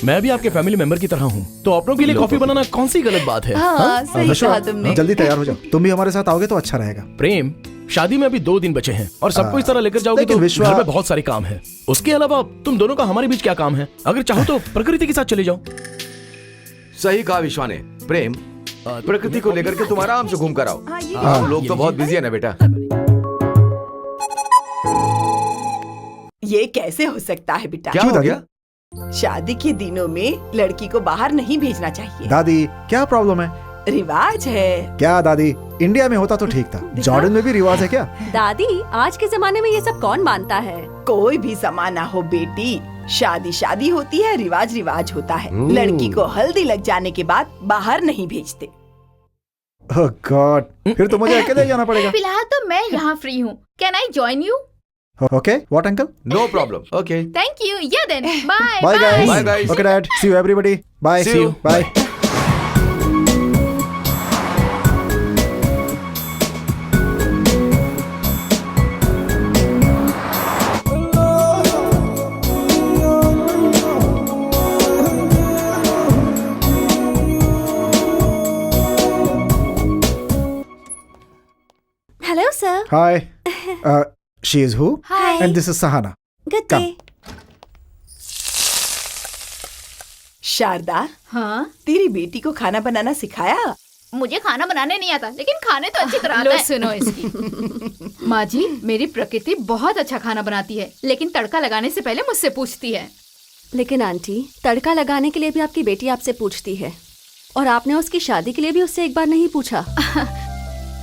मैं भी आपके फैमिली मेंबर की तरह हूँ, तो अपनों के लिए कॉफी बनाना कौन सी गलत बात है? हाँ सही कहा तुमने। जल्दी तैयार हो जाओ, तुम भी हमारे साथ आओगे तो अच्छा रहेगा। प्रेम, शादी में अभी 2 दिन बचे हैं और सबको इस तरह लेकर जाओगे लेकिन तो विश्वा- घर में बहुत सारे काम है। उसके अलावा तुम दोनों का हमारे बीच क्या काम है? अगर चाहो तो प्रकृति के साथ चले जाओ। सही कहा विश्वा ने। प्रेम, प्रकृति को लेकर के तुम आराम से घूम कर आओ। हाँ, ये हम लोग तो बहुत बिजी है ना बेटा। ये कैसे हो सकता है बेटा? क्या क्यों हो दादी? गया? शादी के दिनों में लड़की को बाहर नहीं भेजना चाहिए, दादी क्या प्रॉब्लम है? रिवाज है। क्या दादी, इंडिया में होता तो ठीक था, जॉर्डन में भी रिवाज है क्या? दादी आज के जमाने में ये सब कौन मानता है? कोई भी समाना हो बेटी, शादी शादी होती है, रिवाज रिवाज होता है। लड़की को हल्दी लग जाने के बाद बाहर नहीं भेजते। ओह गॉड, फिर तो मुझे अकेले ही जाना पड़ेगा। फिलहाल तो मैं यहाँ फ्री हूँ। Can I join you? Okay, what uncle? No problem. Okay, thank you. Yeah then bye bye Bye, guys. guys. Okay dad, see you everybody. Bye. See you. Bye. Hello sir. Hi, she is who? Hi. And this is Sahana. Good Come. Day. Sharda, हाँ, तेरी बेटी को खाना बनाना सिखाया? मुझे खाना बनाने नहीं आता, लेकिन खाने तो अच्छी तरह आता है। सुनो इसकी। माँ जी, मेरी प्रकृति बहुत अच्छा खाना बनाती है, लेकिन तड़का लगाने से पहले मुझसे पूछती है। लेकिन आंटी तड़का लगाने के लिए भी आपकी बेटी आपसे पूछती है, और आपने उसकी शादी के लिए भी उससे एक बार नहीं पूछा।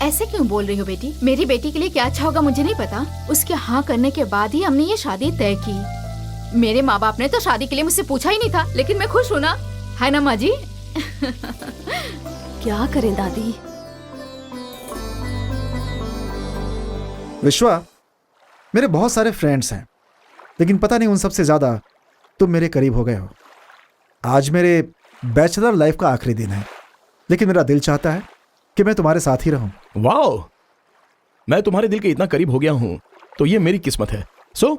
ऐसे क्यों बोल रही हो बेटी? मेरी बेटी के लिए क्या अच्छा होगा मुझे नहीं पता। उसके हाँ करने के बाद ही हमने ये शादी तय की। मेरे माँ बाप ने तो शादी के लिए मुझसे पूछा ही नहीं था, लेकिन मैं खुश हूँ ना, है ना माँ जी? क्या करें दादी? विश्वा, मेरे बहुत सारे फ्रेंड्स हैं, लेकिन पता नहीं उन सबसे ज्यादा तुम मेरे करीब हो गए हो। आज मेरे बैचलर लाइफ का आखिरी दिन है, लेकिन मेरा दिल चाहता है कि मैं तुम्हारे साथ ही रहूं। वाओ, मैं तुम्हारे दिल के इतना करीब हो गया हूँ तो ये मेरी किस्मत है। सो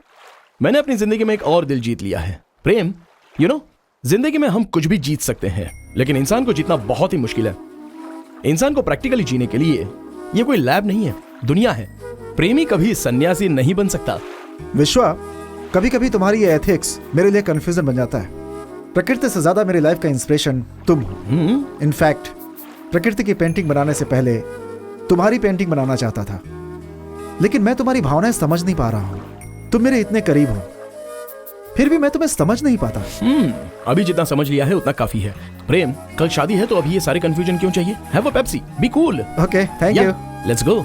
मैंने अपनी जिंदगी में एक और दिल जीत लिया है। प्रेम, यू नो, जिंदगी में हम कुछ भी जीत सकते हैं, लेकिन इंसान को जीतना बहुत ही मुश्किल है। इंसान को प्रैक्टिकली जीने के लिए ये कोई लैब नहीं है, दुनिया है। प्रेमी कभी सन्यासी नहीं बन सकता। विश्वा, कभी कभी तुम्हारी ये एथिक्स मेरे लिए कंफ्यूजन बन जाता है। प्रकृति से ज्यादा मेरी लाइफ का इंस्पिरेशन तुम हो। इनफैक्ट प्रकृति की पेंटिंग बनाने से पहले तुम्हारी पेंटिंग बनाना चाहता था, लेकिन मैं तुम्हारी भावनाएं समझ नहीं पा रहा हूं। तुम मेरे इतने करीब हो, फिर भी मैं तुम्हें समझ नहीं पाता। अभी जितना समझ लिया है उतना काफी है। प्रेम, कल शादी है तो अभी ये सारे कंफ्यूजन क्यों चाहिए? Have a Pepsi, be cool. Okay, thank you. Let's go.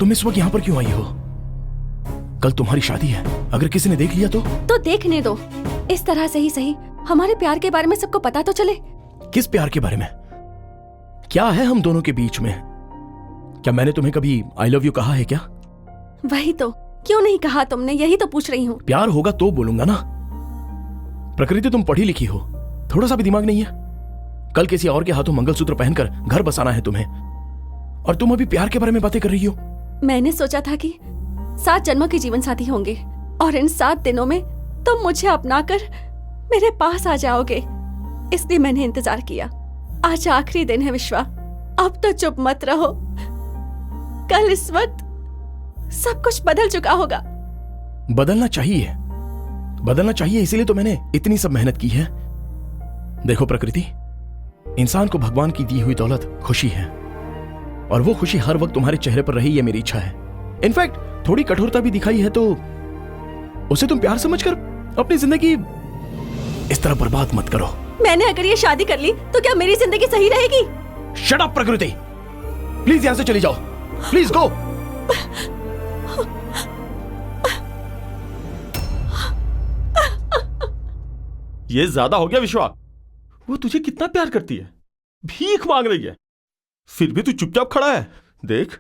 तुम इस वक्त यहाँ पर क्यों आई हो? कल तुम्हारी शादी है, अगर किसी ने देख लिया तो देखने दो। इस तरह से ही सही हमारे प्यार के बारे में सबको पता तो चले। किस प्यार के बारे में? क्या है हम दोनों के बीच में? क्या मैंने तुम्हें कभी आई लव यू कहा है क्या? वही तो, क्यों नहीं कहा तुमने, यही तो पूछ रही हूँ। प्यार होगा तो बोलूंगा ना। प्रकृति, तुम पढ़ी लिखी हो, थोड़ा सा भी दिमाग नहीं है? कल किसी और के हाथों मंगलसूत्र पहनकर घर बसाना है तुम्हें, और तुम अभी प्यार के बारे में बातें कर रही हो। मैंने सोचा था कि 7 जन्मों के जीवन साथी होंगे और इन 7 दिनों में तुम मुझे अपनाकर मेरे पास आ जाओगे, इसलिए मैंने इंतजार किया। आज आखिरी दिन है विश्वा, अब तो चुप मत रहो। कल इस वक्त सब कुछ बदल चुका होगा। बदलना चाहिए, इसीलिए तो मैंने इतनी सब मेहनत की है। देखो प्रकृति, इंसान को भगवान की दी हुई दौलत खुशी है, और वो खुशी हर वक्त तुम्हारे चेहरे पर रही, ये मेरी इच्छा है। इनफैक्ट थोड़ी कठोरता भी दिखाई है तो उसे तुम प्यार समझकर अपनी जिंदगी इस तरह बर्बाद मत करो। मैंने अगर ये शादी कर ली तो क्या मेरी जिंदगी सही रहेगी? शट अप प्रकृति, प्लीज यहां से चली जाओ, प्लीज गो। ये ज्यादा हो गया विश्वा। वो तुझे कितना प्यार करती है, भीख मांग रही है, फिर भी तू चुपचाप खड़ा है। देख,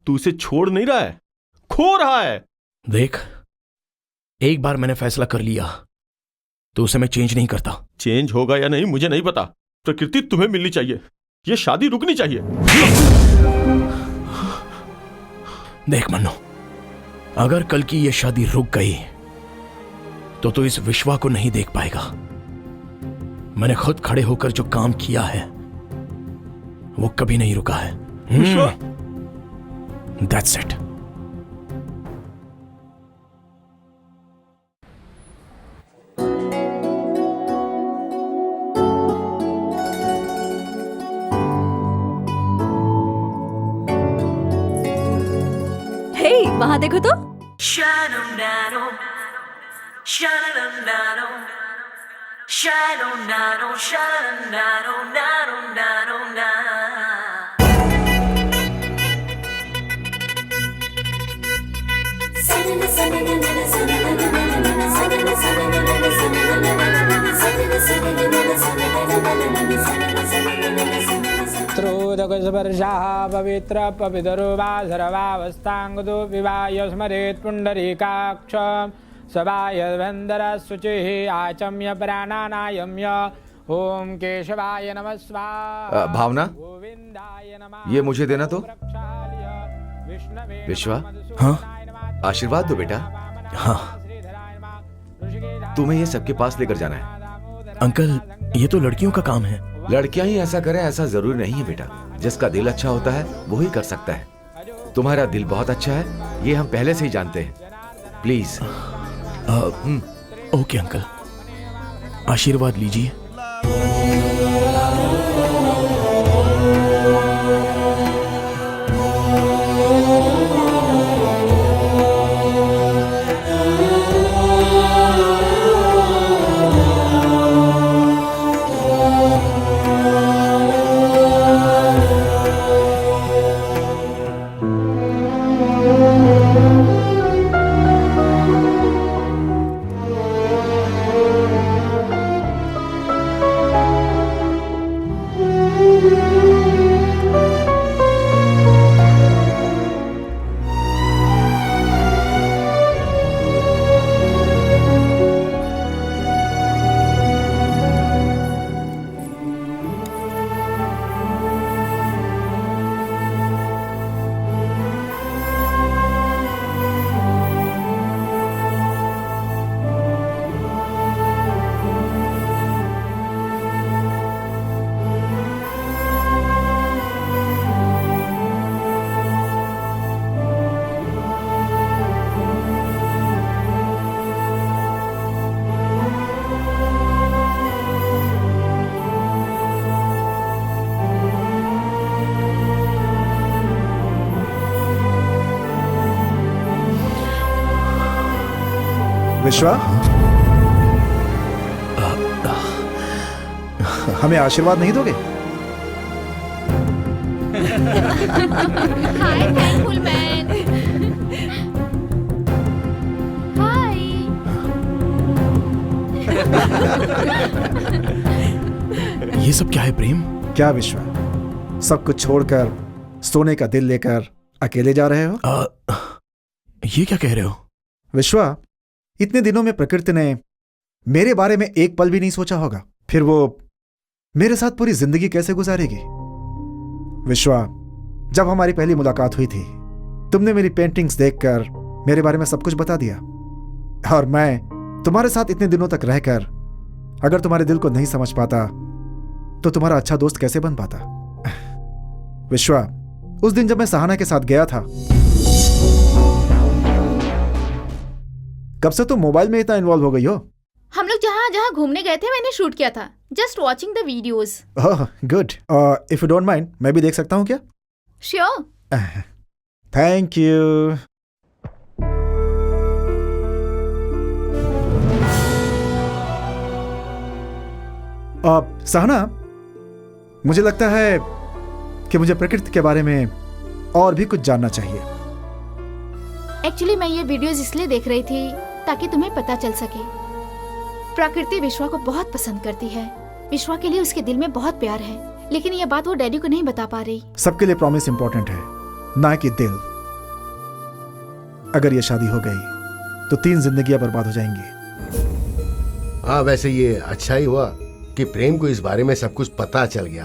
तू उसे छोड़ नहीं रहा है, खो रहा है। देख, एक बार मैंने फैसला कर लिया तो उसे मैं चेंज नहीं करता। चेंज होगा या नहीं मुझे नहीं पता। प्रकृति तुम्हें मिलनी चाहिए, ये शादी रुकनी चाहिए। देख मन्नो, अगर कल की ये शादी रुक गई तो तू इस विश्वा को नहीं देख पाएगा। मैंने खुद खड़े होकर जो काम किया है वो कभी नहीं रुका है। That's it. हे, वहां देखो तो। स्पर्शाः पवित्र पवितरो वा सर्वावस्थाङ्गतो विवाय स्मरेत् पुण्डरीकाक्ष सवाय वन्दरः शुचिः आचम्य प्राणानायम्य ओम केशवाय नमः स्वाहा। भावना, गोविंदाय नमः। ये मुझे देना तो। विश्वा, हाँ आशीर्वाद दो बेटा। हाँ तुम्हें ये सबके पास लेकर जाना है। अंकल, ये तो लड़कियों का काम है। लड़कियां ही ऐसा करें ऐसा जरूरी नहीं है बेटा। जिसका दिल अच्छा होता है वो ही कर सकता है। तुम्हारा दिल बहुत अच्छा है, ये हम पहले से ही जानते हैं। प्लीज। ओके अंकल, आशीर्वाद लीजिए। विश्वा, हमें आशीर्वाद नहीं दोगे? हाय थैंकफुल मैन। ये सब क्या है प्रेम? क्या विश्वा, सब कुछ छोड़कर सोने का दिल लेकर अकेले जा रहे हो? ये क्या कह रहे हो? विश्वा, इतने दिनों में प्रकृति ने मेरे बारे में एक पल भी नहीं सोचा होगा, फिर वो मेरे साथ पूरी जिंदगी कैसे गुजारेगी? विश्वा, जब हमारी पहली मुलाकात हुई थी, तुमने मेरी पेंटिंग्स देखकर मेरे बारे में सब कुछ बता दिया, और मैं तुम्हारे साथ इतने दिनों तक रहकर अगर तुम्हारे दिल को नहीं समझ पाता तो तुम्हारा अच्छा दोस्त कैसे बन पाता? विश्वा, उस दिन जब मैं सहाना के साथ गया था, कब से तुम मोबाइल में इतना इन्वॉल्व हो गई हो? हम लोग जहाँ जहाँ घूमने गए थे मैंने शूट किया था। Just watching the videos. Oh good. If you don't mind, मैं भी देख सकता हूँ क्या? श्योर। Thank you. सहना, मुझे लगता है कि मुझे प्रकृति के बारे में और भी कुछ जानना चाहिए। एक्चुअली मैं ये वीडियोस इसलिए देख रही थी ताकि तुम्हें पता चल सके। प्रकृति विश्वा को बहुत पसंद करती है। विश्वा के लिए उसके दिल में बहुत प्यार है, लेकिन ये बात वो डैडी को नहीं बता पा रही। सबके लिए प्रॉमिस इंपॉर्टेंट है, ना कि दिल। अगर ये शादी हो गई तो 3 जिंदगियां बर्बाद हो जाएंगी। हाँ, वैसे ये अच्छा ही हुआ कि प्रेम को इस बारे में सब कुछ पता चल गया।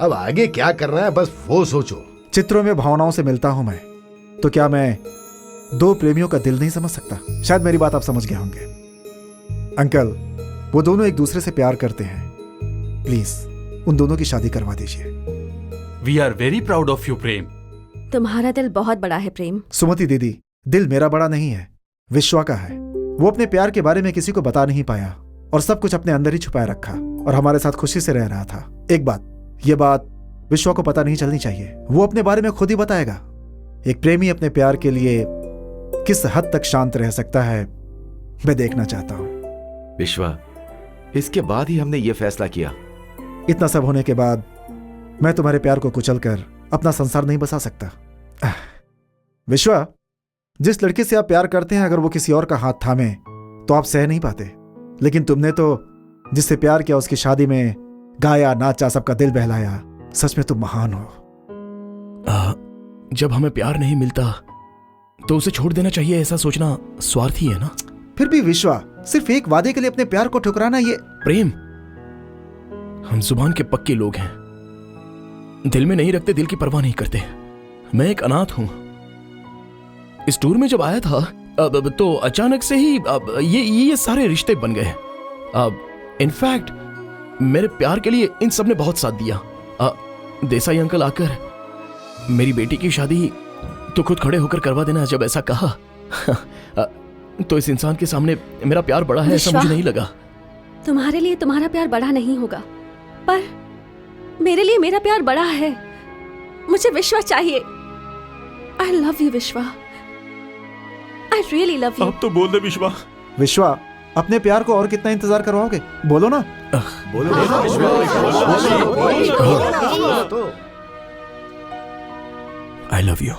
अब आगे क्या करना है बस वो सोचो। चित्रों में भावनाओं से मिलता हूं मैं, तो क्या मैं 2 प्रेमियों का दिल नहीं समझ सकता? शायद मेरी बात आप समझ गए होंगे। अंकल, वो दोनों एक दूसरे से प्यार करते हैं, प्लीज उन दोनों की शादी करवा दीजिए। We are very proud of you Prem. तुम्हारा दिल बहुत बड़ा है प्रेम। सुमति दीदी, दिल मेरा बड़ा नहीं है, विश्वा का है। वो अपने प्यार के बारे में किसी को बता नहीं पाया और सब कुछ अपने अंदर ही छुपाए रखा, और हमारे साथ खुशी से रह रहा था। एक बात, ये बात विश्वा को पता नहीं चलनी चाहिए। वो अपने बारे में खुद ही बताएगा। एक प्रेमी अपने प्यार के लिए किस हद तक शांत रह सकता है, मैं देखना चाहता हूं। विश्वा, इसके बाद ही हमने ये फैसला किया। इतना सब होने के बाद मैं तुम्हारे प्यार को कुचलकर अपना संसार नहीं बसा सकता। विश्वा, जिस लड़के से आप प्यार करते हैं, अगर वो किसी और का हाथ थामे तो आप सह नहीं पाते, लेकिन तुमने तो जिससे प्यार किया उसकी शादी में गाया, नाचा, सबका दिल बहलाया। सच में तुम महान हो। जब हमें प्यार नहीं मिलता तो उसे छोड़ देना चाहिए, ऐसा सोचना स्वार्थी है ना? फिर भी विश्वा, सिर्फ एक वादे के लिए अपने प्यार को ठुकराना, ये प्रेम, हम जुबान के पक्के लोग हैं, दिल में नहीं रखते, दिल की परवाह नहीं करते। मैं एक अनाथ हूं। इस टूर में जब आया था तो अचानक से ही ये सारे रिश्ते बन गए। इनफैक्ट मेरे प्यार के लिए इन सब ने बहुत साथ दिया। देसाई अंकल आकर मेरी बेटी की शादी तो खुद खड़े होकर करवा देना, जब ऐसा कहा तो इस इंसान के सामने मेरा प्यार बड़ा है ऐसा मुझे नहीं लगा। तुम्हारे लिए तुम्हारा प्यार बड़ा नहीं होगा, पर मेरे लिए मेरा प्यार बड़ा है। मुझे विश्वा चाहिए। आई लव यू विश्वा, आई रियली लव यू। अब तो बोल दे विश्वा। विश्वा, अपने प्यार को और कितना इंतजार करवाओगे? बोलो ना। बोलो तो। आई लव यू।